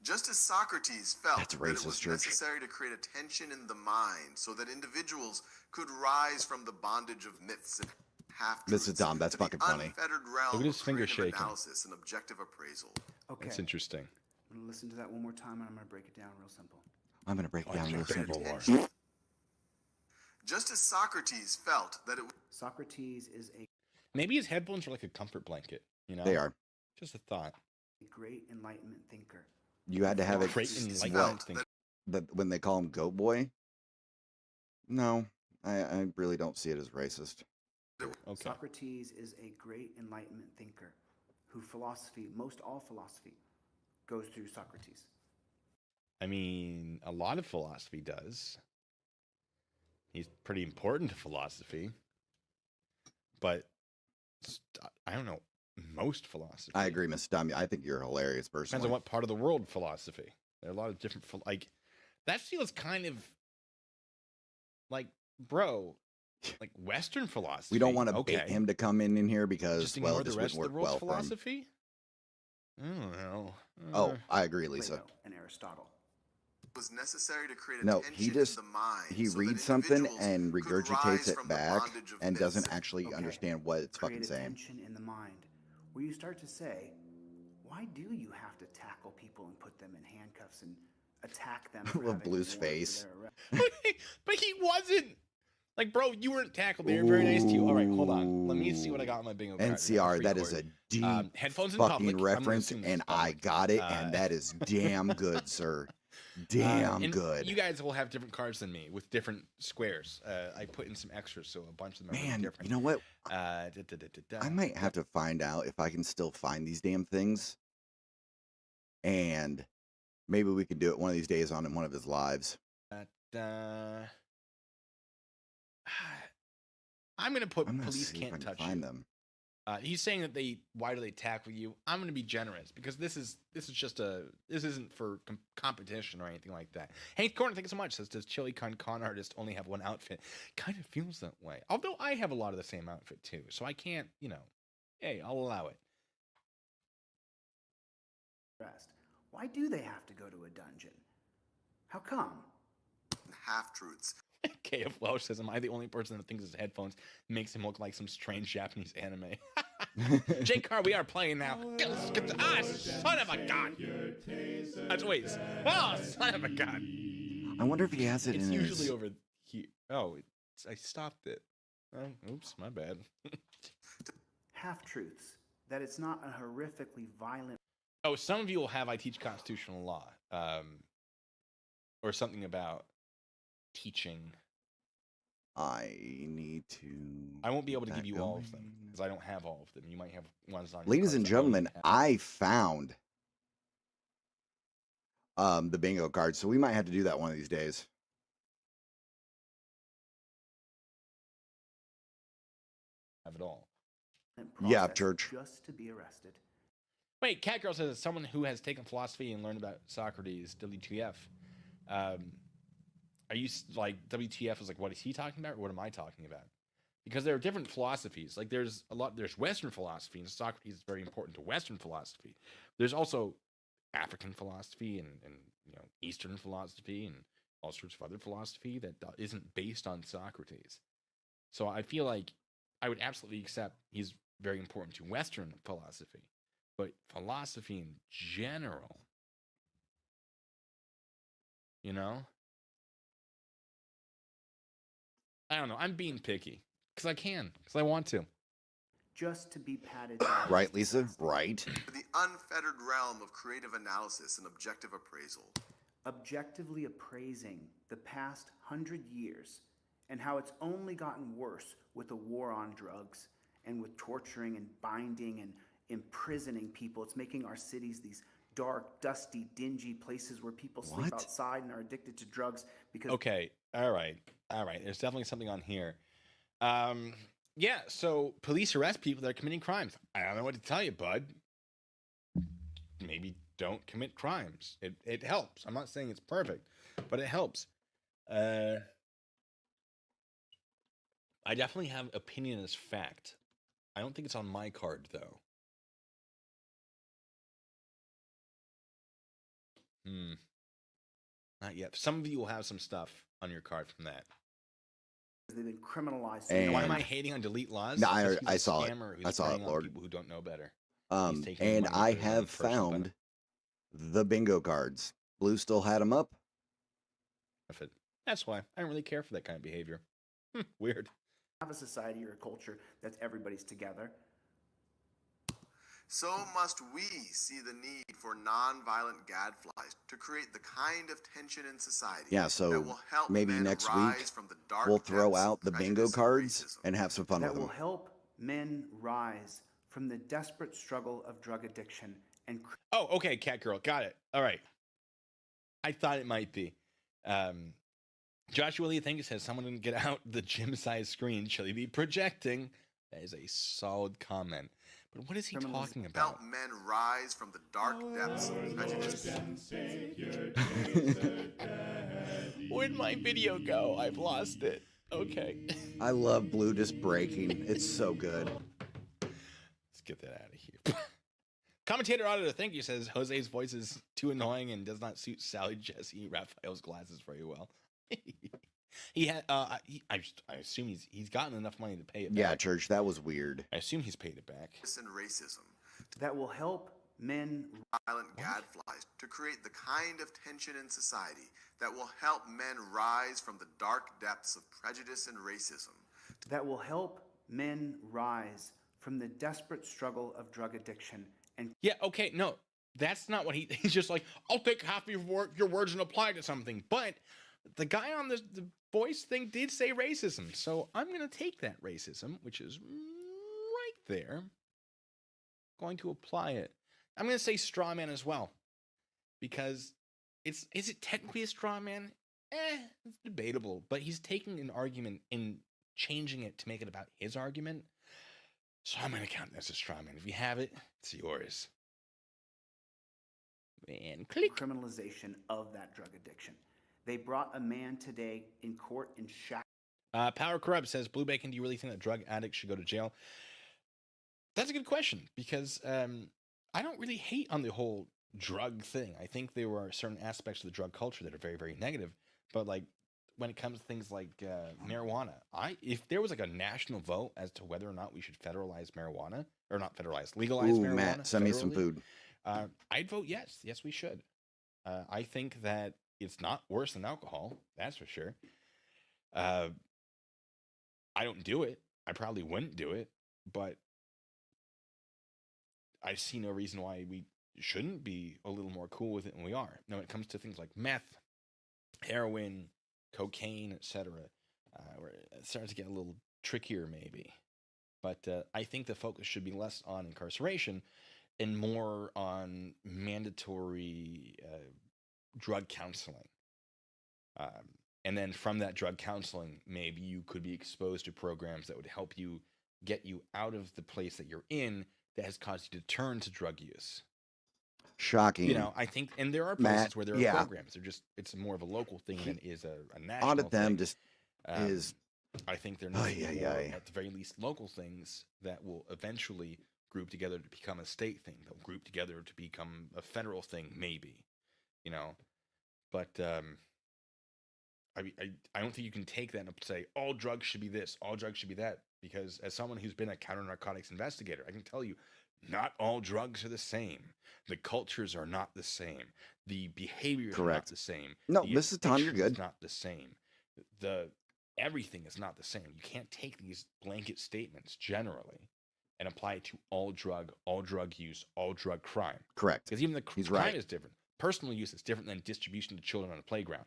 just as Socrates felt That's that racist, it was Church. necessary to create a tension in the mind so that individuals could rise from the bondage of myths and half-truths. This is Dom. That's fucking funny. Realm Look at his of finger creative shaking. analysis and objective appraisal. okay. That's interesting. I'm gonna listen to that one more time, and I'm gonna break it down real simple. I'm going to break it down real simple. Just as Socrates felt that it Socrates is a Maybe his headphones are like a comfort blanket. You know, They are. Just a thought. great Enlightenment thinker. You had to have it. Great enlightenment thing. That when they call him Goat Boy. No, I really don't see it as racist. Okay. Socrates is a great Enlightenment thinker who most all philosophy goes through Socrates. I mean, a lot of philosophy does. He's pretty important to philosophy. But I don't know, most philosophy. I agree, Miss Dom. I think you're a hilarious person. Depends on what part of the world philosophy. There are a lot of different, like, that feels kind of like, bro, like Western philosophy. We don't want to bait him to come in here because, just ignore well, the this rest wouldn't of the work world's well for him. philosophy. I don't know. Oh, I agree, Lisa. Plato and Aristotle. was necessary to create a No, tension he just in the mind he so reads that something individuals and could regurgitates rise it from the back bondage of and myths. doesn't actually Okay. understand what it's fucking Create a saying. tension in the mind where you start to say, Why do you have to tackle people and put them in handcuffs and attack them? I love Blue's face. But he wasn't. Like, bro, you weren't tackled. They were very nice to you. All right, hold on. Let me see what I got on my bingo card. NCR, that is a deep headphones in fucking public. reference, and I got it, and that is damn good, sir. Damn good. You guys will have different cards than me with different squares. I put in some extras, so a bunch of them are Man, different. you know what? I might have to find out if I can still find these damn things, and maybe we can do it one of these days on one of his lives. I'm gonna put I'm gonna police see if I can't can touch find you. them. He's saying that why do they tackle you? I'm gonna be generous because this isn't for competition or anything like that. Hank Corner, thank you so much. Says, does Chili Con artist only have one outfit? Kind of feels that way. Although I have a lot of the same outfit too, so I can't, hey, I'll allow it. Why do they have to go to a dungeon? How come? Half-truths. KF Welsh says, am I the only person that thinks his headphones makes him look like some strange Japanese anime? Jay Carr, we are playing now. Son of a gun! Son of a gun! I wonder if he has it It's in usually his... over here. Oh, I stopped it. Oh, oops, my bad. Half-truths. That it's not a horrifically violent... Oh, some of you will have I teach constitutional law. Or something about teaching. I need to... I won't be able to give you all of them because I don't have all of them. You might have ones on your Ladies cards and that I don't gentlemen, have. I found the bingo card, so we might have to do that one of these days. Have it all. Yeah, church. Just to be arrested. Wait, Catgirl says, as someone who has taken philosophy and learned about Socrates, WTF. Are you like, WTF is like, what is he talking about, or what am I talking about? Because there are different philosophies. Like, there's Western philosophy, and Socrates is very important to Western philosophy. There's also African philosophy and Eastern philosophy and all sorts of other philosophy that isn't based on Socrates. So I feel like I would absolutely accept he's very important to Western philosophy. But philosophy in general, I don't know. I'm being picky because I want to. Just to be patted down. Right, Lisa? Right. The unfettered realm of creative analysis and objective appraisal. Objectively appraising the past 100 years and how it's only gotten worse with the war on drugs and with torturing and binding and imprisoning people. It's making our cities these dark, dusty, dingy places where people sleep outside and are addicted to drugs because... Okay, all right. There's definitely something on here. Yeah, so police arrest people that are committing crimes. I don't know what to tell you, bud. Maybe don't commit crimes. It helps. I'm not saying it's perfect, but it helps. I definitely have opinion as fact. I don't think it's on my card, though. Not yet. Some of you will have some stuff on your card from that. They've been criminalized. And why am I hating on delete laws? No, I saw it. I saw it, Lord. People who don't know better. And I have found the bingo cards. Blue still had them up. That's why I don't really care for that kind of behavior. Weird. Have a society or a culture that's everybody's together. So must we see the need for nonviolent gadflies to create the kind of tension in society. Yeah, that so will help maybe men next rise week from the dark we'll throw depths out of the bingo prejudice and cards racism. and have some fun That with will them. help men rise from the desperate struggle of drug addiction and... Oh, okay, cat girl. Got it. All right. I thought it might be. Joshua Lee, thank you, says someone didn't get out the gym-sized screen. Shall he be projecting? That is a solid comment. But what is he talking about? Help men rise from the dark depths of prejudice. Where'd my video go? I've lost it. Okay. I love Blue just breaking. It's so good. Let's get that out of here. Commentator Auditor, thank you, says Jose's voice is too annoying and does not suit Sally Jesse Raphael's glasses very well. He had I assume he's gotten enough money to pay it back. Yeah, church, that was weird. I assume he's paid it back. And racism. That will help men violent gadflies to create the kind of tension in society that will help men rise from the dark depths of prejudice and racism. that will help men rise from the desperate struggle of drug addiction and Yeah, okay, no, that's not what he's just like, I'll take half of your words and apply it to something. But the guy on the voice thing did say racism, so I'm going to take that racism, which is right there, going to apply it. I'm going to say straw man as well, because is it technically a straw man? It's debatable, but he's taking an argument and changing it to make it about his argument. So I'm going to count it as a straw man. If you have it, it's yours. And click. criminalization of that drug addiction. They brought a man today in court in shackles. Power Corrupt says, Blue Bacon, do you really think that drug addicts should go to jail? That's a good question, because I don't really hate on the whole drug thing. I think there are certain aspects of the drug culture that are very, very negative. But like when it comes to things like marijuana, if there was like a national vote as to whether or not we should federalize marijuana, or not federalize, legalize marijuana. Matt, send me some federally, food. I'd vote yes. Yes, we should. I think that it's not worse than alcohol. That's for sure. I don't do it. I probably wouldn't do it, but I see no reason why we shouldn't be a little more cool with it than we are. Now, when it comes to things like meth, heroin, cocaine, etc., where it starts to get a little trickier, maybe. But I think the focus should be less on incarceration and more on mandatory drug counseling. And then from that drug counseling, maybe you could be exposed to programs that would help you get you out of the place that you're in that has caused you to turn to drug use. Shocking. You know, I think, and there are places where there are programs. They're just, it's more of a local thing than it is a national Audit them thing. just is. I think there needs to be more, at the very least, local things that will eventually group together to become a state thing. They'll group together to become a federal thing, maybe. You know, but I don't think you can take that and say all drugs should be this, all drugs should be that, because as someone who's been a counter narcotics investigator, I can tell you, not all drugs are the same. The cultures are not the same. The behaviors are not the same. No, the Mrs. Tom, you're good. Is not the same. Everything is not the same. You can't take these blanket statements generally and apply it to all drug use, all drug crime. Correct. Because even the crime is different. Personal use is different than distribution to children on a playground.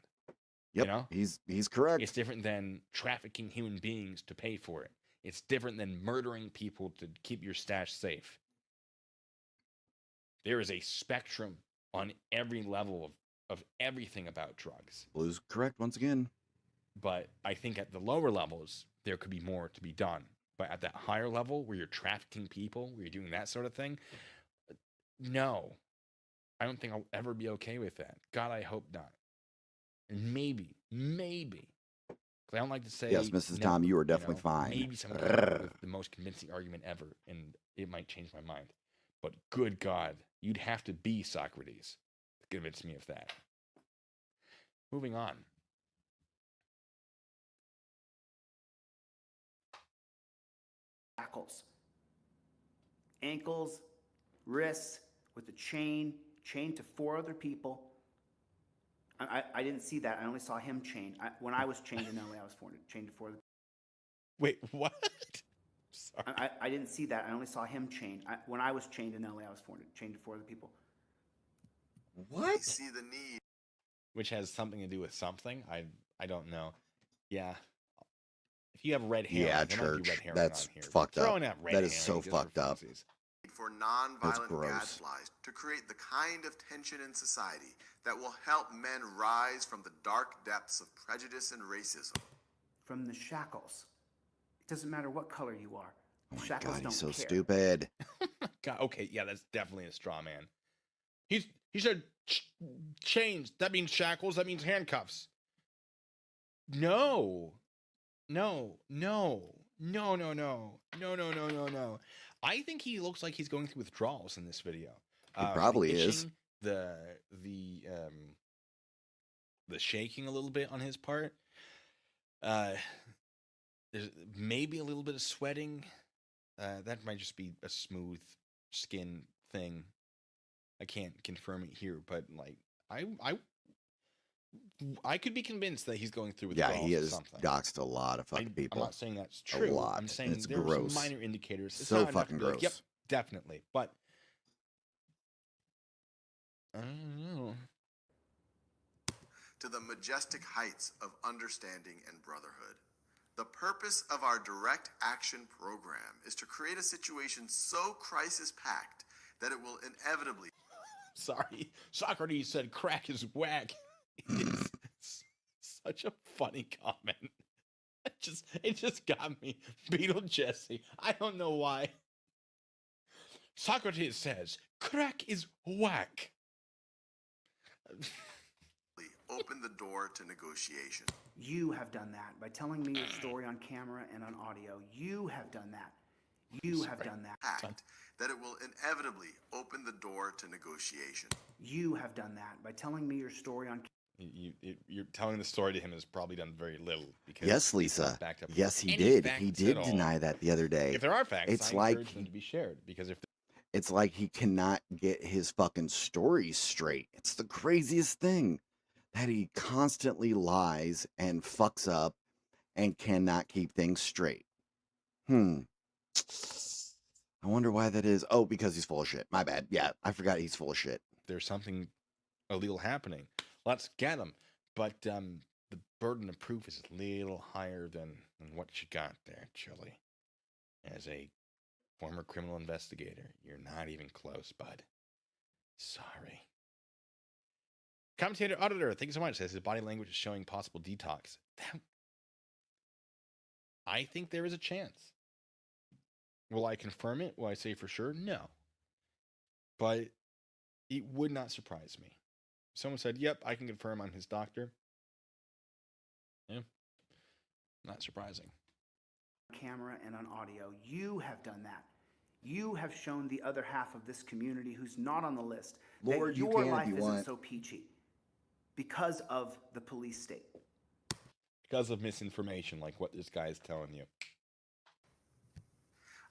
Yep, you know? he's correct. It's different than trafficking human beings to pay for it. It's different than murdering people to keep your stash safe. There is a spectrum on every level of everything about drugs. Blue's correct once again. But I think at the lower levels, there could be more to be done. But at that higher level, where you're trafficking people, where you're doing that sort of thing, no. I don't think I'll ever be okay with that. God, I hope not. And maybe. Because I don't like to say... Yes, Mrs. Tom, you are definitely fine. Maybe someone can come up with the most convincing argument ever, and it might change my mind. But good God, you'd have to be Socrates to convince me of that. Moving on. Shackles, ankles, wrists, with a chained to 4 other people. I didn't see that. I only saw him chained. When I was chained in LA, I was chained to 4 other people. Wait, what? Sorry. I didn't see that. I only saw him chained. When I was chained in LA, I was chained to 4 other people. What? See the need. Which has something to do with something. I don't know. Yeah. If you have red hair, yeah, there might be church. red hair That's on here. fucked up. Throwing out red That is hair so just fucked up. For non-violent gadflies to create the kind of tension in society that will help men rise from the dark depths of prejudice and racism. From the shackles. It doesn't matter what color you are. Oh my shackles God, don't he's so care. stupid. God, okay, yeah, that's definitely a straw man. He said chains. That means shackles. That means handcuffs. No. I think he looks like he's going through withdrawals in this video. He probably is. The shaking a little bit on his part. There's maybe a little bit of sweating. That might just be a smooth skin thing. I can't confirm it here, but like I could be convinced that he's going through withdrawals. Yeah, he has something. doxed a lot of fucking people. I'm not saying that's true. A lot. I'm saying it's there gross. are some minor indicators. It's so not fucking gross. Like, yep, definitely. But I don't know. To the majestic heights of understanding and brotherhood. The purpose of our direct action program is to create a situation so crisis-packed that it will inevitably... Sorry, Socrates said crack is whack. It's such a funny comment. It just got me. Beetle Jesse. I don't know why. Socrates says crack is whack. Open the door to negotiation. You have done that by telling me your story on camera and on audio. You have done that. You have done that. Act that it will inevitably open the door to negotiation. You have done that by telling me your story on You're telling the story to him has probably done very little. Because yes, Lisa. Backed up Yes, he any did. facts He did at all. deny that the other day. If there are facts, it's I like encourage them to be shared. Because if it's like he cannot get his fucking story straight. It's the craziest thing that he constantly lies and fucks up and cannot keep things straight. I wonder why that is. Oh, because he's full of shit. My bad. Yeah, I forgot he's full of shit. there's something illegal happening, let's get him. But the burden of proof is a little higher than what you got there, Chili. As a former criminal investigator, you're not even close, bud. Sorry. Commentator Auditor, thank you so much. Says his body language is showing possible detox. I think there is a chance. Will I confirm it? Will I say for sure? No. But it would not surprise me. Someone said, yep, I can confirm I'm his doctor. Yeah. Not surprising. camera and on audio. You have done that. You have shown the other half of this community who's not on the list Lord, that you your can if life you isn't want. so peachy because of the police state. Because of misinformation, like what this guy is telling you.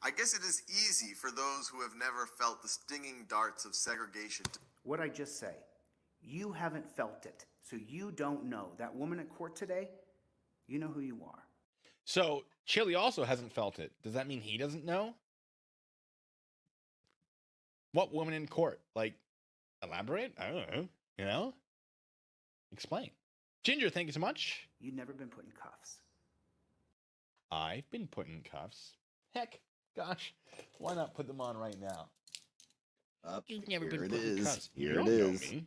I guess it is easy for those who have never felt the stinging darts of segregation. What I just say, you haven't felt it, so you don't know. That woman at court today, you know who you are. So, Chili also hasn't felt it. Does that mean he doesn't know? What woman in court? Like, elaborate? I don't know. You know? Explain. Ginger, thank you so much. You've never been put in cuffs. I've been put in cuffs. Heck, gosh, why not put them on right now? You've never been put in cuffs. Here You it don't know is. me.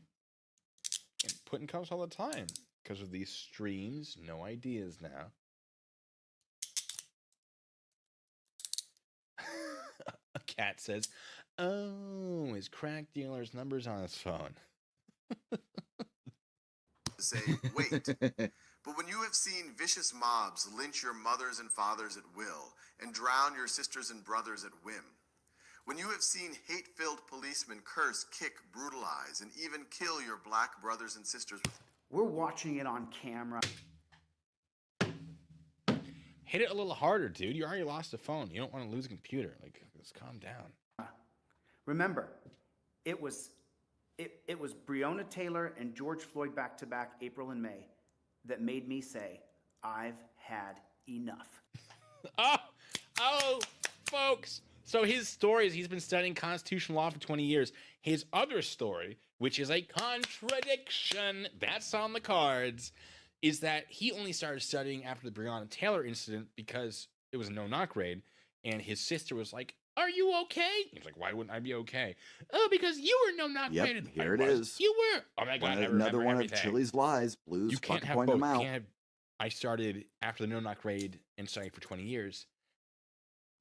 I'm put in cuffs all the time because of these streams. No ideas now. A cat says, "Oh, his crack dealer's number's on his phone." Say, wait. But when you have seen vicious mobs lynch your mothers and fathers at will and drown your sisters and brothers at whim, when you have seen hate-filled policemen curse, kick, brutalize, and even kill your black brothers and sisters with... We're watching it on camera. Hit it a little harder, dude. You already lost a phone. You don't want to lose a computer. Like, just calm down. Remember, it was Breonna Taylor and George Floyd back-to-back, April and May, that made me say, I've had enough. Oh, folks. So his story is he's been studying constitutional law for 20 years. His other story, which is a contradiction, that's on the cards, is that he only started studying after the Breonna Taylor incident because it was a no-knock raid, and his sister was like, "Are you okay?" He's like, "Why wouldn't I be okay?" "Oh, because you were no-knock Yep, raided." here "I it was." is. "You were." "Oh my God, I Another remember one everything." of Chili's lies. Blues You can't fucking have point both. them out. You can't have, I started after the no-knock raid and studied for 20 years.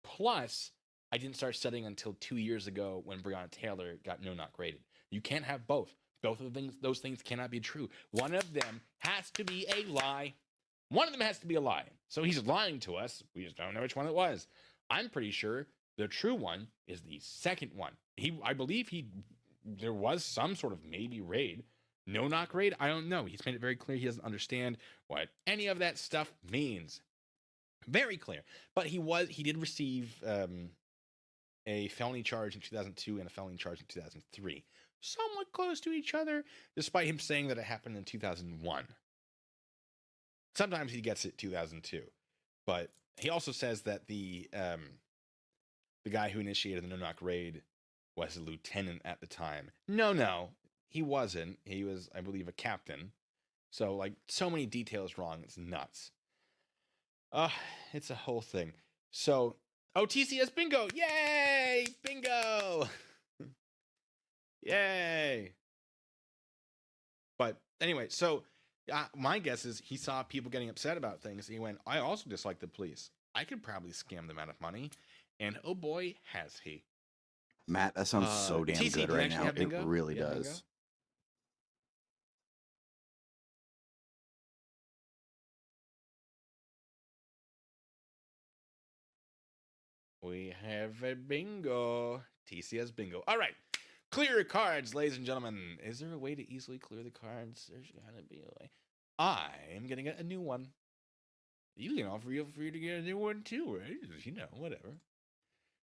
Plus, I didn't start studying until 2 years ago when Breonna Taylor got no-knock raided. You can't have both. Both of those things cannot be true. One of them has to be a lie. One of them has to be a lie. So he's lying to us. We just don't know which one it was. I'm pretty sure the true one is the second one. I believe there was some sort of maybe raid. No-knock raid? I don't know. He's made it very clear he doesn't understand what any of that stuff means. Very clear. But he did receive a felony charge in 2002 and a felony charge in 2003. somewhat close to each other, despite him saying that it happened in 2001. Sometimes he gets it 2002. But he also says that the guy who initiated the no-knock raid was a lieutenant at the time. No, he wasn't. He was, I believe, a captain. So, like, so many details wrong. It's nuts. It's a whole thing. So, TCS bingo! Yay! Bingo! Yay! But anyway, so my guess is he saw people getting upset about things. And he went, I also dislike the police. I could probably scam them out of money. And oh boy, has he. Matt, that sounds so damn TC, good do you right actually now. have bingo? It really Do you have does. bingo? We have a bingo. TCS bingo. All right. Clear your cards, ladies and gentlemen. Is there a way to easily clear the cards? There's gotta be a way. I am gonna get a new one. You can offer you for you to get a new one too, right? You know, whatever.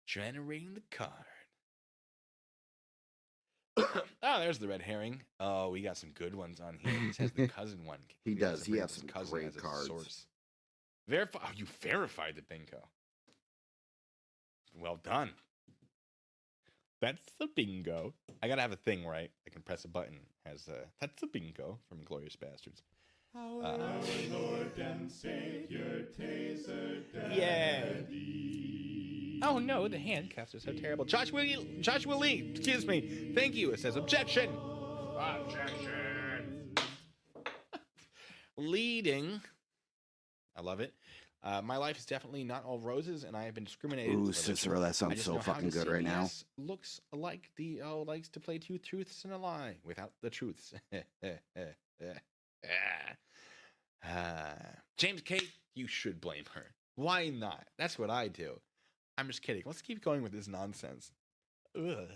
Generating the card. Oh, there's the red herring. Oh, we got some good ones on here. This has the cousin one. He does. He has his some cousin great as a cards. source. Verify. Oh, you verified the bingo. Well done. That's the bingo. I gotta have a thing where I can press a button. Has that's the bingo from Glorious Bastards. Our Lord and Savior, taser Yay! Oh no, the handcuffs are so terrible. Joshua Lee, excuse me. Thank you. It says objection. Objection. Leading. I love it. My life is definitely not all roses, and I have been discriminated. Ooh, Cicero, that sounds so fucking good right now. Looks like likes to play two truths and a lie without the truths. James Kate, you should blame her. Why not? That's what I do. I'm just kidding. Let's keep going with this nonsense. Ugh.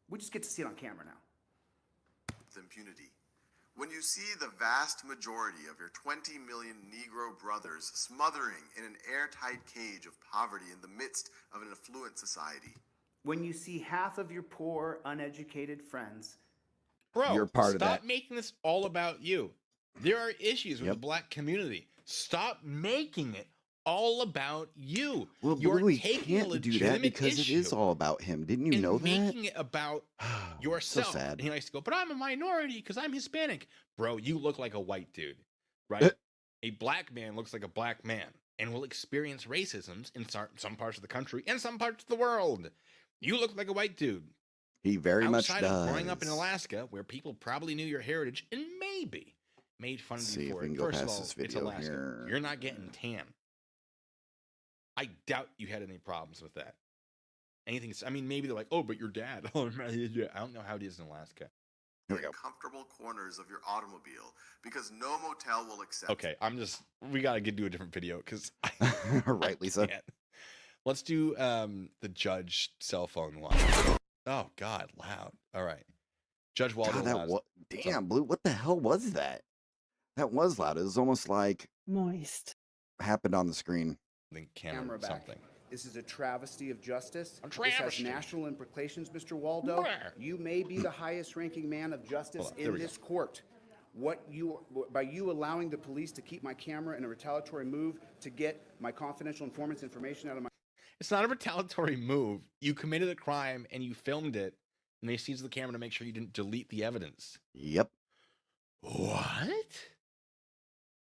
We just get to see it on camera now. Impunity. When you see the vast majority of your 20 million Negro brothers smothering in an airtight cage of poverty in the midst of an affluent society. When you see half of your poor, uneducated friends. Bro, you're part of that. Stop making this all about you. There are issues with the black community. Stop making it all about you. Well, You're we taking a can't do that because issue it is all about him. Didn't you and know that? making it about yourself. So sad. And he likes to go, but I'm a minority because I'm Hispanic. Bro, you look like a white dude, right? A black man looks like a black man and will experience racisms in some parts of the country and some parts of the world. You look like a white dude. He very much Outside does. of growing up in Alaska, where people probably knew your heritage and maybe made fun of See you if for we can it. go First of past all, this it's video Alaska. here. You're not getting tan. I doubt you had any problems with that. Anything? I mean, maybe they're like, "Oh, but your dad." I don't know how it is in Alaska. Here we go. Comfortable corners of your automobile because no motel will accept. Okay, we gotta do a different video because right, Lisa. Let's do the judge cell phone one. Oh God, loud. All right, Judge Waldo. God, damn, Blue. What the hell was that? That was loud. It was almost like moist. Happened on the screen. The Camera back. Something. This is a travesty of justice. A This travesty. has national implications, Mr. Waldo. Where? You may be the highest-ranking man of justice Hold on, there in we this court. By you allowing the police to keep my camera in a retaliatory move to get my confidential informants' information out of my. It's not a retaliatory move. You committed a crime and you filmed it, and they seized the camera to make sure you didn't delete the evidence. Yep. What?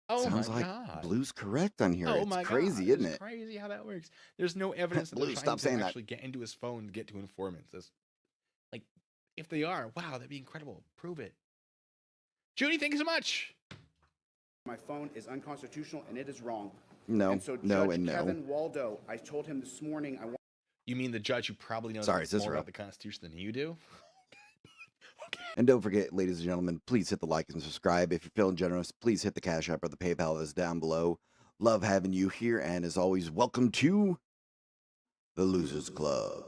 Oh Sounds my like God. Blue's correct on here. Oh It's my crazy, God. isn't It's it? crazy how that works. There's no evidence that Blue, they're stop trying saying to that. actually get into his phone to get to informants. Like, if they are, wow, that'd be incredible. Prove it. Judy, thank you so much. My phone is unconstitutional and it is wrong. No, And so no, Judge and no. Kevin Waldo, I told him this morning I want. You mean the judge who probably knows Sorry, more Cicero. about the Constitution than you do? And don't forget, ladies and gentlemen, please hit the like and subscribe. If you're feeling generous, please hit the Cash App or the PayPal that's down below. Love having you here, and as always, welcome to the Losers Club.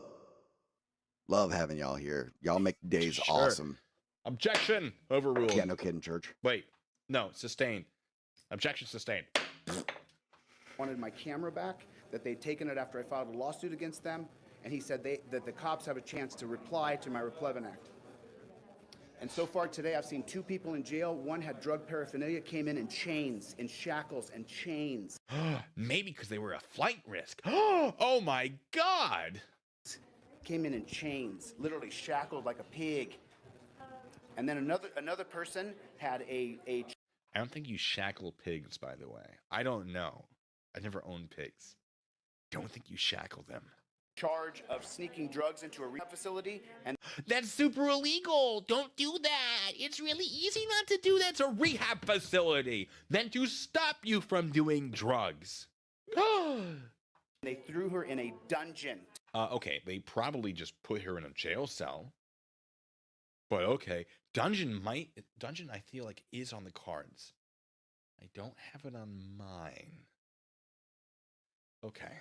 Love having y'all here. Y'all make days Sure. awesome. Objection. Overruled. Yeah, no kidding, church. Wait. No, sustained. Objection sustained. Wanted my camera back, that they'd taken it after I filed a lawsuit against them, and he said that the cops have a chance to reply to my Replevin Act. And so far today, I've seen 2 people in jail. One had drug paraphernalia, came in chains, in shackles and chains. Maybe because they were a flight risk. Oh my God. Came in chains, literally shackled like a pig. And then another person had a I don't think you shackle pigs, by the way. I don't know. I never owned pigs. Don't think you shackle them. charge of sneaking drugs into a rehab facility, and that's super illegal. Don't do that. It's really easy not to do that. It's a rehab facility meant to stop you from doing drugs. they threw her in a dungeon. Okay, they probably just put her in a jail cell. But okay, dungeon I feel like is on the cards. I don't have it on mine. Okay.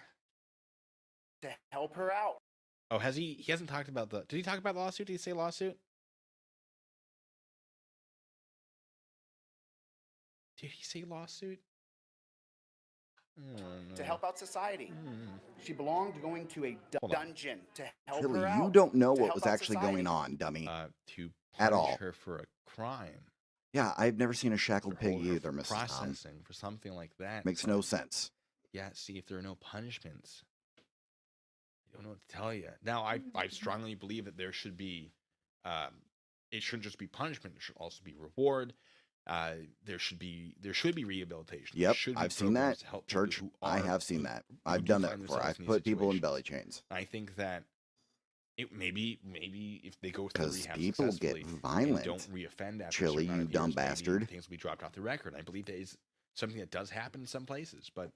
To help her out. Oh, has he hasn't talked about did he talk about the lawsuit? Did he say lawsuit? Did he say lawsuit? To help out society. She belonged going to a dungeon to help Chili, her out. you don't know what help was out actually society. going on, dummy. To at punish all. her for a crime. Yeah, I've never seen a shackled pig Hold her either, for Mrs. Tom. processing for something like that. Makes no sense. Yeah, see if there are no punishments. I don't know what to tell you. Now, I strongly believe that there should be, it shouldn't just be punishment. There should also be reward. There should be rehabilitation. Yep, Should be I've seen that. programs to help Church, people I have seen that. I've do done that find before. themselves I've in put these people in situations. belly chains. I think that it maybe if they go through Because rehab people get successfully and violent. don't reoffend after a Chili, certain amount you of dumb years, maybe bastard. things will be dropped off the record. I believe that is something that does happen in some places. But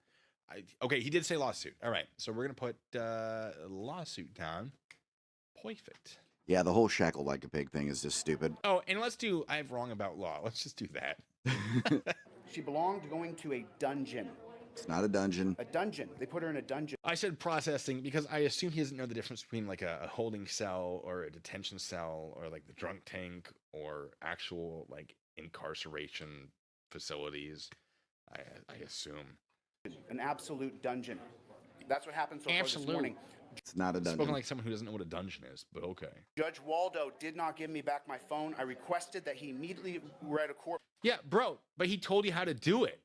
okay, he did say lawsuit. All right, so we're gonna put lawsuit down. Perfect. Yeah, the whole shackle like a pig thing is just stupid. Oh, and let's do I have wrong about law. Let's just do that. She belonged going to a dungeon. It's not a dungeon. A dungeon. They put her in a dungeon. I said processing because I assume he doesn't know the difference between like a holding cell or a detention cell or like the drunk tank or actual like incarceration facilities. I assume. An absolute dungeon. That's what happened so far this morning. It's not a dungeon. Spoken like someone who doesn't know what a dungeon is, but okay. Judge Waldo did not give me back my phone. I requested that he immediately write a court. Yeah, bro, but he told you how to do it.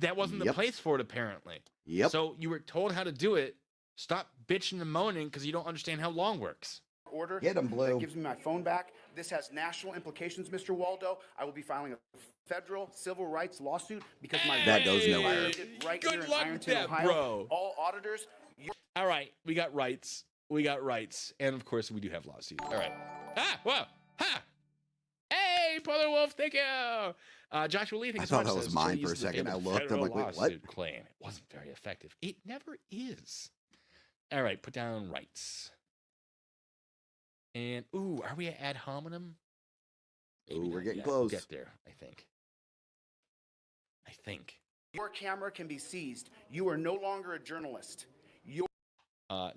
That wasn't the Yep. place for it, apparently. Yep. So you were told how to do it. Stop bitching and moaning because you don't understand how long works. Order Get him, Blue. that gives me my phone back. This has national implications, Mr. Waldo. I will be filing a federal civil rights lawsuit because my That goes nowhere. right Good here in luck with Ironton, that, Ohio. bro. All auditors. All right, we got rights. We got rights. And of course, we do have lawsuits. All right. Ah, whoa. Ha! Hey, Polar Wolf, thank you. Joshua Lee, thank I you so thought much. that was Says, mine "Chili for a uses the second. I famous looked, I'm federal like, wait, what? lawsuit claim. It wasn't very effective. It never is. All right, put down rights. And, ooh, are we at ad hominem? Maybe Ooh, we're not getting yet. close. We'll get there, I think. Your camera can be seized. You are no longer a journalist.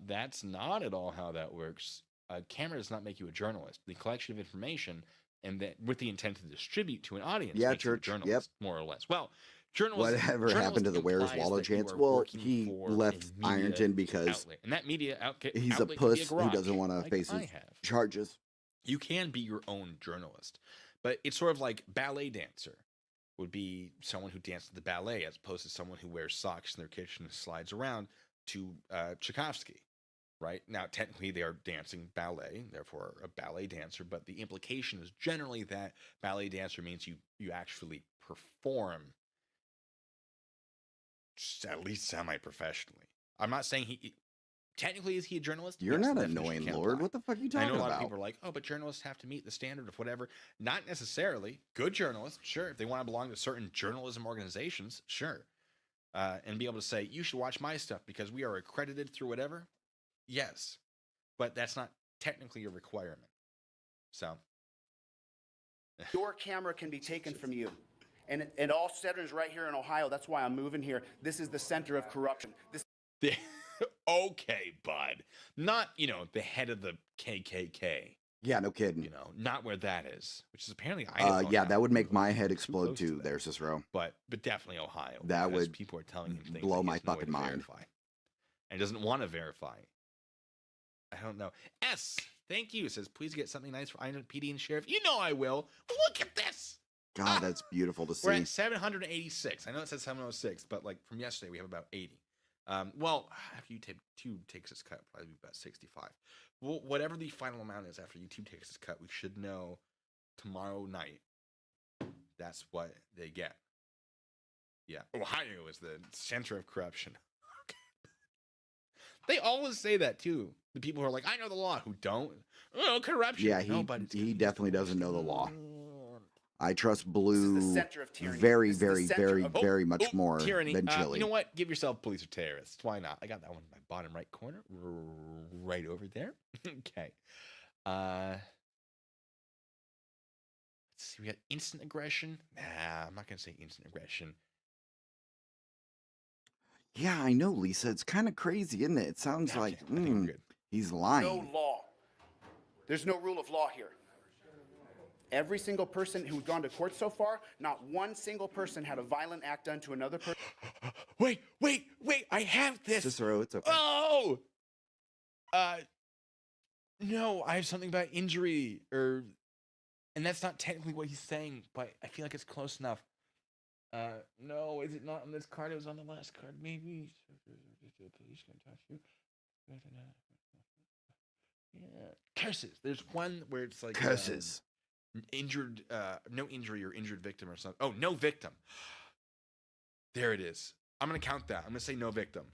That's not at all how that works. A camera does not make you a journalist. The collection of information and that with the intent to distribute to an audience Yeah, makes you a Church. journalist, more or less. Well, journalism. Whatever happened to the Where's implies Waldo that you chance? are Well, working he for left a media Ironton because outlet. And that media he's a outlet can be puss who garage, doesn't want to like face I his have. charges. You can be your own journalist, but it's sort of like ballet dancer would be someone who dances the ballet as opposed to someone who wears socks in their kitchen and slides around to Tchaikovsky, right? Now, technically they are dancing ballet, therefore a ballet dancer, but the implication is generally that ballet dancer means you actually perform at least semi-professionally. I'm not saying technically, is he a journalist? You're Yes, not the an definition annoying can lord. apply. What the fuck are you I talking know a lot about? of people are like, oh, but journalists have to meet the standard of whatever. Not necessarily. Good journalists, sure. If they want to belong to certain journalism organizations, sure. And be able to say, you should watch my stuff because we are accredited through whatever. Yes. But that's not technically a requirement. So. Your camera can be taken from you. And it all centers right here in Ohio. That's why I'm moving here. This is the center of corruption. Okay, bud. Not, the head of the KKK. Yeah, no kidding. Not where that is, which is apparently Idaho. Yeah, now. that would make my head explode close to too. that. There, Cicero. But definitely Ohio. That because would people are telling him things blow that he my has no way fucking to mind. verify. And doesn't want to verify. I don't know. S, Thank you. It says, please get something nice for Iron PD and Sheriff. You know I will. Look at this. God, that's beautiful to We're see. at 786. I know it says 706, but like from yesterday, we have about 80. Well, after YouTube takes its cut, probably be about 65. Well, whatever the final amount is after YouTube takes its cut, we should know tomorrow night. That's what they get. Yeah. Ohio is the center of corruption. They always say that too. The people who are like, I know the law, who don't. Oh, corruption. Yeah, he definitely doesn't know the law. I trust Blue very, very, very, very much more tyranny. than Chili. You know what? Give yourself police or terrorists. Why not? I got that one in my bottom right corner, right over there. Okay. Let's see. We got instant aggression. Nah, I'm not gonna say instant aggression. Yeah, I know, Lisa. It's kind of crazy, isn't it? It sounds like he's lying. No law. There's no rule of law here. Every single person who's gone to court so far, not one single person had a violent act done to another person. Wait! I have this. Cicero, it's okay. Oh! No, I have something about injury, and that's not technically what he's saying, but I feel like it's close enough. No, is it not on this card? It was on the last card, maybe. Police can touch you. Yeah. Curses. There's one where it's like curses. Injured, no injury or injured victim or something. Oh, no victim. There it is. I'm gonna count that. I'm gonna say no victim.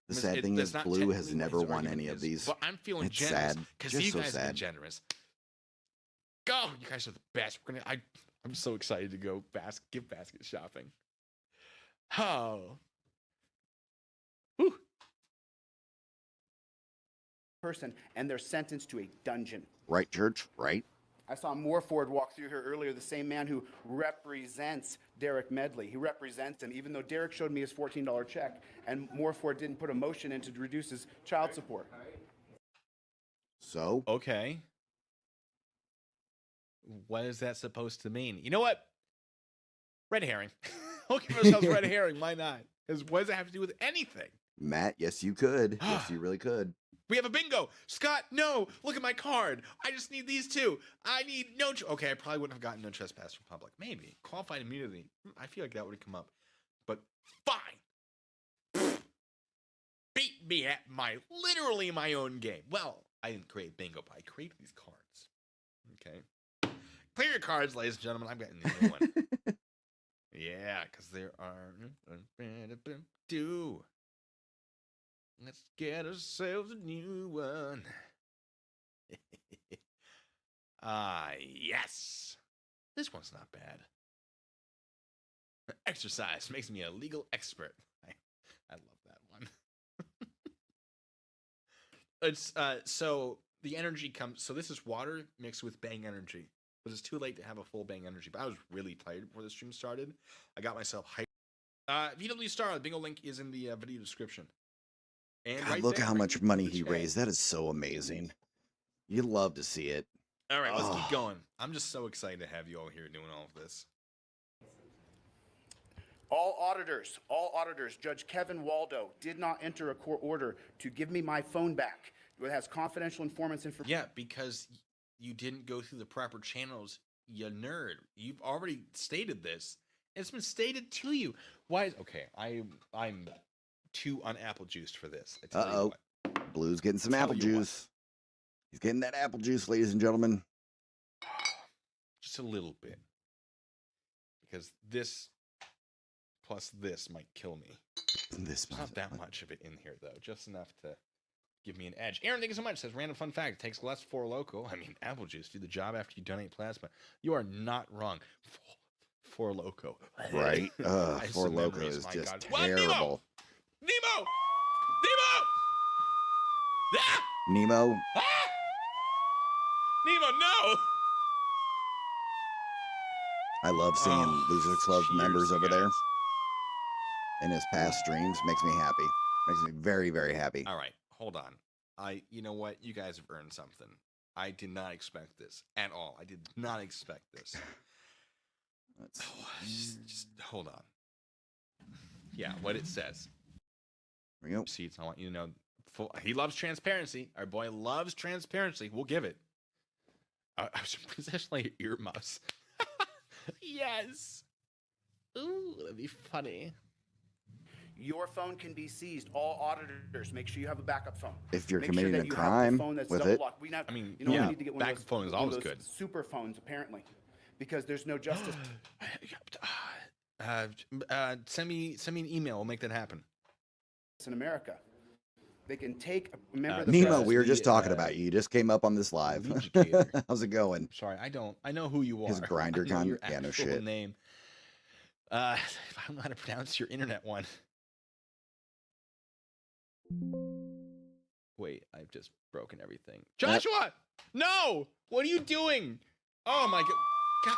The sad thing is, Blue has never won any of these. But I'm feeling it's generous sad. because Just you so guys have sad. been generous. Go! You guys are the best. I'm so excited to go give basket shopping. Oh. Whew. Person, and they're sentenced to a dungeon. Right, Church? Right? I saw Morford walk through here earlier, the same man who represents Derek Medley. He represents him, even though Derek showed me his $14 check, and Morford didn't put a motion in to reduce his child support. So? Okay. What is that supposed to mean? You know what? Red herring. We'll give ourselves red herring. Why not? Because what does it have to do with anything? Matt, yes, you could. Yes, you really could. We have a bingo. Scott, no. Look at my card. I just need these two. I need no... Okay, I probably wouldn't have gotten no trespass from public. Maybe. Qualified immunity. I feel like that would have come up. But fine. Beat me at literally my own game. Well, I didn't create bingo, but I created these cards. Okay. Clear your cards, ladies and gentlemen. I'm getting the new one. Yeah, because there are... Let's get ourselves a new one. Yes. This one's not bad. Exercise makes me a legal expert. I love that one. It's so the energy comes. So this is water mixed with Bang energy. But it's too late to have a full Bang energy. But I was really tired before the stream started. I got myself hyped. VW Star, the bingo link is in the video description. And God, right look there, how right much in money the he chat. raised. That is so amazing. You love to see it. All right, let's keep going. I'm just so excited to have you all here doing all of this. All auditors, Judge Kevin Waldo did not enter a court order to give me my phone back. It has confidential informants information. Yeah, because you didn't go through the proper channels, you nerd. You've already stated this. It's been stated to you. Why is okay? I'm too unapple juiced for this. I tell you what. Blue's getting some apple juice. He's getting that apple juice, ladies and gentlemen. Just a little bit. Because this plus this might kill me. There's not that much of it in here, though. Just enough to give me an edge. Aaron, thank you so much. Says, random fun fact. It takes less for loco. I mean, apple juice. Do the job after you donate plasma. You are not wrong. For loco. Right? For loco is just terrible. Nemo! Nemo! Ah! Nemo? Ah! Nemo, no! I love seeing Losers Club members over there in his past streams. Makes me happy. Makes me very, very happy. All right, hold on. You know what? You guys have earned something. I did not expect this at all. I did not expect this. Just hold on. Yeah, what it says. There we go. Receipts. I want you to know He loves transparency. Our boy loves transparency. We'll give it. I was essentially earmuffs. Yes. Ooh, that'd be funny. Your phone can be seized. All auditors, make sure you have a backup phone. If you're Make committing sure a that you have the crime phone that's with double it. locked. We Yeah, need to get one backup of those, phone is one of always those good. super phones, apparently, because there's no justice. Send me an email. We'll make that happen. In America, they can take a member of the Nemo, press. we were just talking about you. You just came up on this live. How's it going? Sorry, I know who you are. His grinder I know gun? your Yeah, no actual shit. name. I don't know how to pronounce your internet one. Wait, I've just broken everything. Joshua! No! What are you doing? Oh my God.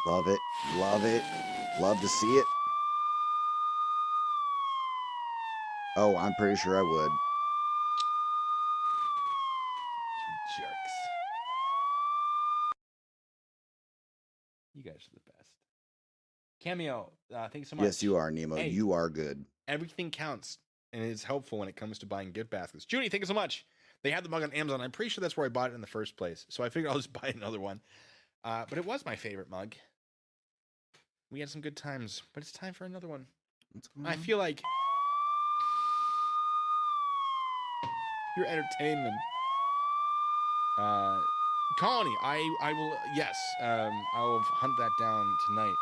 Love it. Love it. Love to see it. Oh, I'm pretty sure I would. You jerks. You guys are the best. Cameo, thanks so much. Yes, you are, Nemo. Hey, you are good. everything counts, and it's helpful when it comes to buying gift baskets. Judy, thank you so much. They had the mug on Amazon. I'm pretty sure that's where I bought it in the first place. So I figured I'll just buy another one. But it was my favorite mug. We had some good times, but it's time for another one. I feel like your entertainment. Colony, I will, yes, I will hunt that down tonight.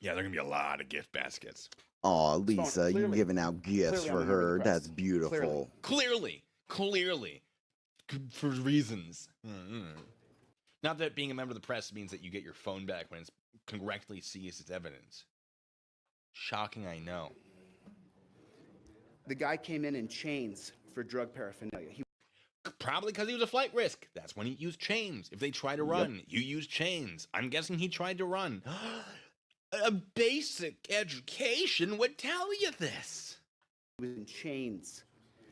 Yeah, there are going to be a lot of gift baskets. Aw, Lisa, you're giving out gifts for her. That's beautiful. Clearly. For reasons. Not that being a member of the press means that you get your phone back when it's correctly seized as evidence. Shocking, I know. The guy came in chains for drug paraphernalia. Probably because he was a flight risk. That's when he used chains. If they try to run, you use chains. I'm guessing he tried to run. A basic education would tell you this. He was in chains,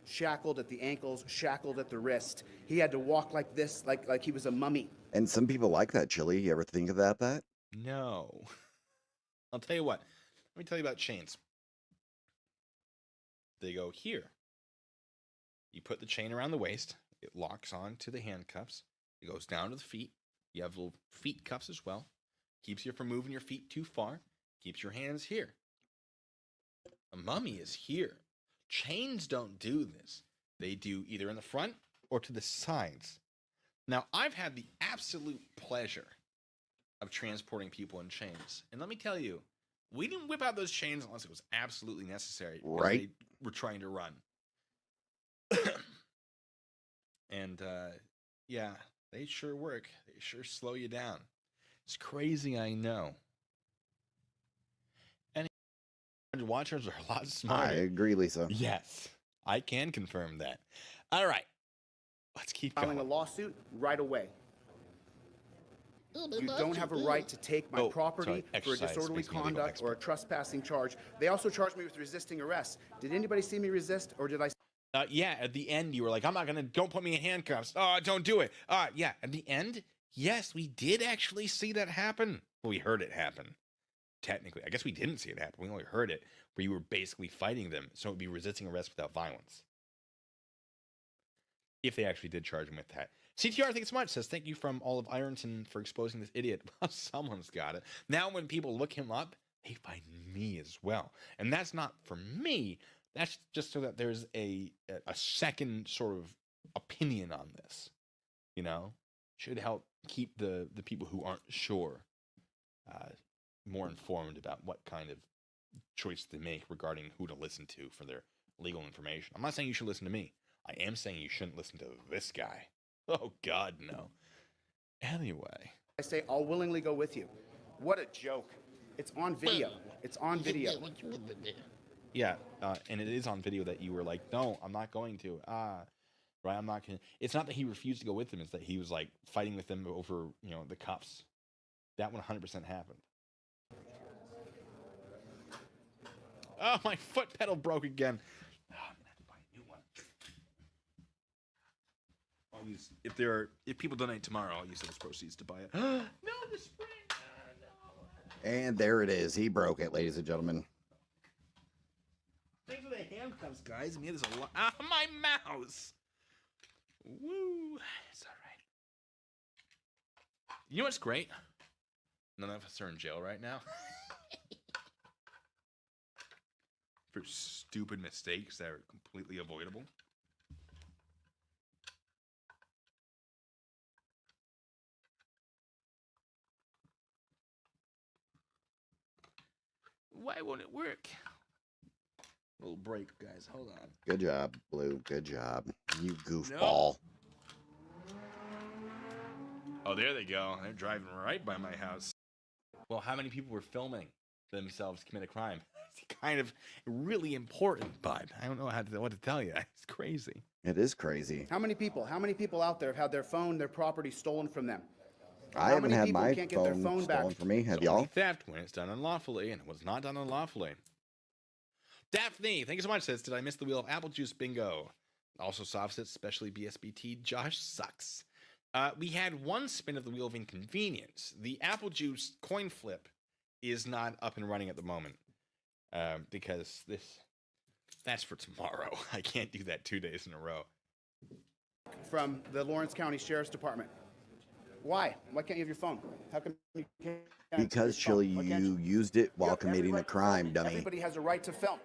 shackled at the ankles, shackled at the wrist. He had to walk like this, like he was a mummy. And some people like that, Chili. You ever think about that? No. I'll tell you what. Let me tell you about chains. They go here. You put the chain around the waist. It locks on to the handcuffs. It goes down to the feet. You have little feet cuffs as well. Keeps you from moving your feet too far. Keeps your hands here. A mummy is here. Chains don't do this. They do either in the front or to the sides. Now, I've had the absolute pleasure of transporting people in chains. And let me tell you, we didn't whip out those chains unless it was absolutely necessary. Right. They were trying to run. And, yeah, they sure work. They sure slow you down. It's crazy, I know. And watchers are a lot smarter. I agree, Lisa. Yes, I can confirm that. All right, let's keep going. Filing a lawsuit right away. You don't have a right to take my property for a disorderly conduct or a trespassing charge. They also charged me with resisting arrest. Did anybody see me resist, or did I? Yeah, at the end, you were like, don't put me in handcuffs. Oh, don't do it. Yeah, at the end, yes, we did actually see that happen. Well, we heard it happen. Technically, I guess we didn't see it happen. We only heard it, where you were basically fighting them. So it would be resisting arrest without violence. If they actually did charge him with that. CTR, thank you so much. Says, thank you from all of Ironton for exposing this idiot. Well, someone's got it. Now when people look him up, they find me as well. And that's not for me. That's just so that there's a second sort of opinion on this. You know? Should help keep the people who aren't sure more informed about what kind of choice they make regarding who to listen to for their legal information. I'm not saying you should listen to me. I am saying you shouldn't listen to this guy. Oh, God, no. Anyway. I say, I'll willingly go with you. What a joke. It's on video. It's on video. Yeah, and it is on video that you were like, no, I'm not going to. Right, I'm not going to. It's not that he refused to go with them. It's that he was, like, fighting with them over, the cuffs. That 100% happened. Oh, my foot pedal broke again. Oh, I'm going to have to buy a new one. If people donate tomorrow, I'll use those proceeds to buy it. No, the spring. And there it is. He broke it, ladies and gentlemen. handcuffs, guys. I mean, there's a lot. Ah, my mouse. Woo. It's all right. You know what's great? None of us are in jail right now. For stupid mistakes that are completely avoidable. Why won't it work? Little break, guys. Hold on. Good job, Blue. Good job. You goofball. Nope. Oh, there they go. They're driving right by my house. Well, how many people were filming themselves commit a crime? It's kind of really important, but I don't know what to tell you. It's crazy. It is crazy. How many people out there have had their phone, their property stolen from them? I haven't had my phone stolen from me. Have y'all? Theft when it's done unlawfully, and it was not done unlawfully. Daphne, thank you so much. Says, did I miss the wheel of apple juice bingo? Also, soft sits, especially BSBT. Josh sucks. We had one spin of the wheel of inconvenience. The apple juice coin flip is not up and running at the moment because that's for tomorrow. I can't do that 2 days in a row. From the Lawrence County Sheriff's Department. Why? Why can't you have your phone? How come you can't? Because, Chili, you used it while committing a crime, dummy. Everybody has a right to film.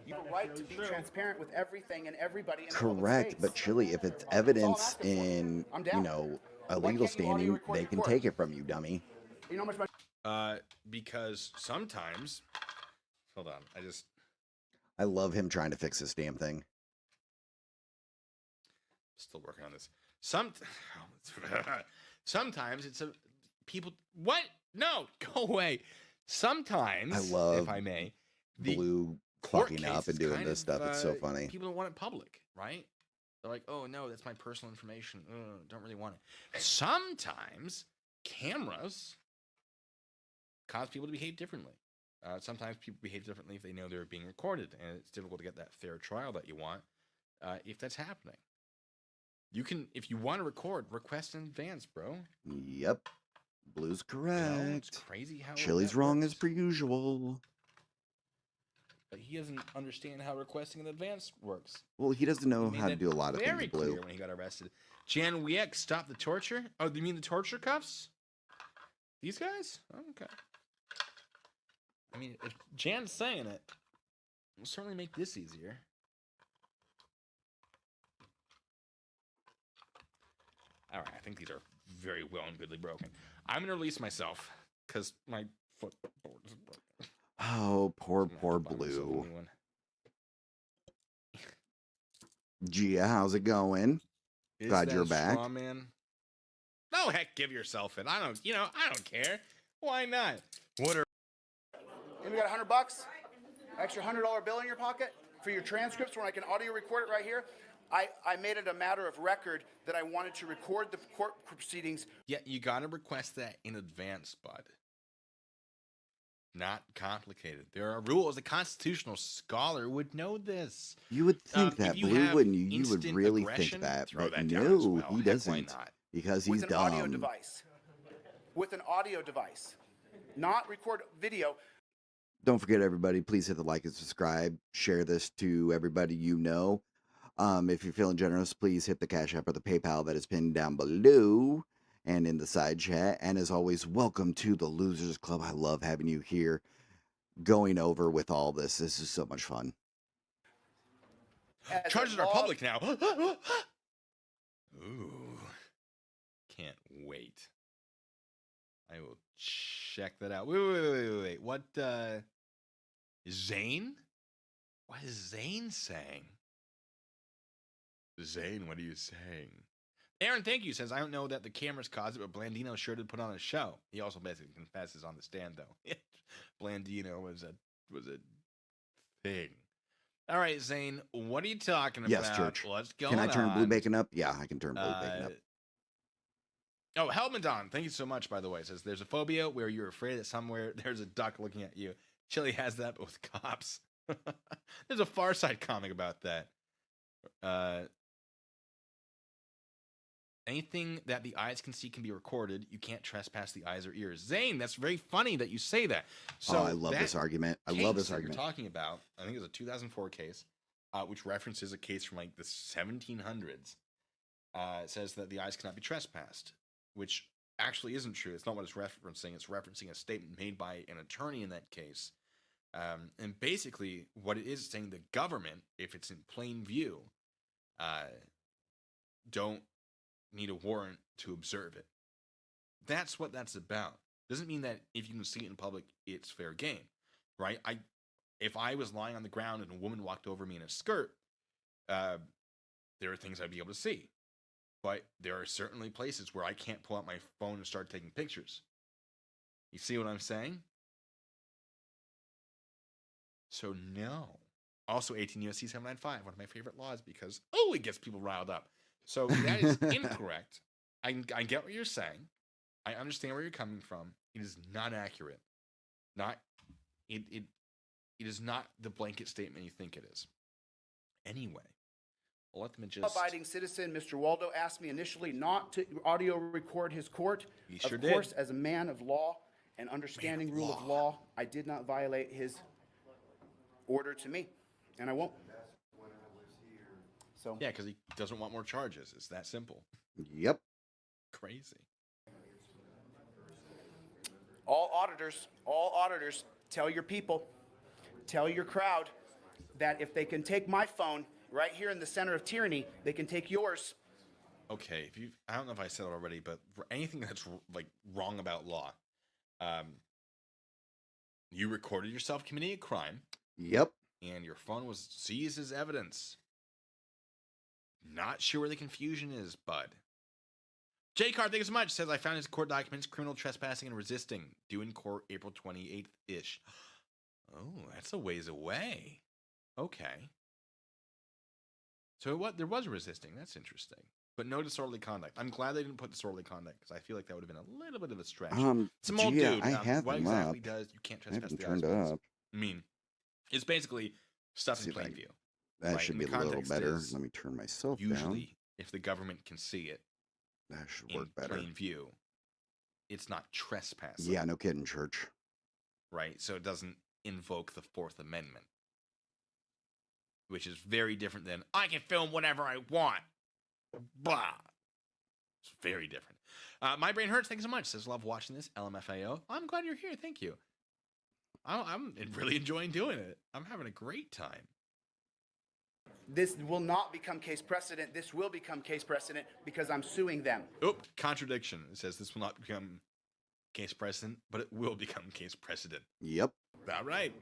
You have a right to be transparent with everything and everybody. Correct, but Chili, if it's evidence in, a legal standing, they can take it from you, dummy. You know how much because sometimes, hold on, I love him trying to fix this damn thing. Still working on this. Sometimes it's people. What? No, go away. Sometimes, I love if I may, Blue clocking up and doing this stuff. It's so funny. People don't want it public, right? They're like, oh no, that's my personal information. Don't really want it. Sometimes cameras cause people to behave differently. Sometimes people behave differently if they know they're being recorded, and it's difficult to get that fair trial that you want if that's happening. You can, if you want to record, request in advance, bro. Yep. Blue's correct. It's crazy how Chili's wrong as per usual. But he doesn't understand how requesting in advance works. Well, he doesn't know how to do a lot of things, very Blue. Clear when he got arrested. Jan Week, stop the torture. Oh, you mean the torture cuffs? These guys? Oh, okay. I mean, if Jan's saying it, it'll certainly make this easier. All right, I think these are very well and goodly broken. I'm going to release myself because my footboard is broken. Oh, poor Blue. Gia, how's it going? Glad you're back. Straw man? No, heck, give yourself it. I don't care. Why not? What are... And we got $100, extra $100 bill in your pocket for your transcripts when I can audio record it right here. I made it a matter of record that I wanted to record the court proceedings. Yeah, you got to request that in advance, bud. Not complicated. There are rules. A constitutional scholar would know this. You would think that, Blue, wouldn't you? You would really think that, but no, he doesn't. Because he's dumb. With an audio device. Not record video. Don't forget, everybody, please hit the like and subscribe. Share this to everybody you know. If you're feeling generous, please hit the Cash App or the PayPal that is pinned down below and in the side chat. And as always, welcome to the Losers Club. I love having you here going over with all this. This is so much fun. Charges are public now. Ooh. Can't wait. I will check that out. Wait. What, Zane? What is Zane saying? Zane, what are you saying? Aaron, thank you, says, I don't know that the cameras caused it, but Blandino sure did put on a show. He also basically confesses on the stand, though. Blandino was a thing. All right, Zane, what are you talking about? Yes, Church. What's going Can I turn on? Blue Bacon up? Yeah, I can turn Blue Bacon up. Oh, Helmadon, thank you so much, by the way. It says, there's a phobia where you're afraid that somewhere there's a duck looking at you. Chili has that, but with cops. There's a Far Side comic about that. Anything that the eyes can see can be recorded. You can't trespass the eyes or ears. Zane, that's very funny that you say that. So I love this argument. I love this argument. You're talking about, I think it was a 2004 case, which references a case from like the 1700s. It says that the eyes cannot be trespassed, which actually isn't true. It's not what it's referencing. It's referencing a statement made by an attorney in that case. And basically, what it is saying, the government, if it's in plain view, don't need a warrant to observe it. That's what that's about. Doesn't mean that if you can see it in public, it's fair game, right? If I was lying on the ground and a woman walked over me in a skirt, there are things I'd be able to see. But there are certainly places where I can't pull out my phone and start taking pictures. You see what I'm saying? So no. Also 18 USC 795, one of my favorite laws, because, it gets people riled up. So that is incorrect. I get what you're saying. I understand where you're coming from. It is not accurate. It is not the blanket statement you think it is. Anyway, I'll let them just... Abiding citizen, Mr. Waldo asked me initially not to audio record his court. He sure of did. course, as a man of law and understanding rule of law, I did not violate his order to me, and I won't. So yeah, because he doesn't want more charges. It's that simple. Yep. Crazy. All auditors, tell your people, tell your crowd that if they can take my phone right here in the center of tyranny, they can take yours. Okay, I don't know if I said it already, but for anything that's like wrong about law, you recorded yourself committing a crime. Yep. And your phone was seized as evidence. Not sure where the confusion is, bud. J-Card, thank you so much. Says, I found his court documents, criminal trespassing and resisting. Due in court April 28th-ish. Oh, that's a ways away. Okay. So there was resisting. That's interesting. But no disorderly conduct. I'm glad they didn't put disorderly conduct, because I feel like that would have been a little bit of a stretch. Some old dude. I have what them exactly up. does you can't I have trespass them the turned eyes, up. I mean, it's basically stuff in plain view. That right? should And be the a little context better. is Let me turn myself usually, down. if the government can see it, That should in work better. plain view, it's not trespassing. Yeah, no kidding, church. Right? So it doesn't invoke the Fourth Amendment, which is very different than, I can film whatever I want. Blah. It's very different. My brain hurts. Thank you so much. Says, love watching this. LMFAO. I'm glad you're here. Thank you. I'm really enjoying doing it. I'm having a great time. This will not become case precedent. This will become case precedent because I'm suing them. Oop, contradiction. It says this will not become case precedent, but it will become case precedent. Yep. All right.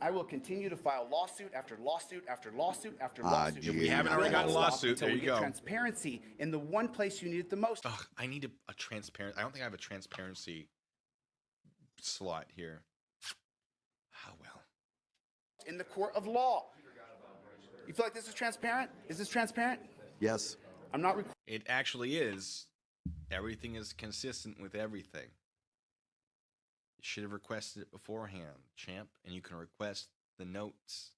I will continue to file lawsuit after lawsuit after lawsuit after lawsuit. If we haven't already got a lawsuit, there you go. Transparency in the one place you need it the most. Ugh, I need a transparent. I don't think I have a transparency slot here. Oh, well. In the court of law. You feel like this is transparent? Is this transparent? Yes. I'm not. It actually is. Everything is consistent with everything. You should have requested it beforehand, champ, and you can request the notes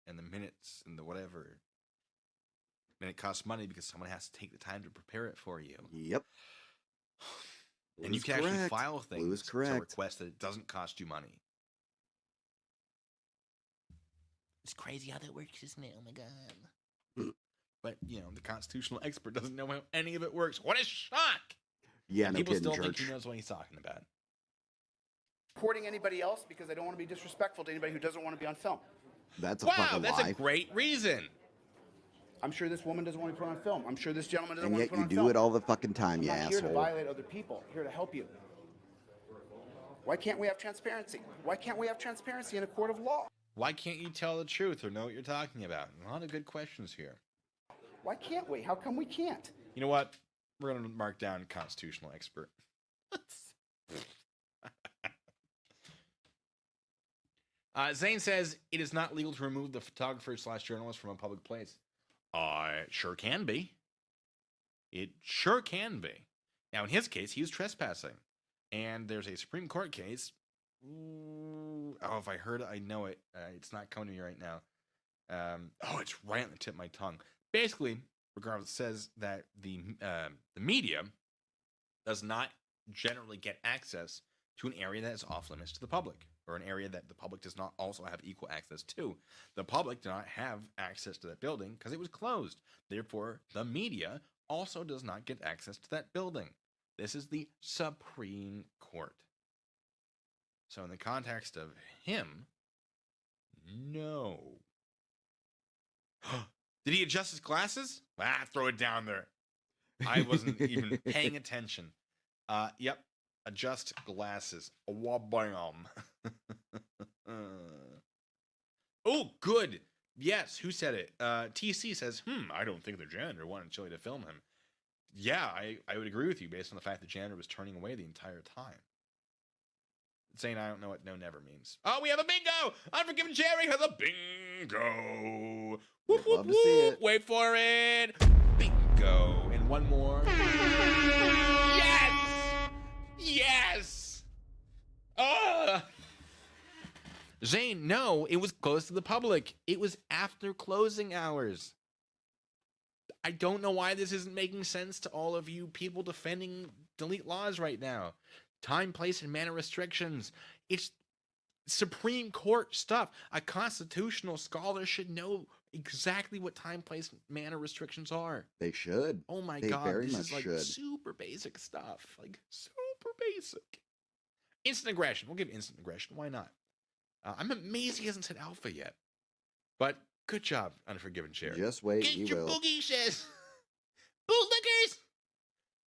and the minutes and the whatever. And it costs money because someone has to take the time to prepare it for you. Yep. And you can actually file things to request that it doesn't cost you money. It's crazy how that works, isn't it? Oh my god. But, the constitutional expert doesn't know how any of it works. What a shock! Yeah, and no people kidding, still church. think he knows what he's talking about. Reporting anybody else because I don't want to be disrespectful to anybody who doesn't want to be on film. That's a wow, fucking that's lie. a great reason. I'm sure this woman doesn't want to be put on film. I'm sure this gentleman doesn't And want yet to put you on do film. it all the fucking time, I'm you not here to asshole. violate other people. I'm here to help you. Why can't we have transparency? Why can't we have transparency in a court of law? Why can't you tell the truth or know what you're talking about? A lot of good questions here. Why can't we? How come we can't? You know what? We're going to mark down constitutional expert. Zane says, it is not legal to remove the photographer/journalist from a public place. It sure can be. It sure can be. Now, in his case, he was trespassing. And there's a Supreme Court case. If I heard it, I know it. It's not coming to me right now. It's right on the tip of my tongue. Basically, regardless, says that the media does not generally get access to an area that is off limits to the public, or an area that the public does not also have equal access to. The public did not have access to that building because it was closed. Therefore, the media also does not get access to that building. This is the Supreme Court. So in the context of him, no. Did he adjust his glasses? Throw it down there. I wasn't even paying attention. Yep. Adjust glasses. Wabam. Oh, good. Yes, who said it? TC says, I don't think the janitor wanted Chili to film him. Yeah, I would agree with you based on the fact the janitor was turning away the entire time. Saying I don't know what no never means. Oh, we have a bingo! Unforgiven Jerry has a bingo! Whoop, whoop, whoop! Wait for it! Bingo! And one more. Yes! Yes! Zane, no, it was closed to the public. It was after closing hours. I don't know why this isn't making sense to all of you people defending delete laws right now. Time, place, and manner restrictions. It's Supreme Court stuff. A constitutional scholar should know exactly what time, place, and manner restrictions are. They should. Oh my they God, very this much is like should. super basic stuff. Like super basic. Instant aggression. We'll give instant aggression. Why not? I'm amazed he hasn't said alpha yet. But good job, Unforgiven Cherry. Just wait, Get he your will. boogie says. Bootlickers!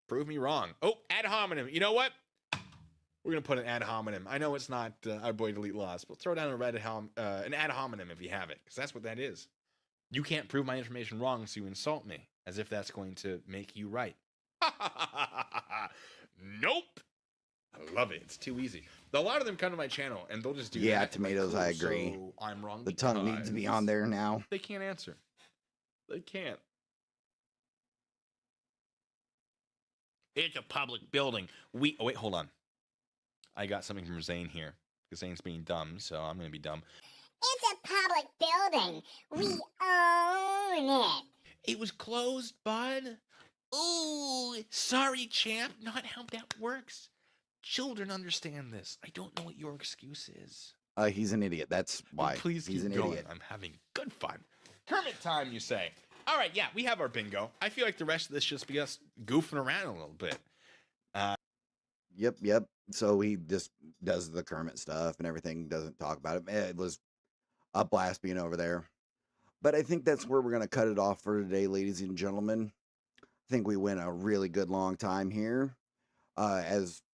Prove me wrong. Oh, ad hominem. You know what? We're going to put an ad hominem. I know it's not our boy Delete Laws, but throw down an ad hominem if you have it, because that's what that is. You can't prove my information wrong, so you insult me, as if that's going to make you right. Nope. I love it. It's too easy. A lot of them come to my channel, and they'll just do Yeah, that. tomatoes, I agree. So I'm wrong. The tongue needs to be on there now. They can't answer. They can't. It's a public building. Oh, wait, hold on. I got something from Zane here. Because Zane's being dumb, so I'm going to be dumb. It's a public building. We own it. It was closed, bud. Ooh, sorry, champ. Not how that works. Children understand this. I don't know what your excuse is. He's an idiot. That's why. Please he's keep an going. idiot. I'm having good fun. Kermit time, you say. All right, yeah, we have our bingo. I feel like the rest of this just be us goofing around a little bit. Yep. So he just does the Kermit stuff and everything, doesn't talk about it. It was a blast being over there. But I think that's where we're going to cut it off for today, ladies and gentlemen. I think we went a really good long time here.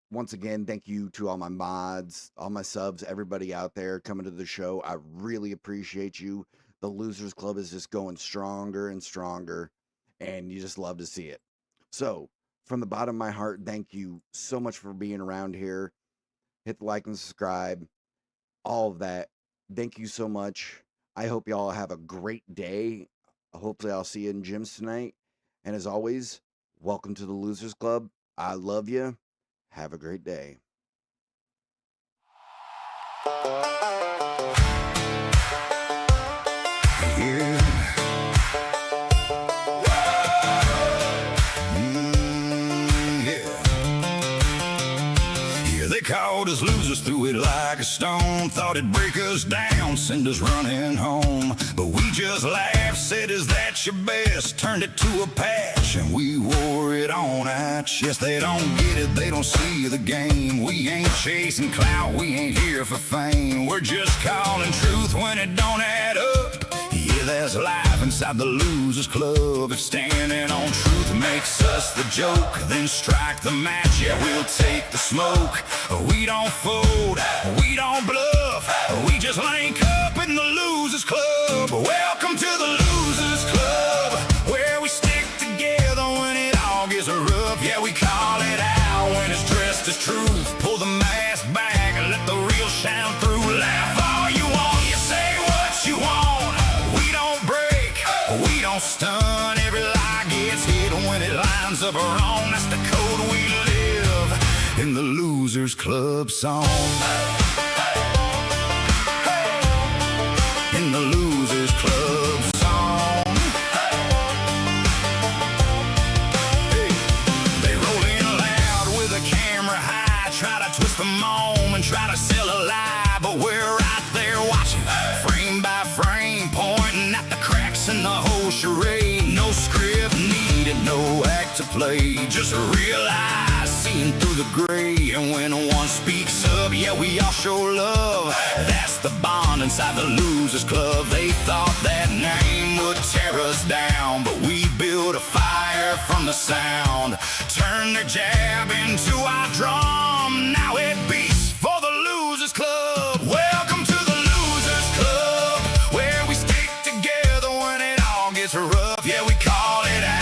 Once again, thank you to all my mods, all my subs, everybody out there coming to the show. I really appreciate you. The Losers Club is just going stronger and stronger, and you just love to see it. So, from the bottom of my heart, thank you so much for being around here. Hit the like and subscribe, all of that. Thank you so much. I hope y'all have a great day. Hopefully, I'll see you in gyms tonight. And as always, welcome to the Losers Club. I love you. Have a great day. They called us losers, threw it like a stone. Thought it'd break us down, send us running home. But we just laughed, said, is that your best? Turned it to a patch, and we wore it on our chest. They don't get it, they don't see the game. We ain't chasing clout, we ain't here for fame. We're just calling truth when it don't add up. Yeah, there's life inside the Losers Club. If standing on truth makes us the joke, then strike the match, yeah, we'll take the smoke. We don't fold, we don't bluff, we just link up in the Losers Club. Welcome to the Losers Club, where we stick together when it all gets rough. Yeah, we call it out when it's dressed as truth. Pull the mask back and let the real shine through. Laugh all you want, you say what you want. We don't break, we don't stun. Every lie gets hit when it lines up wrong. That's the code we live in the Losers Club song. In the Losers Club song. play. Just realize, seeing through the gray. And when one speaks up, yeah, we all show love. That's the bond inside the Losers Club. They thought that name would tear us down, but we built a fire from the sound. Turn their jab into our drum. Now it beats for the Losers Club. Welcome to the Losers Club, where we stick together when it all gets rough. Yeah, we call it out.